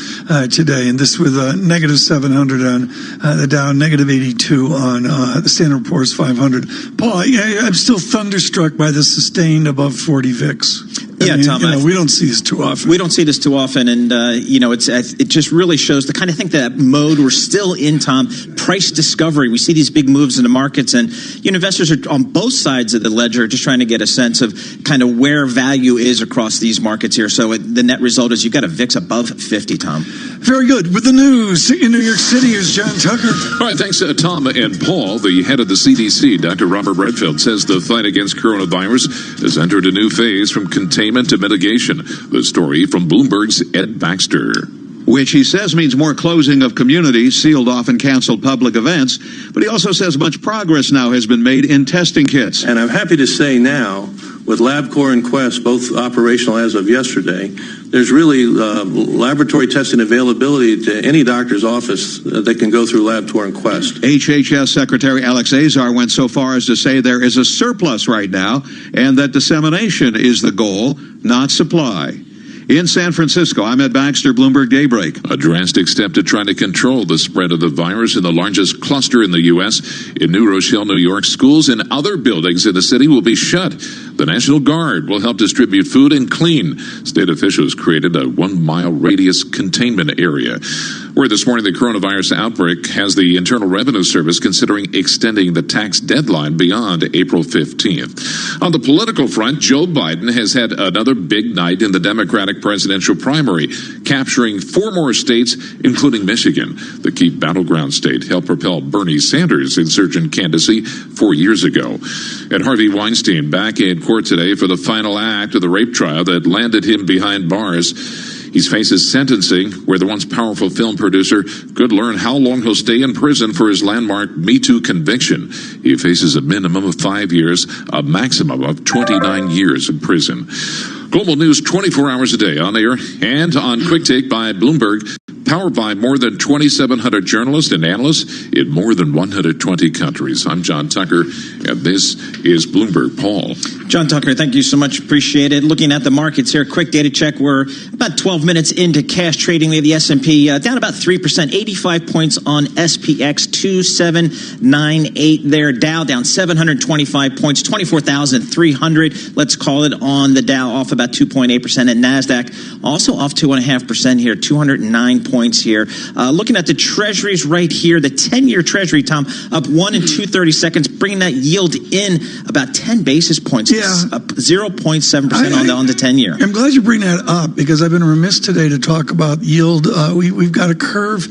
today. And this with negative 700 on the Dow, negative 82 on the Standard & Poor's 500. Paul, I'm still thunderstruck by the sustained above 40 VIX. Tom, we don't see this too often. We don't see this too often, and it just really shows the kind of thing that mode we're still in, Tom. Price discovery. We see these big moves in the markets, and investors are on both sides of the ledger just trying to get a sense of kind of where value is across these markets here. So the net result is you've got a VIX above 50, Tom. Very good. With the news in New York City is John Tucker. All right, thanks, Tom and Paul. The head of the CDC, Dr. Robert Redfield, says the fight against coronavirus has entered a new phase from containment to mitigation. The story from Bloomberg's Ed Baxter. Which he says means more closing of communities, sealed off and canceled public events. But he also says much progress now has been made in testing kits. And I'm happy to say now, with LabCorp and Quest both operational as of yesterday, there's really laboratory testing availability to any doctor's office that can go through LabCorp and Quest. HHS Secretary Alex Azar went so far as to say there is a surplus right now and that dissemination is the goal, not supply. In San Francisco, I'm Ed Baxter, Bloomberg Daybreak. A drastic step to try to control the spread of the virus in the largest cluster in the U.S. In New Rochelle, New York, schools and other buildings in the city will be shut. The National Guard will help distribute food and clean. State officials created a 1-mile radius containment area. Where this morning the coronavirus outbreak has the Internal Revenue Service considering extending the tax deadline beyond April 15th. On the political front, Joe Biden has had another big night in the Democratic presidential primary, capturing 4 more states, including Michigan. The key battleground state helped propel Bernie Sanders' insurgent candidacy 4 years ago. And Harvey Weinstein back in court today for the final act of the rape trial that landed him behind bars. He faces sentencing, where the once powerful film producer could learn how long he'll stay in prison for his landmark Me Too conviction. He faces a minimum of 5 years, a maximum of 29 years in prison. Global news 24 hours a day on air and on Quick Take by Bloomberg, powered by more than 2,700 journalists and analysts in more than 120 countries. I'm John Tucker, and this is Bloomberg. Paul. John Tucker, thank you so much. Appreciate it. Looking at the markets here, quick data check. We're about 12 minutes into cash trading. We have the S&P down about 3%, 85 points on SPX, 2798 there. Dow down 725 points, 24,300. Let's call it on the Dow, off about 2.8%. And NASDAQ also off 2.5% here, 209 points here. Looking at the treasuries right here, the 10-year treasury, Tom, up 1 2/32, bringing that yield in about 10 basis points. Yeah. Up 0.7% on the 10-year. I'm glad you bring that up, because I've been remiss today to talk about yield. We've got a curve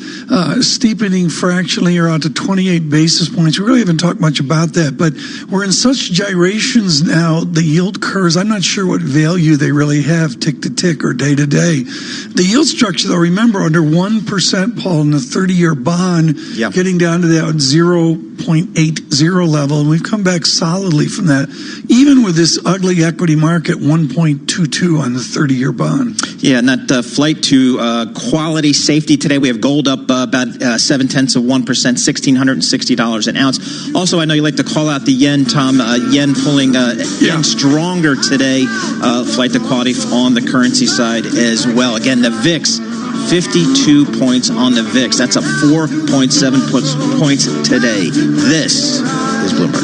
steepening fractionally or out to 28 basis points. We really haven't talked much about that, but we're in such gyrations now, the yield curves, I'm not sure what value they really have tick to tick or day to day. The yield structure, though, remember, under 1%, Paul, in the 30-year bond, getting down to that 0.80 level, and we've come back solidly from that, even with this ugly equity market, 1.22 on the 30-year bond. Yeah, and that flight to quality safety today, we have gold up about 0.7%, $1,660 an ounce. Also, I know you like to call out the yen, Tom. Yen pulling yen stronger today. Flight to quality on the currency side as well. Again, the VIX, 52 points on the VIX. That's up 4.7 points today. This is Bloomberg.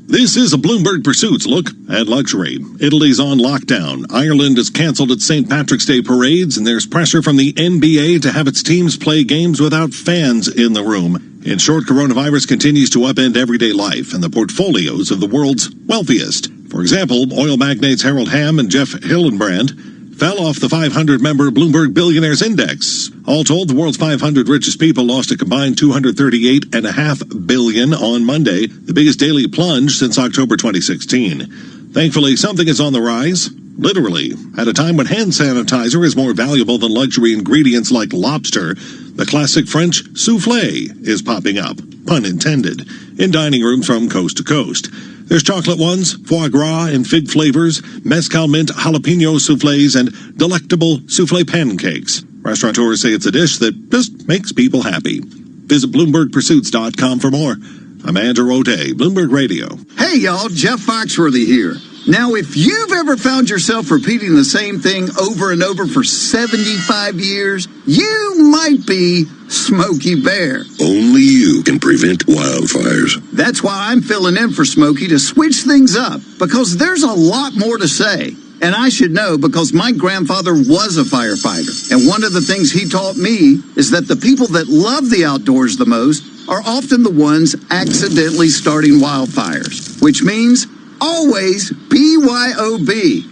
This is a Bloomberg Pursuits look at luxury. Italy's on lockdown. Ireland has canceled its St. Patrick's Day parades, and there's pressure from the NBA to have its teams play games without fans in the room. In short, coronavirus continues to upend everyday life and the portfolios of the world's wealthiest. For example, oil magnates Harold Hamm and Jeff Hillenbrand fell off the 500-member Bloomberg Billionaires Index. All told, the world's 500 richest people lost a combined $238.5 billion on Monday, the biggest daily plunge since October 2016. Thankfully, something is on the rise, literally. At a time when hand sanitizer is more valuable than luxury ingredients like lobster, the classic French soufflé is popping up, pun intended, in dining rooms from coast to coast. There's chocolate ones, foie gras and fig flavors, mezcal mint jalapeno soufflés, and delectable soufflé pancakes. Restaurateurs say it's a dish that just makes people happy. Visit BloombergPursuits.com for more. I'm Andrew O'Day, Bloomberg Radio. Hey, y'all, Jeff Foxworthy here. Now, if you've ever found yourself repeating the same thing over and over for 75 years, you might be Smokey Bear. Only you can prevent wildfires. That's why I'm filling in for Smokey to switch things up, because there's a lot more to say. And I should know because my grandfather was a firefighter. And one of the things he taught me is that the people that love the outdoors the most are often the ones accidentally starting wildfires, which means always BYOB.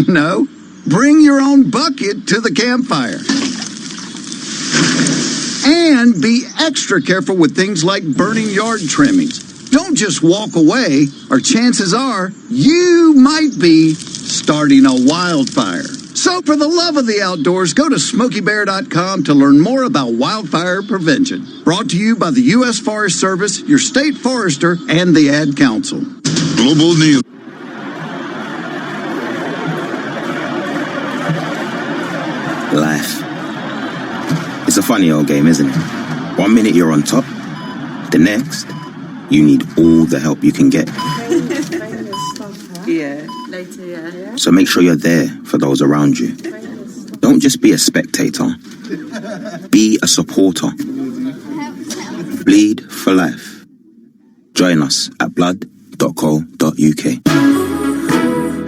No, bring your own bucket to the campfire. And be extra careful with things like burning yard trimmings. Don't just walk away, or chances are you might be starting a wildfire. So for the love of the outdoors, go to SmokeyBear.com to learn more about wildfire prevention. Brought to you by the U.S. Forest Service, your state forester, and the Ad Council. Global News. Life. It's a funny old game, isn't it? 1 minute you're on top, the next, you need all the help you can get. Yeah, later, yeah. So make sure you're there for those around you. Don't just be a spectator. Be a supporter. Bleed for life. Join us at blood.co.uk.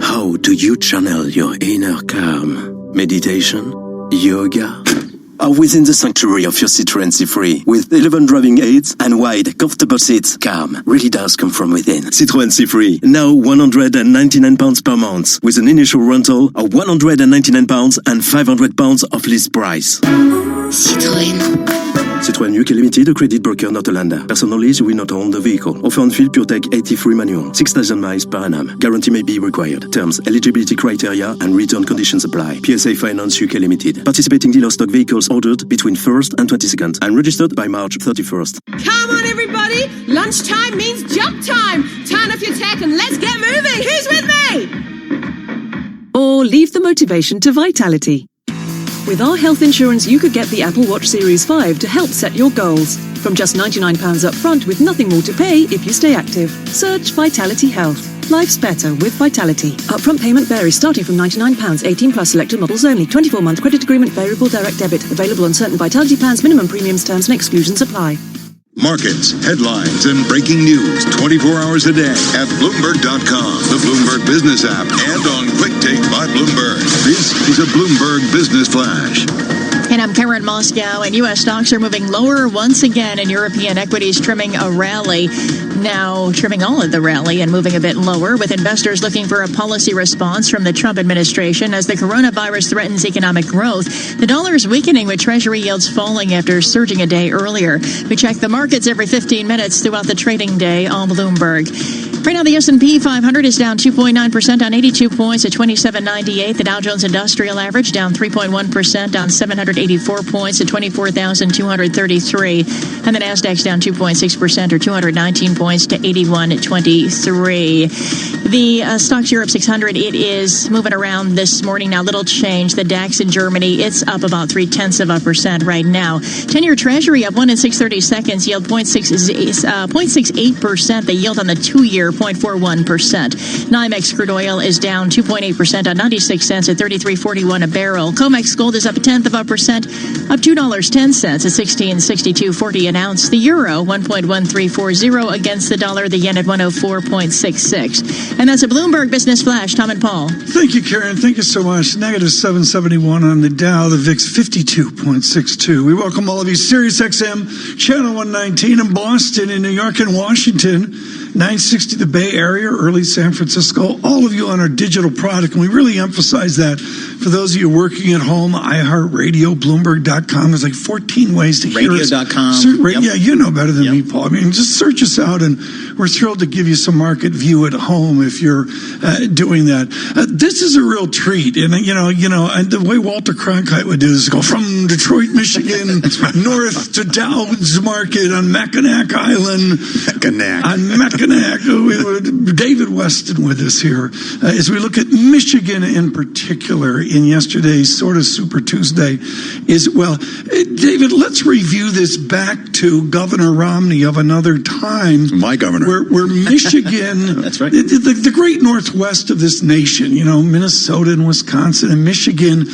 How do you channel your inner calm? Meditation? Yoga? Or within the sanctuary of your Citroën C3 with 11 driving aids and wide, comfortable seats? Calm really does come from within. Citroën C3, now £199 per month with an initial rental of £199 and £500 of list price. Citroën. Citroën UK Limited, a credit broker, not a lender. Personally, you will not own the vehicle. Offer on field PureTech 83 manual. 6,000 miles per annum. Guarantee may be required. Terms, eligibility criteria and return conditions apply. PSA Finance UK Limited. Participating dealer stock vehicles ordered between 1st and 22nd and registered by March 31st. Come on, everybody! Lunchtime means jump time! Turn off your tech and let's get moving! Who's with me? Or leave the motivation to Vitality. With our health insurance, you could get the Apple Watch Series 5 to help set your goals. From just £99 up front with nothing more to pay if you stay active. Search Vitality Health. Life's better with Vitality. Upfront payment varies starting from £99, 18 plus selected models only. 24-month credit agreement, variable direct debit. Available on certain Vitality plans, minimum premiums, terms and exclusions apply. Markets, headlines, and breaking news 24 hours a day at Bloomberg.com, the Bloomberg Business app, and on Quick Take by Bloomberg. This is a Bloomberg Business Flash. And I'm Karen Moscow, and U.S. stocks are moving lower once again, and European equities trimming a rally. Now trimming all of the rally and moving a bit lower, with investors looking for a policy response from the Trump administration as the coronavirus threatens economic growth. The dollar is weakening, with Treasury yields falling after surging a day earlier. We check the markets every 15 minutes throughout the trading day on Bloomberg. Right now, the S&P 500 is down 2.9%, down 82 points at 2798. The Dow Jones Industrial Average down 3.1%, down 784 points at 24,233. And the Nasdaq's down 2.6%, or 219 points to 8123. The Stocks Europe 600, it is moving around this morning now. Little change. The DAX in Germany, it's up about 0.3% right now. 10-year Treasury up 1 6/32, yield 0.68%. The yield on the 2-year 0.41%. NYMEX crude oil is down 2.8% on 96 cents at 33.41 a barrel. COMEX gold is up 0.1%, up $2.10 at 16.6240 an ounce. The euro 1.1340 against the dollar. The yen at 104.66. And that's a Bloomberg Business Flash. Tom and Paul. Thank you, Karen. Thank you so much. Negative 771 on the Dow. The VIX 52.62. We welcome all of you. Sirius XM, Channel 119 in Boston, in New York, and Washington. 960 the Bay Area, early San Francisco, all of you on our digital product. And we really emphasize that for those of you working at home, iHeartRadio, Bloomberg.com. There's like 14 ways to hear us. Radio.com. Yep. Yeah, you know better than me, Paul. I mean, just search us out, and we're thrilled to give you some market view at home if you're doing that. This is a real treat. And, and the way Walter Cronkite would do this is go from Detroit, Michigan, north to Downs Market on Mackinac Island. David Weston with us here as we look at Michigan in particular in yesterday's sort of Super Tuesday. David, let's review this back to Governor Romney of another time. My governor. Where Michigan, that's right, the great northwest of this nation, Minnesota and Wisconsin and Michigan,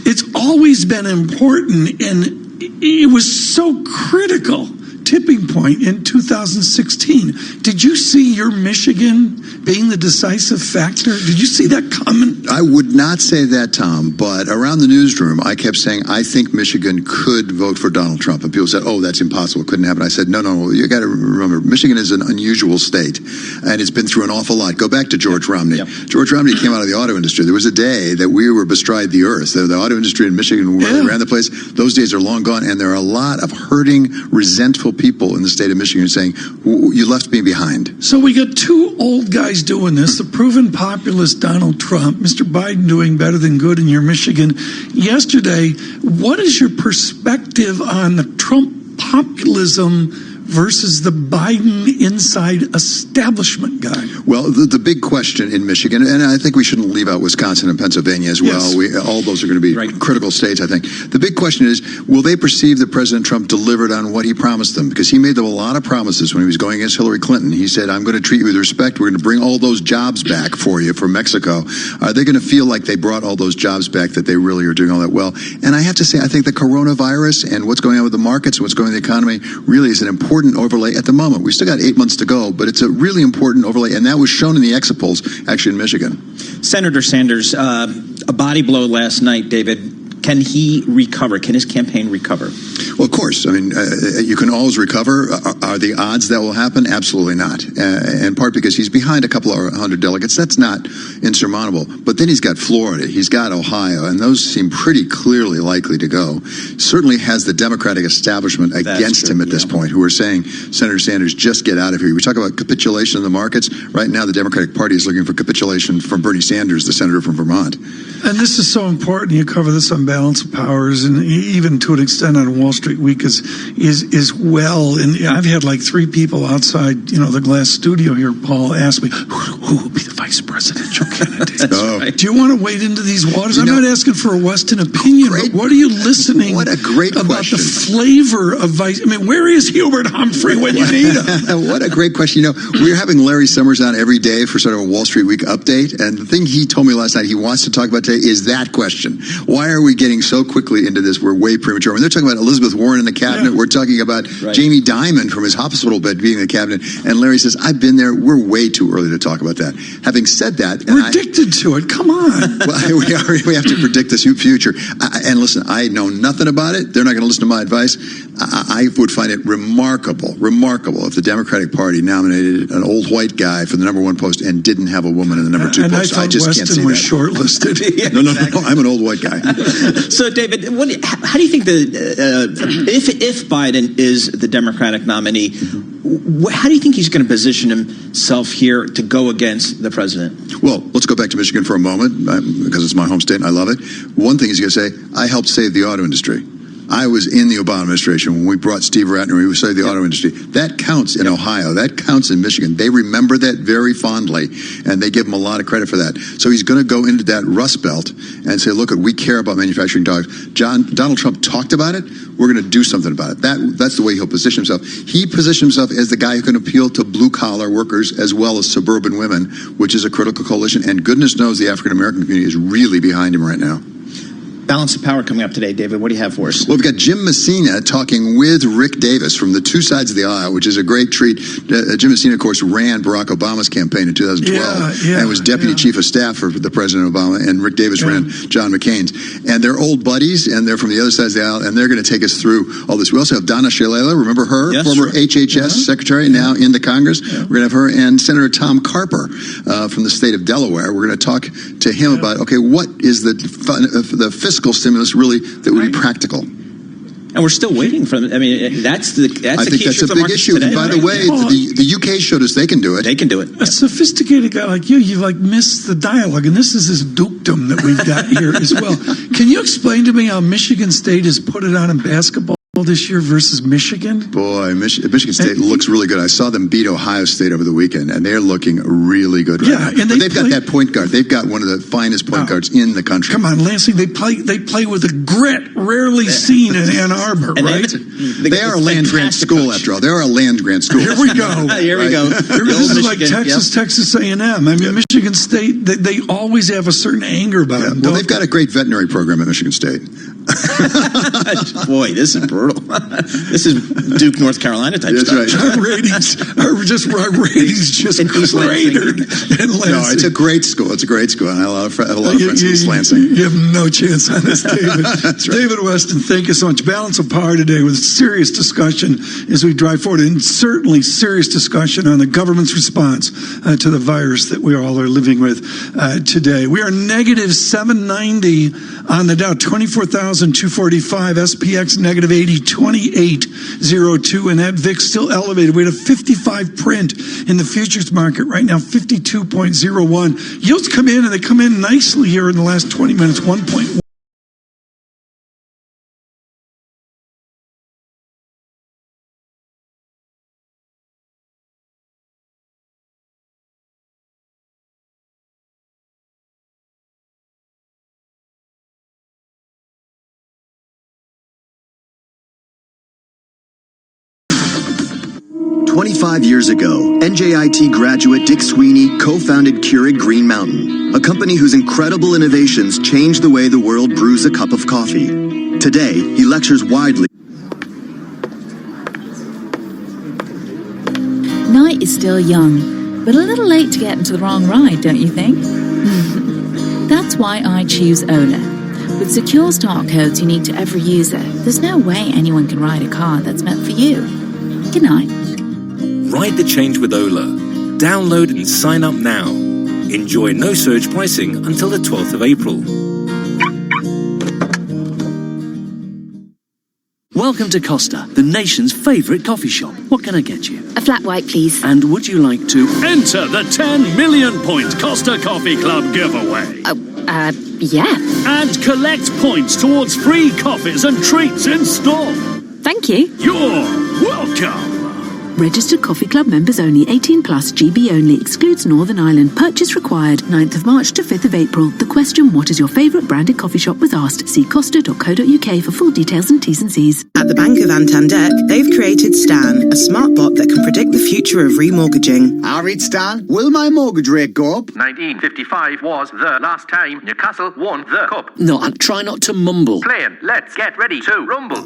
it's always been important, and it was so critical. Tipping point in 2016. Did you see your Michigan being the decisive factor? Did you see that coming? I would not say that, Tom, but around the newsroom, I kept saying, I think Michigan could vote for Donald Trump. And people said, oh, that's impossible. It couldn't happen. I said, no, you got to remember, Michigan is an unusual state, and it's been through an awful lot. Go back to George Romney. Yep. George Romney came out of the auto industry. There was a day that we were bestride the earth. The auto industry in Michigan really ran the place. Those days are long gone, and there are a lot of hurting, resentful people in the state of Michigan saying, you left me behind. So we got two old guys doing this, the proven populist Donald Trump, Mr. Biden doing better than good in your Michigan. Yesterday, what is your perspective on the Trump populism versus the Biden inside establishment guy? Well, the big question in Michigan, and I think we shouldn't leave out Wisconsin and Pennsylvania as well. Yes. All those are going to be critical states, I think. The big question is, will they perceive that President Trump delivered on what he promised them? Because he made them a lot of promises when he was going against Hillary Clinton. He said, I'm going to treat you with respect. We're going to bring all those jobs back for you from Mexico. Are they going to feel like they brought all those jobs back, that they really are doing all that well? And I have to say, I think the coronavirus and what's going on with the markets and what's going on with the economy really is an important overlay at the moment. We still got 8 months to go, but it's a really important overlay, and that was shown in the exit polls actually in Michigan. Senator Sanders, a body blow last night, David. Can he recover? Can his campaign recover? Well, of course. I mean, you can always recover. Are the odds that will happen? Absolutely not. In part because he's behind a couple of hundred delegates. That's not insurmountable. But then he's got Florida. He's got Ohio. And those seem pretty clearly likely to go. Certainly has the Democratic establishment against him at this point, who are saying, Senator Sanders, just get out of here. We talk about capitulation in the markets. Right now, the Democratic Party is looking for capitulation from Bernie Sanders, the senator from Vermont. And this is so important. You cover this on Balance of Powers, and even to an extent on Wall Street Week as well. And I've had like 3 people outside, the glass studio here, Paul, ask me, who will be the vice presidential candidate? Right. Do you want to wade into these waters? I'm not asking for a Weston opinion, but what are you listening what a great about question. the flavor of vice? I mean, where is Hubert Humphrey when you need him? What a great question. We're having Larry Summers on every day for sort of a Wall Street Week update. And the thing he told me last night he wants to talk about today is that question. Why are we getting so quickly into this? We're way premature. When they're talking about Elizabeth Warren in the cabinet, we're talking about Jamie Dimon from his his hospital bed being in the cabinet. And Larry says, I've been there. We're way too early to talk about that. Having said that... We're addicted to it. Come on. Well, we have to predict the future. And listen, I know nothing about it. They're not going to listen to my advice. I would find it remarkable if the Democratic Party nominated an old white guy for the number 1 post and didn't have a woman in the number 2 post. I just can't see Weston was that. shortlisted. Yeah, no, I'm an old white guy. So, David, how do you think if Biden is the Democratic nominee, how do you think he's going to position himself here to go against the president? Well, let's go back to Michigan for a moment, because it's my home state and I love it. One thing he's going to say, I helped save the auto industry. I was in the Obama administration when we brought Steve Ratner, who saved the auto industry. That counts in Ohio. That counts in Michigan. They remember that very fondly, and they give him a lot of credit for that. So he's going to go into that Rust Belt and say, look, we care about manufacturing jobs. Donald Trump talked about it. We're going to do something about it. That's the way he'll position himself. He positions himself as the guy who can appeal to blue-collar workers as well as suburban women, which is a critical coalition. And goodness knows the African-American community is really behind him right now. Balance of power coming up today, David. What do you have for us? Well, we've got Jim Messina talking with Rick Davis from the two sides of the aisle, which is a great treat. Jim Messina, of course, ran Barack Obama's campaign in 2012 and was deputy chief of staff for the President Obama, and Rick Davis ran John McCain's. And they're old buddies, and they're from the other side of the aisle, and they're going to take us through all this. We also have Donna Shalala, remember her? Yes, former HHS secretary, now in the Congress. We're going to have her, and Senator Tom Carper from the state of Delaware. We're going to talk to him about, okay, what is the fiscal stimulus really that would be practical? And we're still waiting for them. I mean, that's the I think that's a big issue. Today. By the way, the UK showed us they can do it. They can do it. A sophisticated guy like you like missed the dialogue, and this is this dukedom that we've got here as well. Can you explain to me how Michigan State has put it on in basketball this year versus Michigan? Boy, Michigan State looks really good. I saw them beat Ohio State over the weekend, and they're looking really good right now. And they've got that point guard. They've got one of the finest point guards in the country. Come on, Lansing, they play with a grit rarely seen in Ann Arbor, right? They are a land-grant school, after all. They are a land-grant school. Here we go. Here we go. This is like Texas A&M. I mean, Michigan State, they always have a certain anger about them. Well, they've got a great veterinary program at Michigan State. Boy, this is brutal. This is Duke, North Carolina type stuff. That's right. Our ratings just cratered. No, it's a great school. It's a great school. And I have a lot of friends in East Lansing. You have no chance on this, David. That's right. David Weston, thank you so much. Balance of power today with serious discussion as we drive forward, and certainly serious discussion on the government's response to the virus that we all are living with today. We are negative 790 on the Dow, 24,245, SPX negative 80, 2802, and that VIX still elevated. We had a 55 print in the futures market right now, 52.01. Yields come in, and they come in nicely here in the last 20 minutes, 1.1. Years ago, NJIT graduate Dick Sweeney co-founded Keurig Green Mountain, a company whose incredible innovations changed the way the world brews a cup of coffee. Today, he lectures widely. Night is still young, but a little late to get into the wrong ride, don't you think? That's why I choose Ola. With secure start codes unique to every user, there's no way anyone can ride a car that's meant for you. Good night. Ride the change with Ola. Download and sign up now. Enjoy no surge pricing until the 12th of April. Welcome to Costa, the nation's favourite coffee shop. What can I get you? A flat white, please. And would you like to enter the 10 million point Costa Coffee Club giveaway? Yeah. And collect points towards free coffees and treats in store. Thank you. You're welcome. Registered Coffee Club members only, 18 plus, GB only, excludes Northern Ireland. Purchase required, 9th of March to 5th of April. The question, what is your favourite branded coffee shop, was asked. See costa.co.uk for full details and T's and C's. At the Bank of Santander, they've created Stan, a smart bot that can predict the future of remortgaging. All right, Stan, will my mortgage rate go up? 1955 was the last time Newcastle won the cup. No, try not to mumble. Playing, let's get ready to rumble.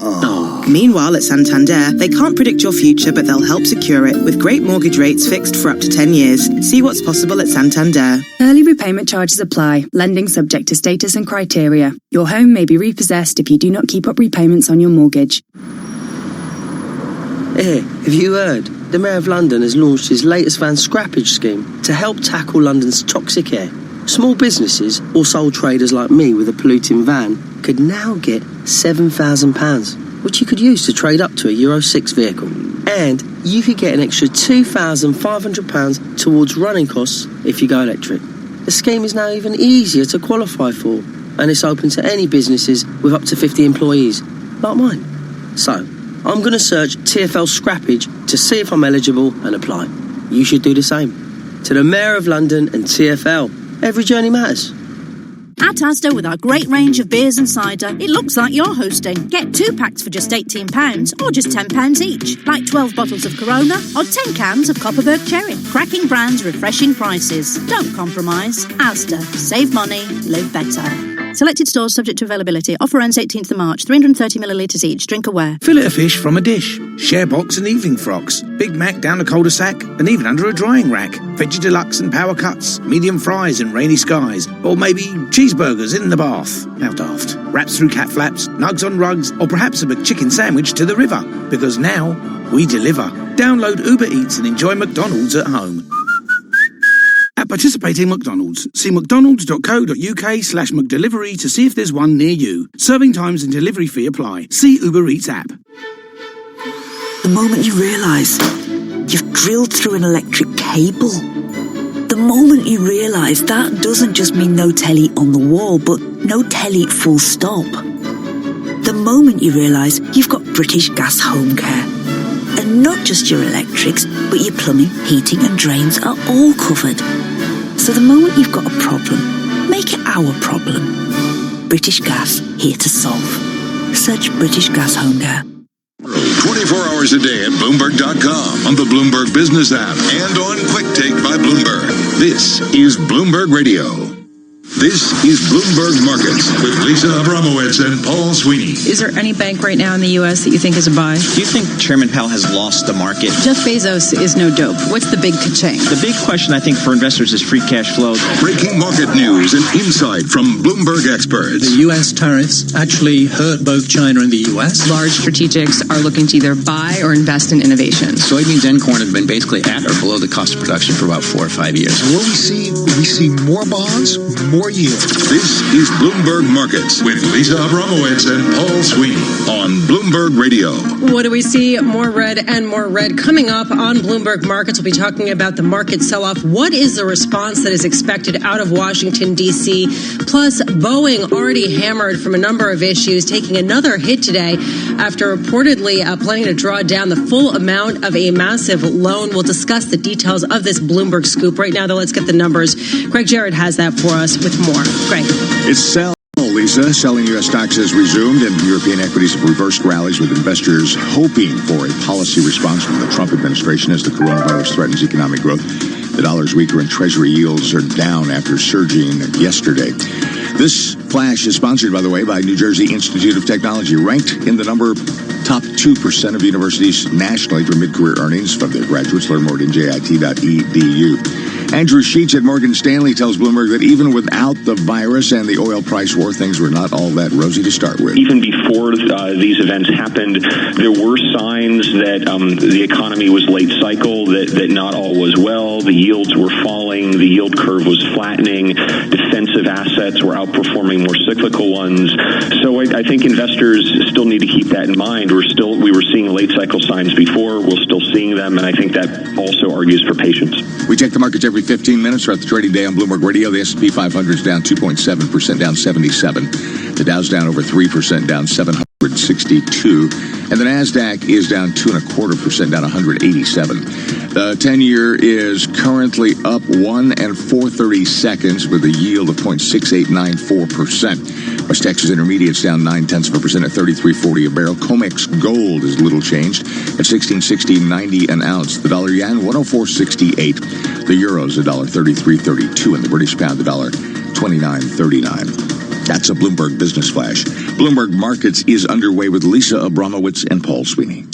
Meanwhile, at Santander, they can't predict your future, but they'll help help secure it with great mortgage rates fixed for up to 10 years. See what's possible at Santander. Early repayment charges apply. Lending subject to status and criteria. Your home may be repossessed if you do not keep up repayments on your mortgage. Hey, have you heard? The Mayor of London has launched his latest van scrappage scheme to help tackle London's toxic air. Small businesses or sole traders like me with a polluting van could now get £7,000, which you could use to trade up to a Euro 6 vehicle. And you could get an extra £2,500 towards running costs if you go electric. The scheme is now even easier to qualify for, and it's open to any businesses with up to 50 employees, like mine. So, I'm going to search TfL Scrappage to see if I'm eligible and apply. You should do the same. To the Mayor of London and TfL, every journey matters. At Asda, with our great range of beers and cider, it looks like you're hosting. Get 2 packs for just £18 or just £10 each. Like 12 bottles of Corona or 10 cans of Copperberg Cherry. Cracking brands, refreshing prices. Don't compromise. Asda. Save money, live better. Selected stores subject to availability. Offer ends 18th of March. 330 millilitres each. Drink aware. Fillet of fish from a dish. Share box and evening frocks. Big Mac down a cul-de-sac and even under a drying rack. Veggie deluxe and power cuts. Medium fries in rainy skies. Or maybe cheeseburgers in the bath. How daft. Wraps through cat flaps. Nugs on rugs. Or perhaps a McChicken sandwich to the river. Because now we deliver. Download Uber Eats and enjoy McDonald's at home. At participating McDonald's, see mcdonalds.co.uk/McDelivery to see if there's one near you. Serving times and delivery fee apply. See Uber Eats app. The moment you realise you've drilled through an electric cable. The moment you realise that doesn't just mean no telly on the wall, but no telly full stop. The moment you realise you've got British Gas Home Care. And not just your electrics, but your plumbing, heating and drains are all covered. So the moment you've got a problem, make it our problem. British Gas, here to solve. Search British Gas Home Care. 24 hours a day at Bloomberg.com, on the Bloomberg Business app, and on Quick Take by Bloomberg. This is Bloomberg Radio. This is Bloomberg Markets with Lisa Abramowitz and Paul Sweeney. Is there any bank right now in the U.S. that you think is a buy? Do you think Chairman Powell has lost the market? Jeff Bezos is no dope. What's the big ka-ching? The big question, I think, for investors is free cash flow. Breaking market news and insight from Bloomberg experts. The U.S. tariffs actually hurt both China and the U.S. Large strategics are looking to either buy or invest in innovation. Soybeans and corn have been basically at or below the cost of production for about 4 or 5 years. What we see more bonds, more yield. This is Bloomberg Markets with Lisa Abramowitz and Paul Sweeney on Bloomberg Radio. What do we see? More red and more red. Coming up on Bloomberg Markets, we'll be talking about the market sell-off. What is the response that is expected out of Washington, D.C.? Plus, Boeing already hammered from a number of issues, taking another hit today after reportedly planning to draw down the full amount of a massive loan. We'll discuss the details of this Bloomberg scoop. Right now, though, let's get the numbers. Greg Jarrett has that for us with more. Greg. It's sell, Lisa. Selling U.S. stocks has resumed, and European equities have reversed rallies, with investors hoping for a policy response from the Trump administration as the coronavirus threatens economic growth. The dollar's weaker and Treasury yields are down after surging yesterday. This flash is sponsored, by the way, by New Jersey Institute of Technology, ranked in the top 2% of universities nationally for mid-career earnings from their graduates. Learn more at njit.edu. Andrew Sheets at Morgan Stanley tells Bloomberg that even without the virus and the oil price war, things were not all that rosy to start with. Even before these events happened, there were signs that the economy was late cycle, that not all was well. The yields were falling. The yield curve was flattening. Defensive assets were outperforming more cyclical ones. So I think investors still need to keep that in mind. We were seeing late cycle signs before. We're still seeing them, and I think that also argues for patience. We check the markets every 15 minutes throughout the trading day on Bloomberg Radio. The S&P 500 is down 2.7%, down 77. The Dow's down over 3%, down 762. And the NASDAQ is down 2.25%, down 187. The 10-year is currently up 1 4/32 with a yield of 0.6894%. West Texas Intermediate's down 0.9% at 33.40 a barrel. COMEX Gold is little changed at $16.60.90 an ounce. The dollar yen 104.68. The euro's $1.33.32, and the British pound $1.29.39. That's a Bloomberg Business Flash. Bloomberg Markets is underway with Lisa Abramowitz and Paul Sweeney.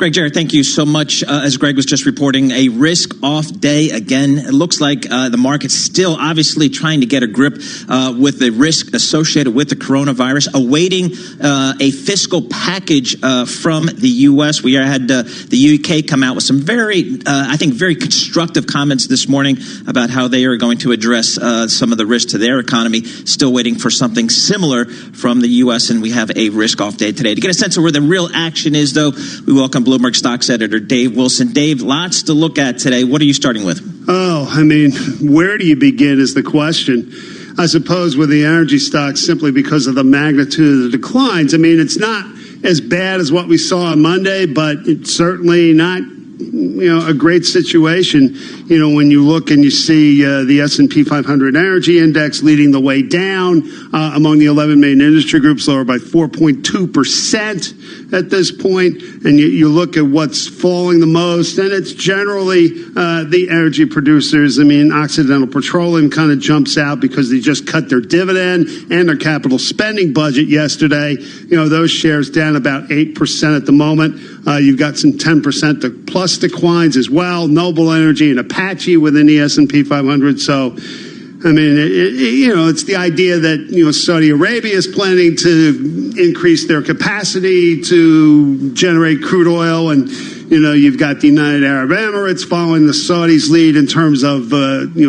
Greg Jarrett, thank you so much. As Greg was just reporting, a risk-off day again. It looks like the market's still obviously trying to get a grip with the risk associated with the coronavirus, awaiting a fiscal package from the U.S. We had the U.K. come out with some very constructive comments this morning about how they are going to address some of the risk to their economy. Still waiting for something similar from the U.S., and we have a risk-off day today. To get a sense of where the real action is, though, we welcome Bloomberg Stocks editor Dave Wilson. Dave, lots to look at today. What are you starting with? Oh, I mean, where do you begin is the question. I suppose with the energy stocks, simply because of the magnitude of the declines. I mean, it's not as bad as what we saw on Monday, but it's certainly not, a great situation. When you look and you see the S&P 500 Energy Index leading the way down among the 11 main industry groups, lower by 4.2% at this point. And you look at what's falling the most, and it's generally the energy producers. I mean, Occidental Petroleum kind of jumps out because they just cut their dividend and their capital spending budget yesterday. Those shares down about 8% at the moment. You've got some 10% plus declines as well. Noble Energy and Apache within the S&P 500. So, I mean, it's the idea that, Saudi Arabia is planning to increase their capacity to generate crude oil. And, you've got the United Arab Emirates following the Saudis' lead in terms of,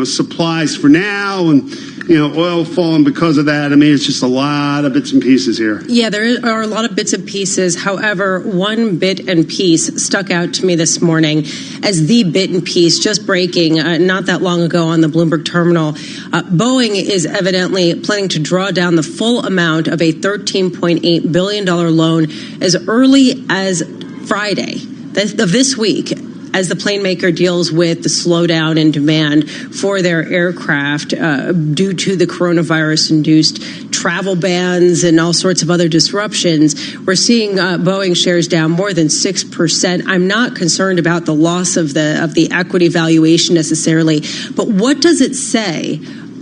supplies for now. And, oil falling because of that. I mean, it's just a lot of bits and pieces here. Yeah, there are a lot of bits and pieces. However, one bit and piece stuck out to me this morning as the bit and piece just breaking not that long ago on the Bloomberg terminal. Boeing is evidently planning to draw down the full amount of a $13.8 billion loan as early as Friday of this week, as the plane maker deals with the slowdown in demand for their aircraft due to the coronavirus-induced travel bans and all sorts of other disruptions. We're seeing Boeing shares down more than 6%. I'm not concerned about the loss of the equity valuation necessarily, but what does it say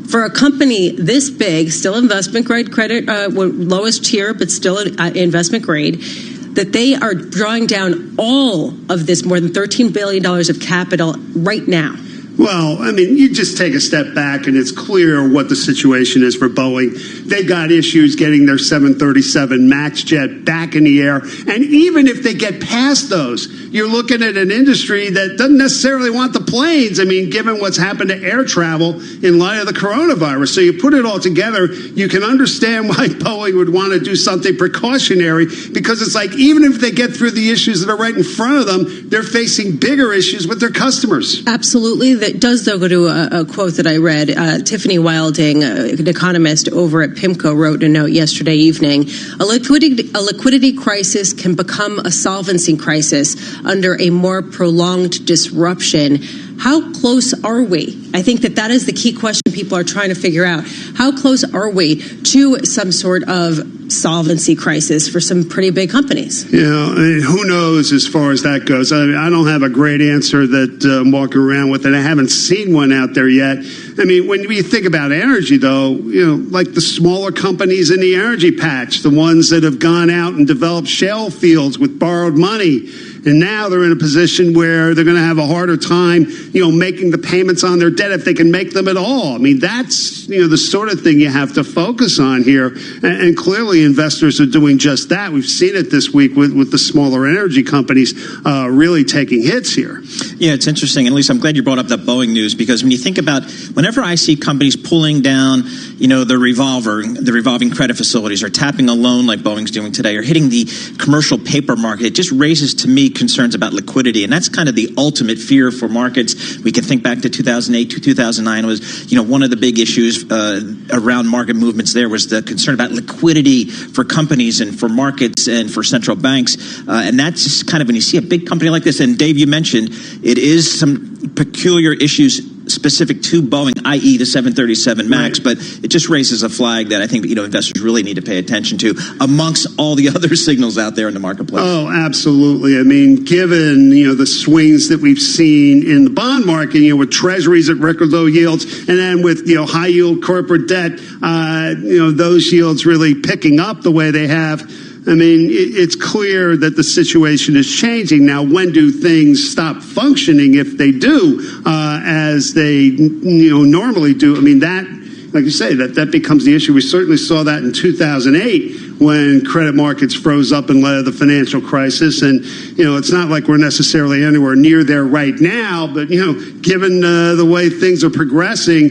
for a company this big, still investment grade credit, lowest tier, but still investment grade, that they are drawing down all of this more than $13 billion of capital right now? Well, I mean, you just take a step back and it's clear what the situation is for Boeing. They've got issues getting their 737 MAX jet back in the air. And even if they get past those, you're looking at an industry that doesn't necessarily want the planes. I mean, given what's happened to air travel in light of the coronavirus. So you put it all together, you can understand why Boeing would want to do something precautionary, because it's like, even if they get through the issues that are right in front of them, they're facing bigger issues with their customers. Absolutely. That does, though, go to a quote that I read. Tiffany Wilding, an economist over at PIMCO, wrote a note yesterday evening. A liquidity crisis can become a solvency crisis under a more prolonged disruption. How close are we? I think that is the key question people are trying to figure out. How close are we to some sort of solvency crisis for some pretty big companies? I mean, who knows as far as that goes? I mean, I don't have a great answer that I'm walking around with, and I haven't seen one out there yet. I mean, when we think about energy, though, like the smaller companies in the energy patch, the ones that have gone out and developed shale fields with borrowed money, and now they're in a position where they're going to have a harder time, making the payments on their debt if they can make them at all. I mean, that's, the sort of thing you have to focus on here. And clearly investors are doing just that. We've seen it this week with the smaller energy companies really taking hits here. Yeah, it's interesting. And Lisa, I'm glad you brought up that Boeing news, because when you think about, whenever I see companies pulling down, the revolving credit facilities, or tapping a loan like Boeing's doing today, or hitting the commercial paper market, it just raises to me concerns about liquidity. And that's kind of the ultimate fear for markets. We can think back to 2008 to 2009 was, one of the big issues around market movements there was the concern about liquidity for companies and for markets and for central banks. And that's just kind of, when you see a big company like this, and Dave, you mentioned, it is some peculiar issues specific to Boeing, i.e. the 737 MAX, but it just raises a flag that I think investors really need to pay attention to amongst all the other signals out there in the marketplace. Oh, absolutely. I mean, given the swings that we've seen in the bond market, with treasuries at record low yields, and then with high yield corporate debt, those yields really picking up the way they have. I mean, it's clear that the situation is changing. Now, when do things stop functioning, if they do, as they normally do? I mean, that, like you say, that becomes the issue. We certainly saw that in 2008 when credit markets froze up and led to the financial crisis. And, it's not like we're necessarily anywhere near there right now, but, given the way things are progressing,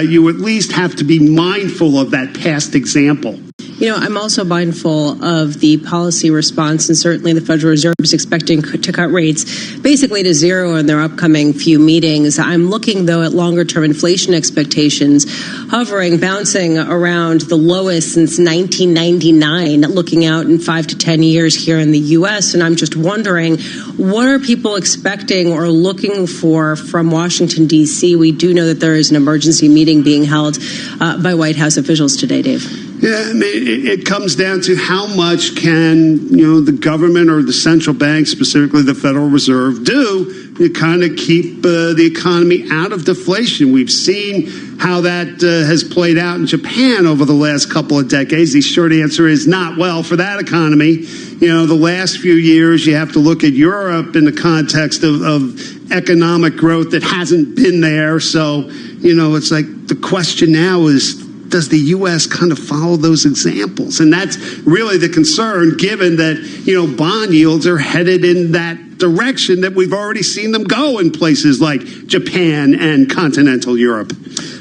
you at least have to be mindful of that past example. I'm also mindful of the policy response, and certainly the Federal Reserve is expecting to cut rates basically to zero in their upcoming few meetings. I'm looking, though, at longer-term inflation expectations, bouncing around the lowest since 1999, looking out in 5 to 10 years here in the U.S., and I'm just wondering, what are people expecting or looking for from Washington, D.C.? We do know that there is an emergency meeting being held by White House officials today, Dave. Yeah, I mean, it comes down to how much can, the government or the central bank, specifically the Federal Reserve, do to kind of keep the economy out of deflation. We've seen how that has played out in Japan over the last couple of decades. The short answer is not well for that economy. The last few years, you have to look at Europe in the context of economic growth that hasn't been there. So, it's like the question now is, does the U.S. kind of follow those examples? And that's really the concern, given that, bond yields are headed in that direction that we've already seen them go in places like Japan and continental Europe.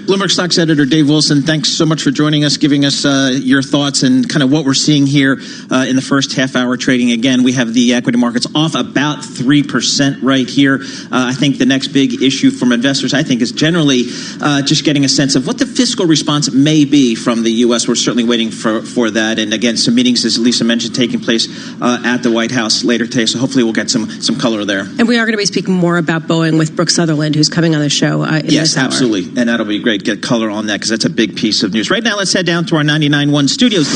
Bloomberg Stocks editor Dave Wilson, thanks so much for joining us, giving us your thoughts and kind of what we're seeing here in the first half hour trading. Again, we have the equity markets off about 3% right here. I think the next big issue from investors, is generally just getting a sense of what the fiscal response may be from the U.S. We're certainly waiting for that. And again, some meetings, as Lisa mentioned, taking place at the White House later today. So hopefully we'll get some color there. And we are going to be speaking more about Boeing with Brooke Sutherland, who's coming on the show in this hour. Yes, absolutely. And that'll be great. Get color on that because that's a big piece of news. Right now, let's head down to our 99.1 studios,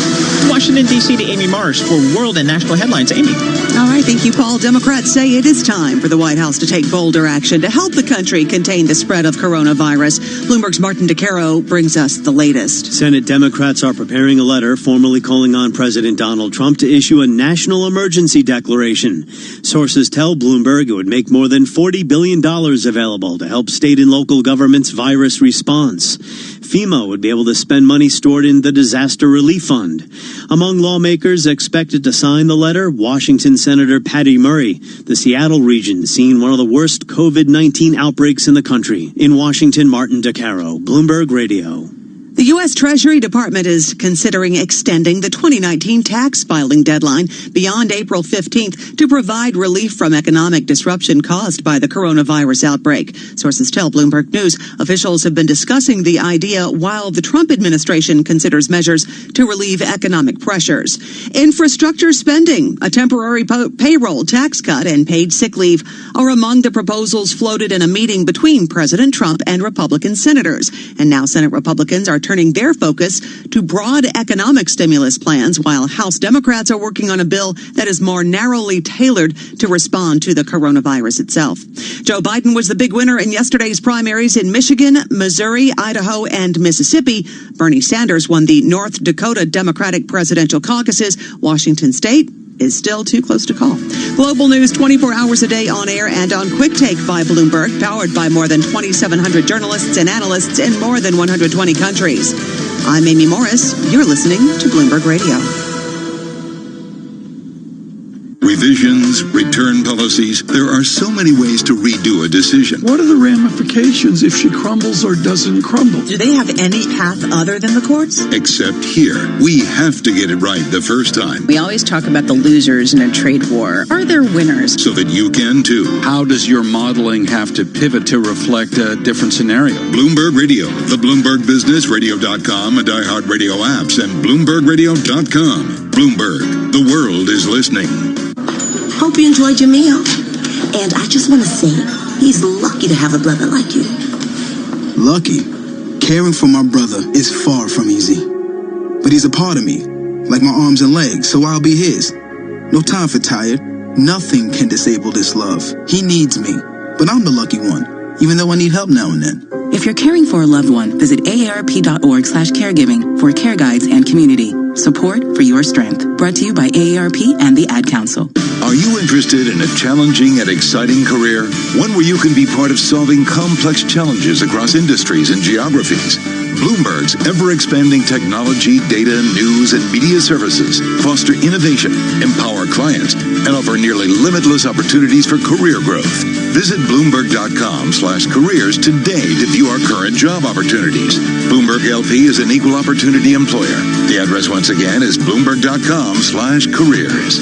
Washington, D.C. to Amy Marsh for world and national headlines. Amy. All right, thank you, Paul. Democrats say it is time for the White House to take bolder action to help the country contain the spread of coronavirus. Bloomberg's Martin DeCaro brings us the latest. Senate Democrats are preparing a letter formally calling on President Donald Trump to issue a national emergency declaration. Sources tell Bloomberg it would make more than $40 billion available to help state and local governments' virus response. FEMA would be able to spend money stored in the Disaster Relief Fund. Among lawmakers expected to sign the letter, Washington Senator Patty Murray. The Seattle region seeing one of the worst COVID-19 outbreaks in the country. In Washington, Martin DeCaro, Bloomberg Radio. The U.S. Treasury Department is considering extending the 2019 tax filing deadline beyond April 15th to provide relief from economic disruption caused by the coronavirus outbreak. Sources tell Bloomberg News officials have been discussing the idea while the Trump administration considers measures to relieve economic pressures. Infrastructure spending, a temporary payroll tax cut, and paid sick leave are among the proposals floated in a meeting between President Trump and Republican senators. And now Senate Republicans are turning their focus to broad economic stimulus plans, while House Democrats are working on a bill that is more narrowly tailored to respond to the coronavirus itself. Joe Biden was the big winner in yesterday's primaries in Michigan, Missouri, Idaho, and Mississippi. Bernie Sanders won the North Dakota Democratic presidential caucuses. Washington State is still too close to call. Global news 24 hours a day on air and on Quick Take by Bloomberg, powered by more than 2,700 journalists and analysts in more than 120 countries. I'm Amy Morris. You're listening to Bloomberg Radio. Revisions, return policies. There are so many ways to redo a decision. What are the ramifications if she crumbles or doesn't crumble? Do they have any path other than the courts? Except here, we have to get it right the first time. We always talk about the losers in a trade war. Are there winners? So that you can too. How does your modeling have to pivot to reflect a different scenario? Bloomberg Radio, the Bloomberg Business, Radio.com, and iHeartRadio apps, and BloombergRadio.com. Bloomberg, the world is listening. Hope you enjoyed your meal. And I just want to say, he's lucky to have a brother like you. Lucky? Caring for my brother is far from easy. But he's a part of me, like my arms and legs, so I'll be his. No time for tired. Nothing can disable this love. He needs me, but I'm the lucky one. even though I need help now and then. If you're caring for a loved one, visit aarp.org/caregiving for care guides and community support for your strength. Brought to you by AARP and the Ad Council. Are you interested in a challenging and exciting career? One where you can be part of solving complex challenges across industries and geographies. Bloomberg's ever-expanding technology, data, news, and media services foster innovation, empower clients, and offer nearly limitless opportunities for career growth. Visit Bloomberg.com/careers today to view our current job opportunities. Bloomberg LP is an equal opportunity employer. The address once again is Bloomberg.com/careers.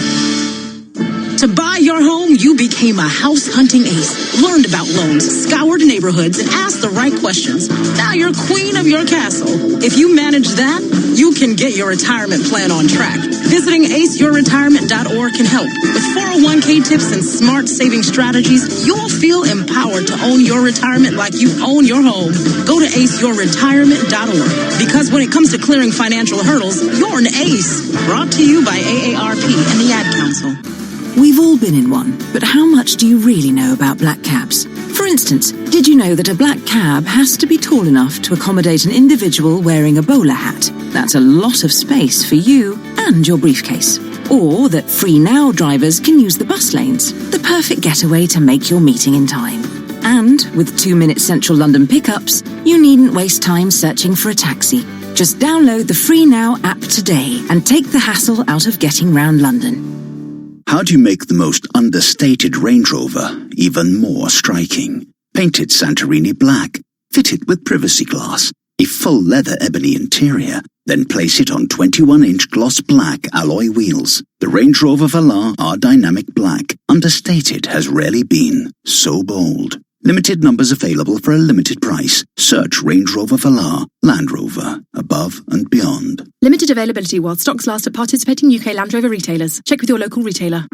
To buy your home, you became a house hunting ace, learned about loans, scoured neighborhoods, and asked the right questions. Now you're queen of your castle. If you manage that, you can get your retirement plan on track. Visiting aceyourretirement.org can help. With 401k tips and smart saving strategies, you'll feel empowered to own your retirement like you own your home. Go to aceyourretirement.org. Because when it comes to clearing financial hurdles, you're an ace. Brought to you by AARP and the Ad Council. We've all been in one, but how much do you really know about black cabs? For instance, did you know that a black cab has to be tall enough to accommodate an individual wearing a bowler hat? That's a lot of space for you and your briefcase. Or that Free Now drivers can use the bus lanes, the perfect getaway to make your meeting in time. And with 2-minute central London pickups, you needn't waste time searching for a taxi. Just download the Free Now app today and take the hassle out of getting round London. How do you make the most understated Range Rover even more striking? Paint it Santorini black, fit it with privacy glass, a full leather ebony interior, then place it on 21-inch gloss black alloy wheels. The Range Rover Velar R Dynamic Black, understated, has rarely been so bold. Limited numbers available for a limited price. Search Range Rover Velar, Land Rover, above and beyond. Limited availability while stocks last at participating UK Land Rover retailers. Check with your local retailer.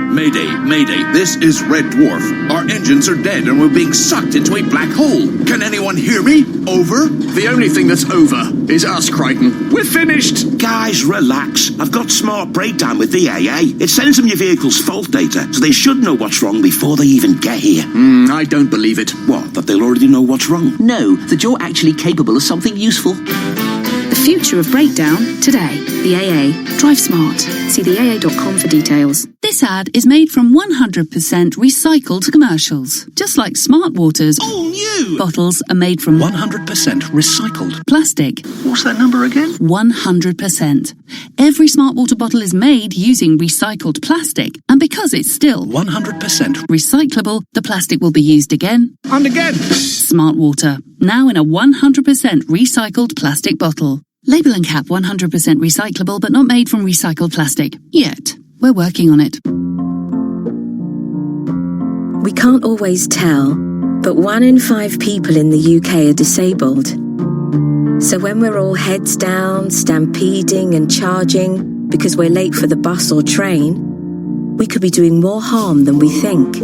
Mayday, Mayday, this is Red Dwarf. Our engines are dead and we're being sucked into a black hole. Can anyone hear me? Over? The only thing that's over is us, Crichton. We're finished. Guys, relax. I've got Smart Breakdown with the AA. It sends them your vehicle's fault data, so they should know what's wrong before they even get here. I don't believe it. What, that they'll already know what's wrong? No, that you're actually capable of something useful. The future of breakdown today. The AA. Drive smart. See theaa.com for details. This ad is made from 100% recycled commercials. Just like Smart Water's all new bottles are made from 100% recycled plastic. What's that number again? 100%. Every Smart Water bottle is made using recycled plastic, and because it's still 100% recyclable, the plastic will be used again and again. Smart Water, now in a 100% recycled plastic bottle. Label and cap 100% recyclable, but not made from recycled plastic. Yet. We're working on it. We can't always tell, but 1 in 5 people in the UK are disabled. So when we're all heads down, stampeding and charging because we're late for the bus or train, we could be doing more harm than we think.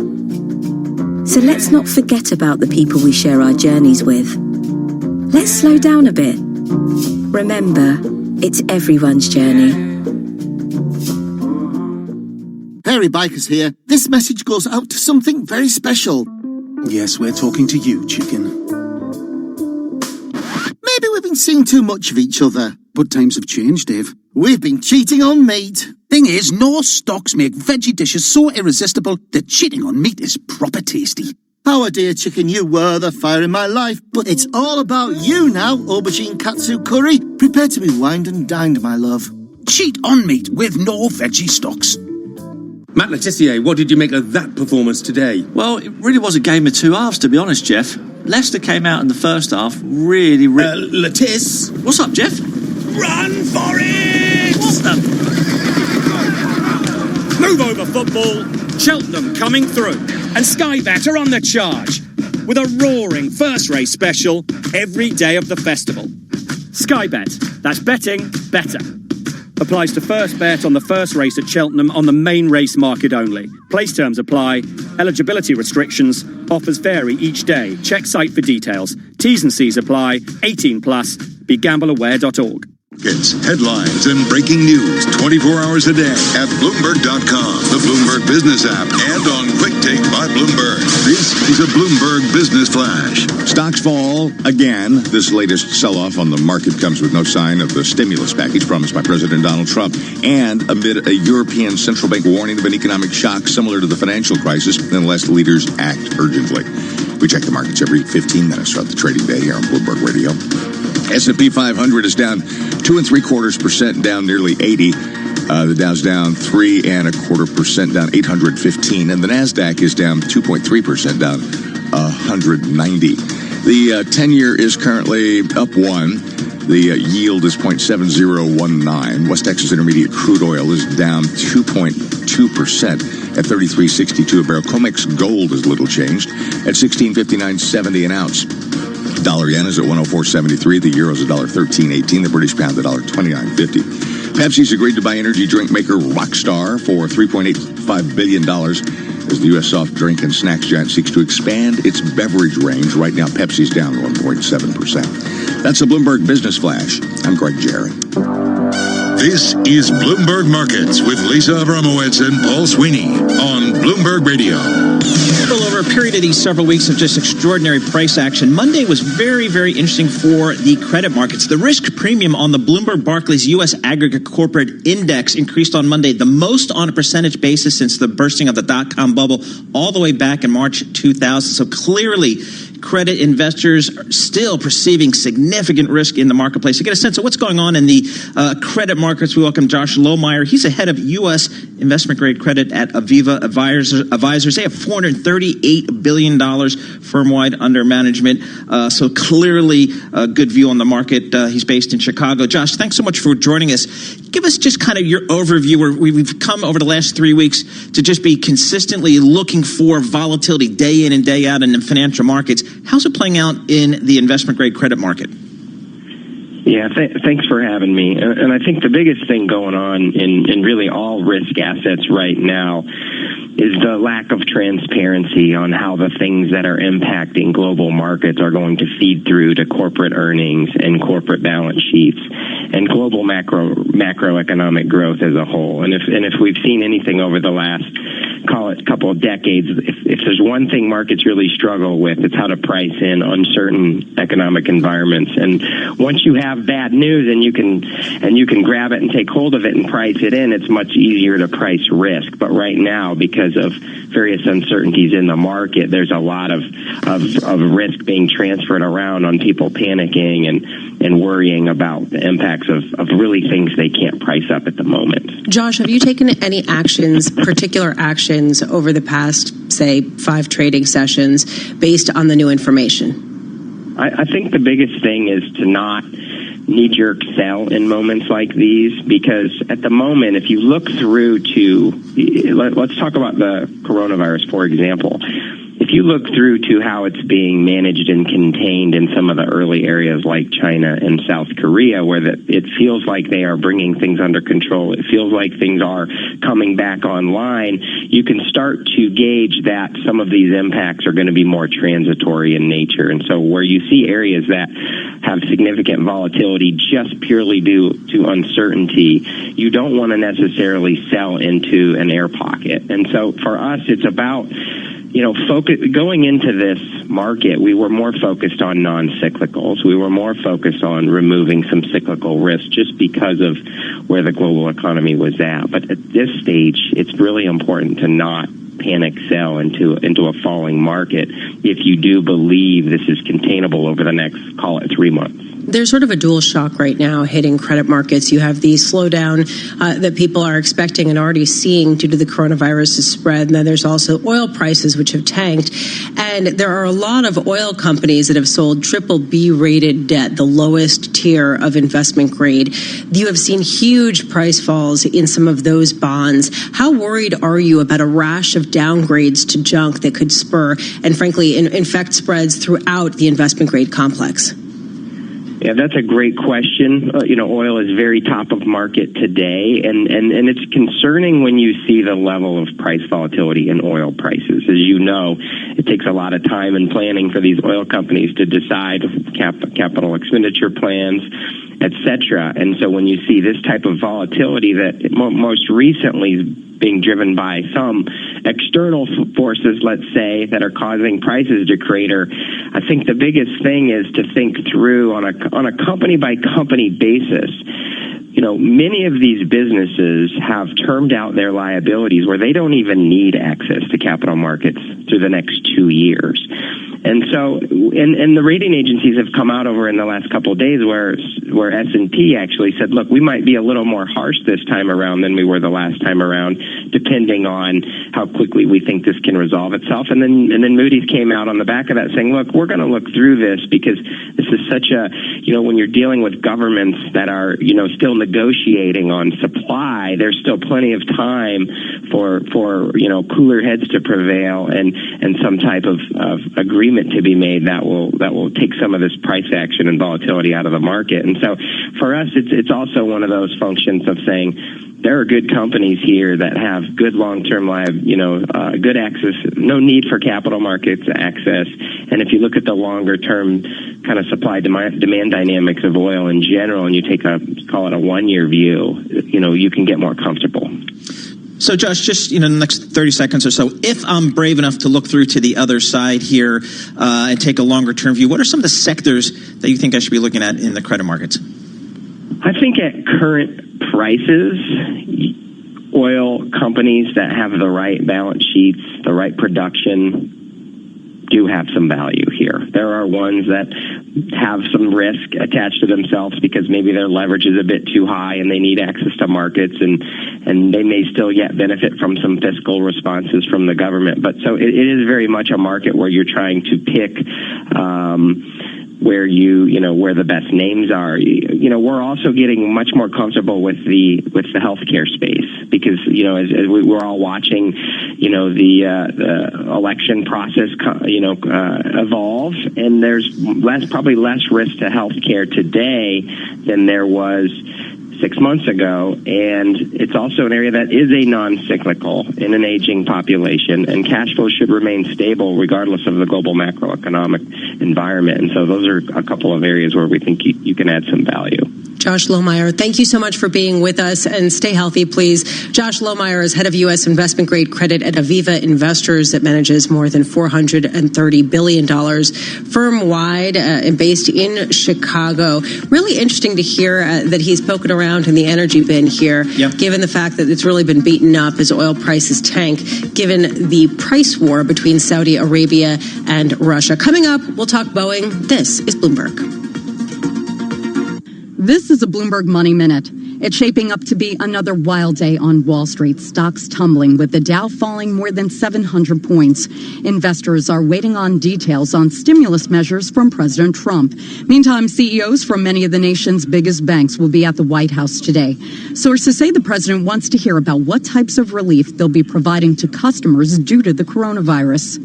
So let's not forget about the people we share our journeys with. Let's slow down a bit. Remember, it's everyone's journey. Harry Bikers here. This message goes out to something very special. Yes, we're talking to you, chicken. Maybe we've been seeing too much of each other. But times have changed, Dave. We've been cheating on meat. Thing is, no stocks make veggie dishes so irresistible that cheating on meat is proper tasty. Our dear chicken, you were the fire in my life, but it's all about you now, aubergine katsu curry. Prepare to be wined and dined, my love. Cheat on meat with no veggie stocks. Matt Letizia, what did you make of that performance today? Well, it really was a game of two halves, to be honest, Jeff. Leicester came out in the first half really... Letiz. What's up, Jeff? Run for it! What the... Move over, football. Cheltenham coming through. And Sky Bet are on the charge with a roaring first race special every day of the festival. Sky Bet, that's betting better. Applies to first bet on the first race at Cheltenham on the main race market only. Place terms apply. Eligibility restrictions. Offers vary each day. Check site for details. T's and C's apply. 18+. BeGambleAware.org. Headlines and breaking news 24 hours a day at Bloomberg.com, the Bloomberg Business app, and on Quick Take by Bloomberg. This is a Bloomberg Business Flash. Stocks fall again. This latest sell-off on the market comes with no sign of the stimulus package promised by President Donald Trump, and amid a European central bank warning of an economic shock similar to the financial crisis unless leaders act urgently. We check the markets every 15 minutes throughout the trading day here on Bloomberg Radio. S&P 500 is down 2 3/4%, down nearly 80. The Dow's down 3 1/4%, down 815, and the Nasdaq is down 2.3%, down 190. The 10-year is currently up 1. The yield is 0.7019. West Texas Intermediate crude oil is down 2.2% at $33.62 a barrel. COMEX gold is little changed at $16.5970 an ounce. Dollar yen is at 104.73. The euro is $1.13.18. The British pound $1.29.50. Pepsi's agreed to buy energy drink maker Rockstar for $3.85 billion as the U.S. soft drink and snacks giant seeks to expand its beverage range. Right now, Pepsi's down 1.7%. That's a Bloomberg Business Flash. I'm Greg Jerry. This is Bloomberg Markets with Lisa Abramowitz and Paul Sweeney on Bloomberg Radio. Well, over a period of these several weeks of just extraordinary price action, Monday was very, very interesting for the credit markets. The risk premium on the Bloomberg Barclays U.S. Aggregate Corporate Index increased on Monday, the most on a percentage basis since the bursting of the dot-com bubble all the way back in March 2000. So clearly, credit investors are still perceiving significant risk in the marketplace. To get a sense of what's going on in the credit markets, we welcome Josh Lohmeyer. He's the head of U.S. investment-grade credit at Aviva Advisors. They have $438 billion firm-wide under management. So clearly a good view on the market. He's based in Chicago. Josh, thanks so much for joining us. Give us just kind of your overview. We've come over the last 3 weeks to just be consistently looking for volatility day in and day out in the financial markets. How's it playing out in the investment-grade credit market? Yeah, thanks for having me. And I think the biggest thing going on in really all risk assets right now is the lack of transparency on how the things that are impacting global markets are going to feed through to corporate earnings and corporate balance sheets and global macroeconomic growth as a whole. And if we've seen anything over the last, call it, couple of decades, if there's one thing markets really struggle with, it's how to price in uncertain economic environments. And once you have bad news and you can grab it and take hold of it and price it in, it's much easier to price risk. But right now, because of various uncertainties in the market, there's a lot of risk being transferred around on people panicking and worrying about the impacts of really things they can't price up at the moment. Josh, have you taken any particular actions over the past, say, 5 trading sessions based on the new information? I think the biggest thing is to not knee-jerk sell in moments like these, because at the moment, if you look through to, let's talk about the coronavirus, for example. If you look through to how it's being managed and contained in some of the early areas like China and South Korea, where it feels like they are bringing things under control, it feels like things are coming back online, you can start to gauge that some of these impacts are going to be more transitory in nature. And so where you see areas that have significant volatility just purely due to uncertainty, you don't want to necessarily sell into an air pocket. And so for us, it's about going into this market, we were more focused on non-cyclicals. We were more focused on removing some cyclical risk just because of where the global economy was at. But at this stage, it's really important to not panic sell into a falling market if you do believe this is containable over the next, call it, 3 months. There's sort of a dual shock right now hitting credit markets. You have the slowdown that people are expecting and already seeing due to the coronavirus spread. And then there's also oil prices, which have tanked. And there are a lot of oil companies that have sold BBB rated debt, the lowest tier of investment grade. You have seen huge price falls in some of those bonds. How worried are you about a rash of downgrades to junk that could spur and, frankly, infect spreads throughout the investment grade complex? Yeah, that's a great question. Oil is very top of market today, and it's concerning when you see the level of price volatility in oil prices. As you know, it takes a lot of time and planning for these oil companies to decide capital expenditure plans etc. And so when you see this type of volatility that most recently is being driven by some external forces, let's say, that are causing prices to crater, I think the biggest thing is to think through on a company by company basis. You know, many of these businesses have termed out their liabilities where they don't even need access to capital markets through the next 2 years. And so, and the rating agencies have come out over in the last couple of days where S&P actually said, look, we might be a little more harsh this time around than we were the last time around, depending on how quickly we think this can resolve itself. And then Moody's came out on the back of that saying, look, we're going to look through this because this is such a, you know, when you're dealing with governments that are, you know, still negotiating on supply, there's still plenty of time for you know, cooler heads to prevail and some type of agreement to be made that will take some of this price action and volatility out of the market. And so for us, it's also one of those functions of saying there are good companies here that have good long-term good access, no need for capital markets access. And if you look at the longer-term kind of supply-demand dynamics of oil in general, and you take call it a 1-year view, you know, you can get more comfortable. So, Josh, just in the next 30 seconds or so, if I'm brave enough to look through to the other side here and take a longer-term view, what are some of the sectors that you think I should be looking at in the credit markets? I think at current prices, oil companies that have the right balance sheets, the right production, do have some value here. There are ones that have some risk attached to themselves because maybe their leverage is a bit too high and they need access to markets, and they may still yet benefit from some fiscal responses from the government. But so it is very much a market where you're trying to pick where the best names are. You know, we're also getting much more comfortable with the healthcare space because, you know, as we're all watching, you know, the election process, evolve, and there's probably less risk to healthcare today than there was 6 months ago, and it's also an area that is a non-cyclical in an aging population, and cash flow should remain stable regardless of the global macroeconomic environment. And so those are a couple of areas where we think you can add some value. Josh Lohmeyer, thank you so much for being with us, and stay healthy, please. Josh Lohmeyer is head of U.S. investment grade credit at Aviva Investors that manages more than $430 billion firm-wide and based in Chicago. Really interesting to hear that he's poking around in the energy bin here, given the fact that it's really been beaten up as oil prices tank, given the price war between Saudi Arabia and Russia. Coming up, we'll talk Boeing. This is Bloomberg. This is a Bloomberg Money Minute. It's shaping up to be another wild day on Wall Street. Stocks tumbling with the Dow falling more than 700 points. Investors are waiting on details on stimulus measures from President Trump. Meantime, CEOs from many of the nation's biggest banks will be at the White House today. Sources say the president wants to hear about what types of relief they'll be providing to customers due to the coronavirus.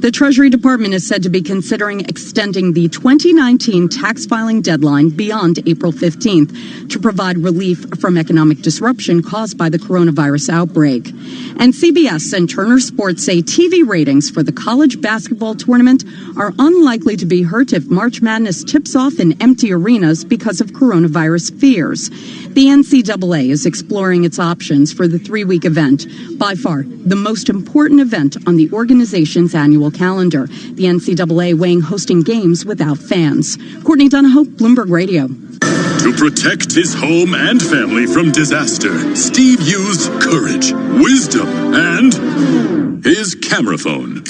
The Treasury Department is said to be considering extending the 2019 tax filing deadline beyond April 15th to provide relief from economic disruption caused by the coronavirus outbreak. And CBS and Turner Sports say TV ratings for the college basketball tournament are unlikely to be hurt if March Madness tips off in empty arenas because of coronavirus fears. The NCAA is exploring its options for the 3-week event, by far the most important event on the organization's annual calendar. The NCAA weighing hosting games without fans. Courtney Donahoe, Bloomberg Radio. To protect his home and family from disaster, Steve used courage, wisdom, and his camera phone.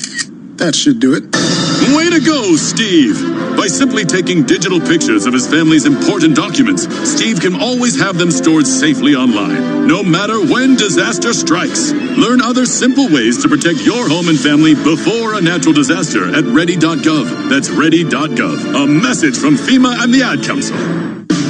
That should do it. Way to go, Steve! By simply taking digital pictures of his family's important documents, Steve can always have them stored safely online, no matter when disaster strikes. Learn other simple ways to protect your home and family before a natural disaster at ready.gov. That's ready.gov. A message from FEMA and the Ad Council.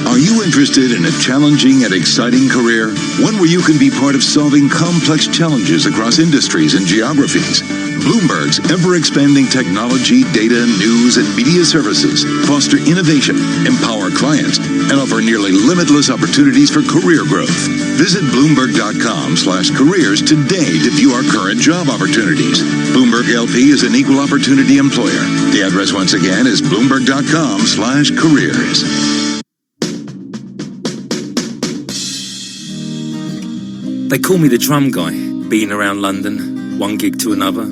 Are you interested in a challenging and exciting career? One where you can be part of solving complex challenges across industries and geographies? Bloomberg's ever-expanding technology, data, news, and media services foster innovation, empower clients, and offer nearly limitless opportunities for career growth. Visit Bloomberg.com/careers today to view our current job opportunities. Bloomberg LP is an equal opportunity employer. The address once again is Bloomberg.com/careers. They call me the drum guy, being around London, one gig to another.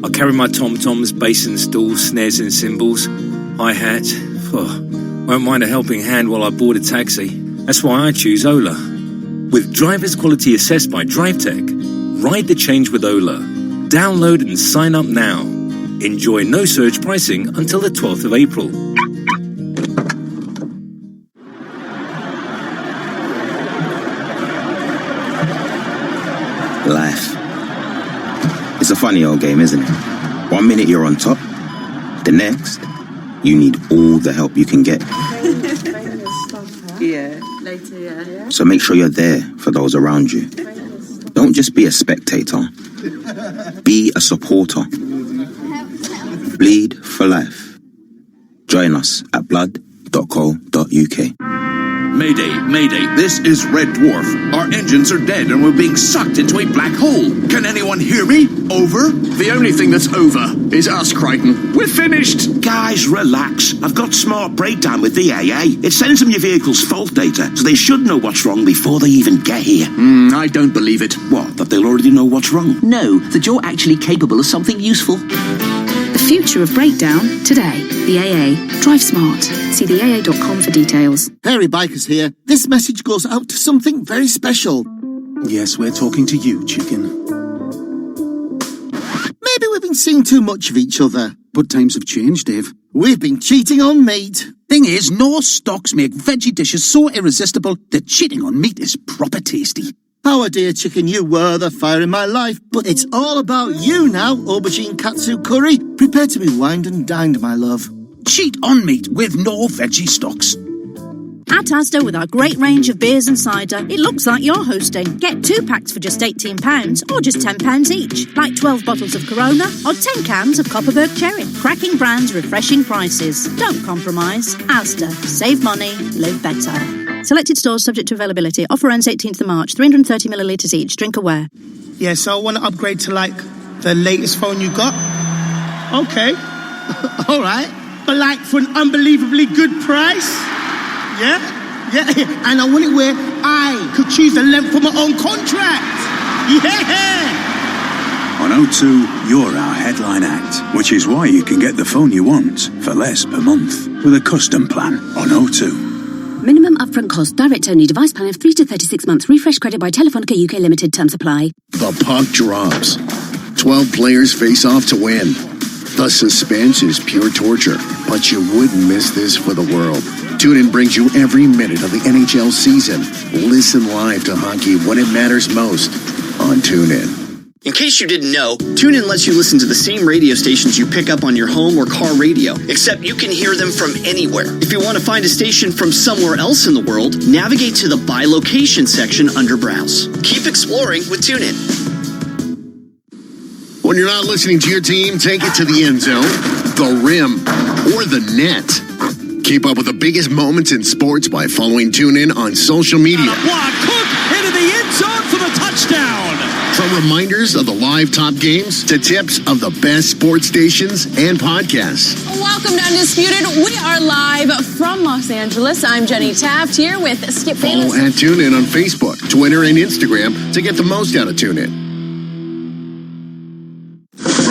I carry my tom-toms, bass and stalls, snares and cymbals, hi-hat. Won't mind a helping hand while I board a taxi. That's why I choose Ola. With driver's quality assessed by DriveTech, ride the change with Ola. Download and sign up now. Enjoy no surge pricing until the 12th of April. Life. It's a funny old game, isn't it? 1 minute you're on top, the next, you need all the help you can get. Yeah, later, yeah. So make sure you're there for those around you. Don't just be a spectator. Be a supporter. Bleed for life. Join us at blood.co.uk. Mayday, Mayday, this is Red Dwarf. Our engines are dead and we're being sucked into a black hole. Can anyone hear me? Over? The only thing that's over is us, Crichton. We're finished. Guys, relax. I've got smart breakdown with the AA. It sends them your vehicle's fault data, so they should know what's wrong before they even get here. I don't believe it. What, that they'll already know what's wrong? No, that you're actually capable of something useful. The future of breakdown today. The AA. Drive smart. See the AA.com for details. Hairy Bikers here. This message goes out to something very special. Yes, we're talking to you, chicken. Maybe we've been seeing too much of each other. But times have changed, Dave. We've been cheating on meat. Thing is, no stocks make veggie dishes so irresistible that cheating on meat is proper tasty. Our dear chicken, you were the fire in my life, but it's all about you now, aubergine katsu curry. Prepare to be wined and dined, my love. Cheat on meat with no veggie stocks. At Asda, with our great range of beers and cider, it looks like you're hosting. Get 2 packs for just £18 or just £10 each. Like 12 bottles of Corona or 10 cans of Copperberg Cherry. Cracking brands, refreshing prices. Don't compromise. Asda. Save money. Live better. Selected stores subject to availability. Offer ends 18th of March. 330 millilitres each. Drink aware. Yeah, so I want to upgrade to, like, the latest phone you got. Okay. All right. But, like, for an unbelievably good price. Yeah, and I want it where I could choose the length for my own contract. Yeah! On O2, you're our headline act, which is why you can get the phone you want for less per month with a custom plan on O2. Minimum upfront cost, direct only, device plan of 3 to 36 months, refresh credit by Telefonica UK Limited, terms apply. The puck drops. 12 players face off to win. The suspense is pure torture, but you wouldn't miss this for the world. TuneIn brings you every minute of the NHL season. Listen live to hockey when it matters most on TuneIn. In case you didn't know, TuneIn lets you listen to the same radio stations you pick up on your home or car radio, except you can hear them from anywhere. If you want to find a station from somewhere else in the world, navigate to the By Location section under Browse. Keep exploring with TuneIn. When you're not listening to your team, take it to the end zone, the rim, or the net. Keep up with the biggest moments in sports by following TuneIn on social media. Cook into the end zone for the touchdown. From reminders of the live top games to tips of the best sports stations and podcasts. Welcome to Undisputed. We are live from Los Angeles. I'm Jenny Taft here with Skip Follow Bayless. at TuneIn on Facebook, Twitter, and Instagram to get the most out of TuneIn.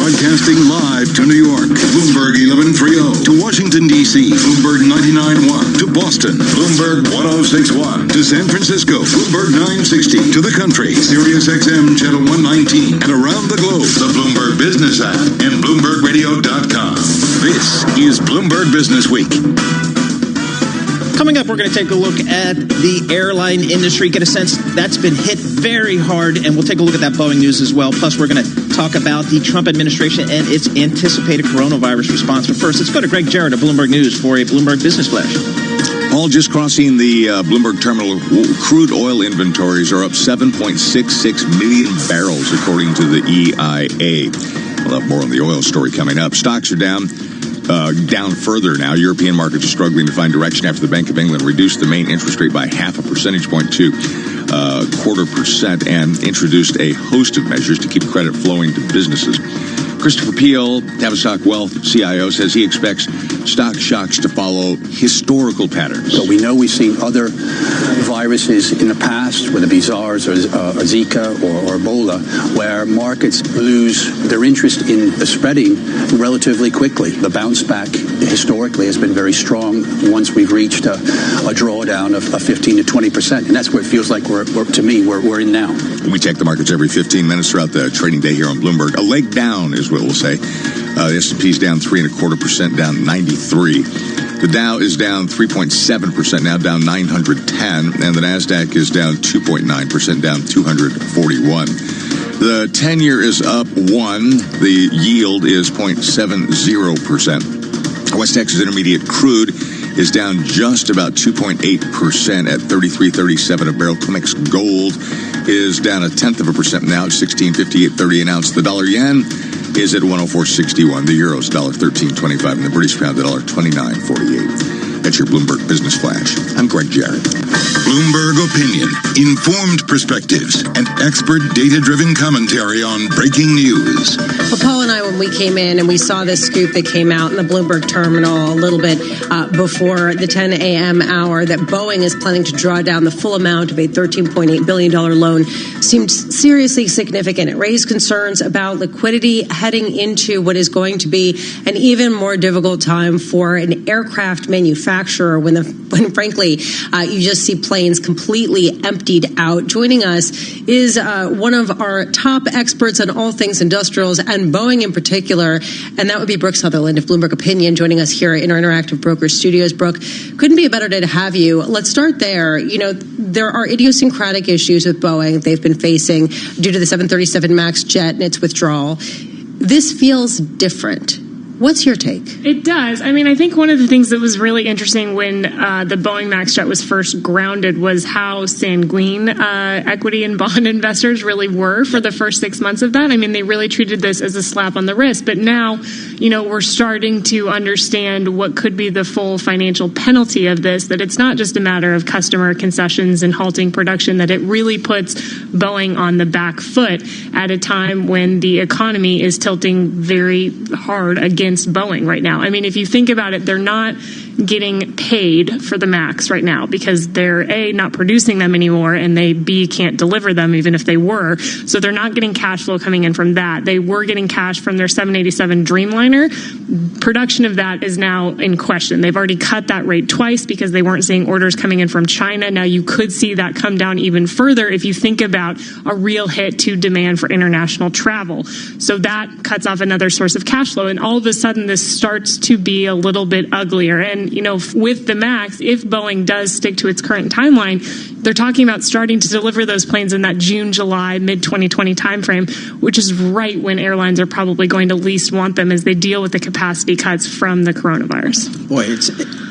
Broadcasting live to New York, Bloomberg 1130. To Washington, D.C., Bloomberg 99.1. To Boston, Bloomberg 1061. To San Francisco, Bloomberg 960. To the country, Sirius XM Channel 119. And around the globe, the Bloomberg Business app and BloombergRadio.com. This is Bloomberg Business Week. Coming up, we're going to take a look at the airline industry, get a sense that's been hit very hard, and we'll take a look at that Boeing news as well. Plus, we're going to talk about the Trump administration and its anticipated coronavirus response. But first, let's go to Greg Jarrett of Bloomberg News for a Bloomberg Business Flash. All just crossing the Bloomberg terminal, crude oil inventories are up 7.66 million barrels, according to the EIA. We'll have more on the oil story coming up. Stocks are down further now. European markets are struggling to find direction after the Bank of England reduced the main interest rate by 0.5 percentage point to 0.25% and introduced a host of measures to keep credit flowing to businesses. Christopher Peel, Tavistock Wealth CIO, says he expects stock shocks to follow historical patterns. So we know we've seen other viruses in the past, whether it be SARS or Zika or Ebola, where markets lose their interest in spreading relatively quickly. The bounce back historically has been very strong once we've reached a drawdown of 15 to 20%. And that's where it feels like we're in now. We check the markets every 15 minutes throughout the trading day here on Bloomberg. A leg down is what we'll say. The S&P's down 3.25%, down 93. The Dow is down 3.7%, now down 910, and the Nasdaq is down 2.9%, down 241. The 10-year is up 1. The yield is 0.70%. West Texas Intermediate crude is down just about 2.8% at $33.37 a barrel. COMEX gold is down 0.1% now at $16.58.30 an ounce. The dollar yen is at 104.61. The euro is $1.13.25, and the British pound at $1.29.48. That's your Bloomberg Business Flash. I'm Greg Jarrett. Bloomberg Opinion, informed perspectives, and expert data-driven commentary on breaking news. Well, Paul and I, when we came in and we saw this scoop that came out in the Bloomberg terminal a little bit before the 10 a.m. hour that Boeing is planning to draw down the full amount of a $13.8 billion loan, seemed seriously significant. It raised concerns about liquidity heading into what is going to be an even more difficult time for an aircraft manufacturer when frankly, you just see planes completely emptied out. Joining us is one of our top experts on all things industrials and Boeing in particular, and that would be Brooke Sutherland of Bloomberg Opinion, joining us here in our Interactive Brokers studios. Brooke, couldn't be a better day to have you. Let's start there. You know, there are idiosyncratic issues with Boeing they've been facing due to the 737 MAX jet and its withdrawal. This feels different. What's your take? It does. I mean, I think one of the things that was really interesting when the Boeing MAX jet was first grounded was how sanguine equity and bond investors really were for the first 6 months of that. I mean, they really treated this as a slap on the wrist. But now, you know, we're starting to understand what could be the full financial penalty of this, that it's not just a matter of customer concessions and halting production, that it really puts Boeing on the back foot at a time when the economy is tilting very hard against Boeing right now. I mean, if you think about it, they're not getting paid for the MAX right now because they're A, not producing them anymore, and they B, can't deliver them even if they were. So they're not getting cash flow coming in from that. They were getting cash from their 787 Dreamliner. Production of that is now in question. They've already cut that rate twice because they weren't seeing orders coming in from China. Now you could see that come down even further if you think about a real hit to demand for international travel. So that cuts off another source of cash flow, and all of a sudden this starts to be a little bit uglier. And, you know, with the MAX, if Boeing does stick to its current timeline, they're talking about starting to deliver those planes in that June, July, mid-2020 timeframe, which is right when airlines are probably going to least want them as they deal with the capacity cuts from the coronavirus. Boy, it's,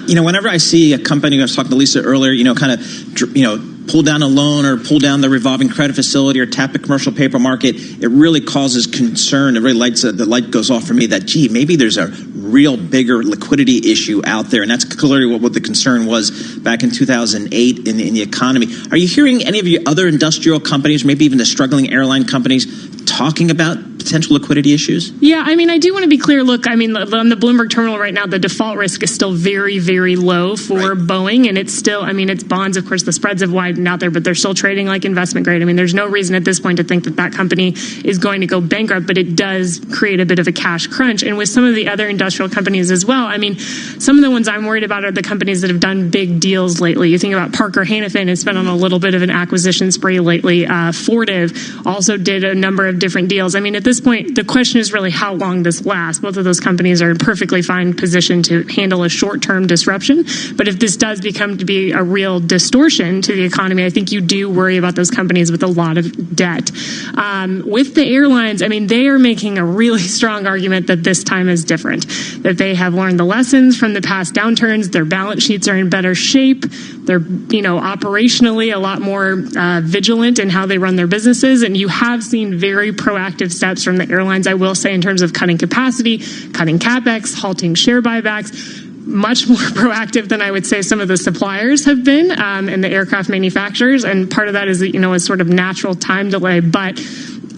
you know, whenever I see a company, I was talking to Lisa earlier, you know, kind of, you know, pull down a loan or pull down the revolving credit facility or tap the commercial paper market, it really causes concern. It really the light goes off for me that, gee, maybe there's a real bigger liquidity issue out there. And that's clearly what the concern was back in 2008 in the economy. Are you hearing any of your other industrial companies, maybe even the struggling airline companies, talking about potential liquidity issues? Yeah, I mean, I do want to be clear. Look, I mean, on the Bloomberg terminal right now, the default risk is still very, very low for Boeing. And it's still, I mean, it's bonds, of course, the spreads have widened out there, but they're still trading like investment grade. I mean, there's no reason at this point to think that that company is going to go bankrupt, but it does create a bit of a cash crunch. And with some of the other industrial companies as well, I mean, some of the ones I'm worried about are the companies that have done big deals lately. You think about Parker Hannifin has been on a little bit of an acquisition spree lately. Fortive also did a number of different deals. I mean, at this point, the question is really how long this lasts. Both of those companies are in perfectly fine position to handle a short-term disruption. But if this does become to be a real distortion to the economy, I think you do worry about those companies with a lot of debt. With the airlines, I mean, they are making a really strong argument that this time is different, that they have learned the lessons from the past downturns. Their balance sheets are in better shape. They're, you know, operationally a lot more vigilant in how they run their businesses. And you have seen very proactive steps from the airlines, I will say, in terms of cutting capacity, cutting CapEx, halting share buybacks. Much more proactive than I would say some of the suppliers have been and the aircraft manufacturers. And part of that is, you know, a sort of natural time delay. But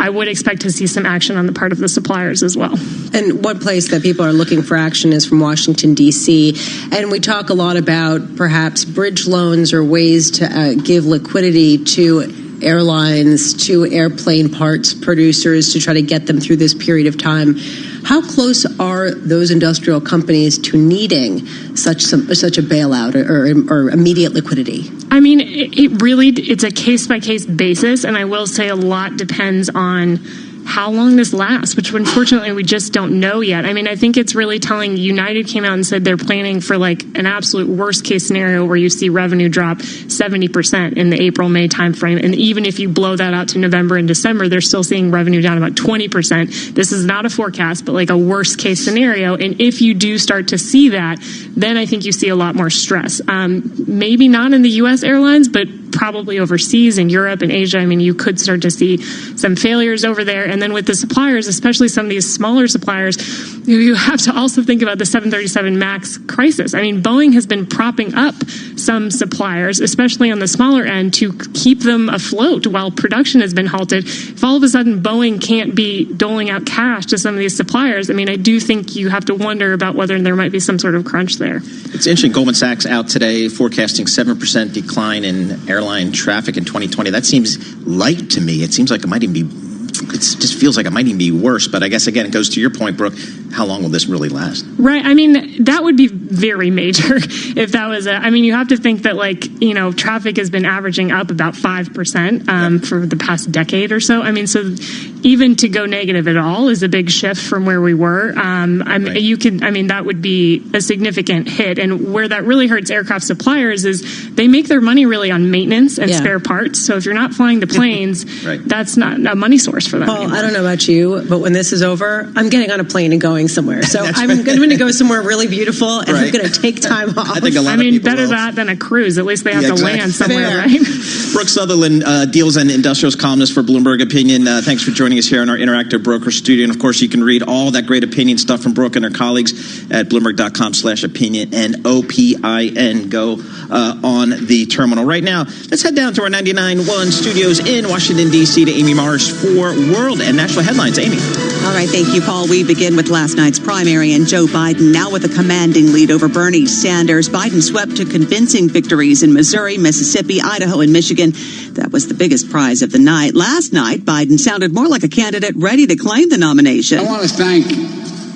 I would expect to see some action on the part of the suppliers as well. And one place that people are looking for action is from Washington, D.C. And we talk a lot about perhaps bridge loans or ways to give liquidity to airlines, to airplane parts producers to try to get them through this period of time. How close are those industrial companies to needing such a bailout or immediate liquidity? I mean, it's a case-by-case basis, and I will say a lot depends on how long this lasts, which unfortunately we just don't know yet. I mean, I think it's really telling. United came out and said they're planning for like an absolute worst case scenario where you see revenue drop 70% in the April-May timeframe. And even if you blow that out to November and December, they're still seeing revenue down about 20%. This is not a forecast, but like a worst case scenario. And if you do start to see that, then I think you see a lot more stress. Maybe not in the U.S. airlines, but probably overseas in Europe and Asia. I mean, you could start to see some failures over there. And then with the suppliers, especially some of these smaller suppliers, you have to also think about the 737 MAX crisis. I mean, Boeing has been propping up some suppliers, especially on the smaller end, to keep them afloat while production has been halted. If all of a sudden Boeing can't be doling out cash to some of these suppliers, I mean, I do think you have to wonder about whether there might be some sort of crunch there. It's interesting. Goldman Sachs out today forecasting 7% decline in airline traffic in 2020. That seems light to me. It seems like it might even be, it just feels like it might even be worse. But I guess, again, it goes to your point, Brooke, how long will this really last? Right. I mean, that would be very major if that was I mean, you have to think that, like, you know, traffic has been averaging up about 5% for the past decade or so. I mean, so even to go negative at all is a big shift from where we were. That would be a significant hit. And where that really hurts aircraft suppliers is they make their money really on maintenance and spare parts. So if you're not flying the planes, that's not a money source for them. Well, I don't know about you, but when this is over, I'm getting on a plane and going somewhere. So I'm going to go somewhere really beautiful, and I'm going to take time off. I think a lot of people better will. that than a cruise. At least they have to land somewhere, right? Brooke Sutherland, Deals and Industrials columnist for Bloomberg Opinion. Thanks for joining us here in our interactive broker studio. And, of course, you can read all that great opinion stuff from Brooke and her colleagues at Bloomberg.com/opinion and OPIN. Go on the terminal. Right now, let's head down to our 99.1 studios in Washington, D.C. to Amy Morris for World and National Headlines. Amy. All right, thank you, Paul. We begin with last night's primary and Joe Biden now with a commanding lead over Bernie Sanders. Biden swept to convincing victories in Missouri, Mississippi, Idaho, and Michigan. That was the biggest prize of the night. Last night, Biden sounded more like a candidate ready to claim the nomination. I want to thank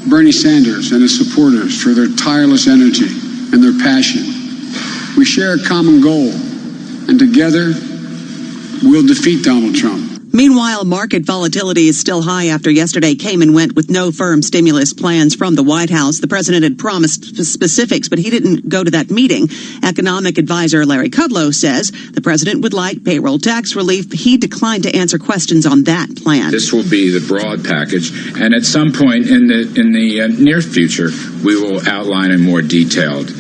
Bernie Sanders and his supporters for their tireless energy and their passion. We share a common goal, and together we'll defeat Donald Trump. Meanwhile, market volatility is still high after yesterday came and went with no firm stimulus plans from the White House. The president had promised specifics, but he didn't go to that meeting. Economic advisor Larry Kudlow says the president would like payroll tax relief. He declined to answer questions on that plan. This will be the broad package, and at some point in the near future, we will outline a more detailed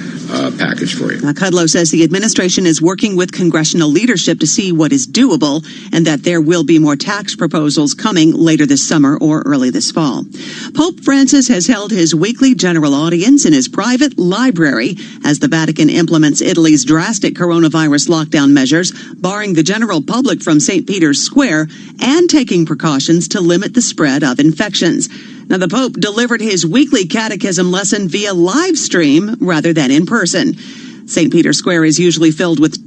package for you. Now, Kudlow says the administration is working with congressional leadership to see what is doable and that there will be more tax proposals coming later this summer or early this fall. Pope Francis has held his weekly general audience in his private library as the Vatican implements Italy's drastic coronavirus lockdown measures, barring the general public from St. Peter's Square and taking precautions to limit the spread of infections. Now, the Pope delivered his weekly catechism lesson via live stream rather than in person. St. Peter's Square is usually filled with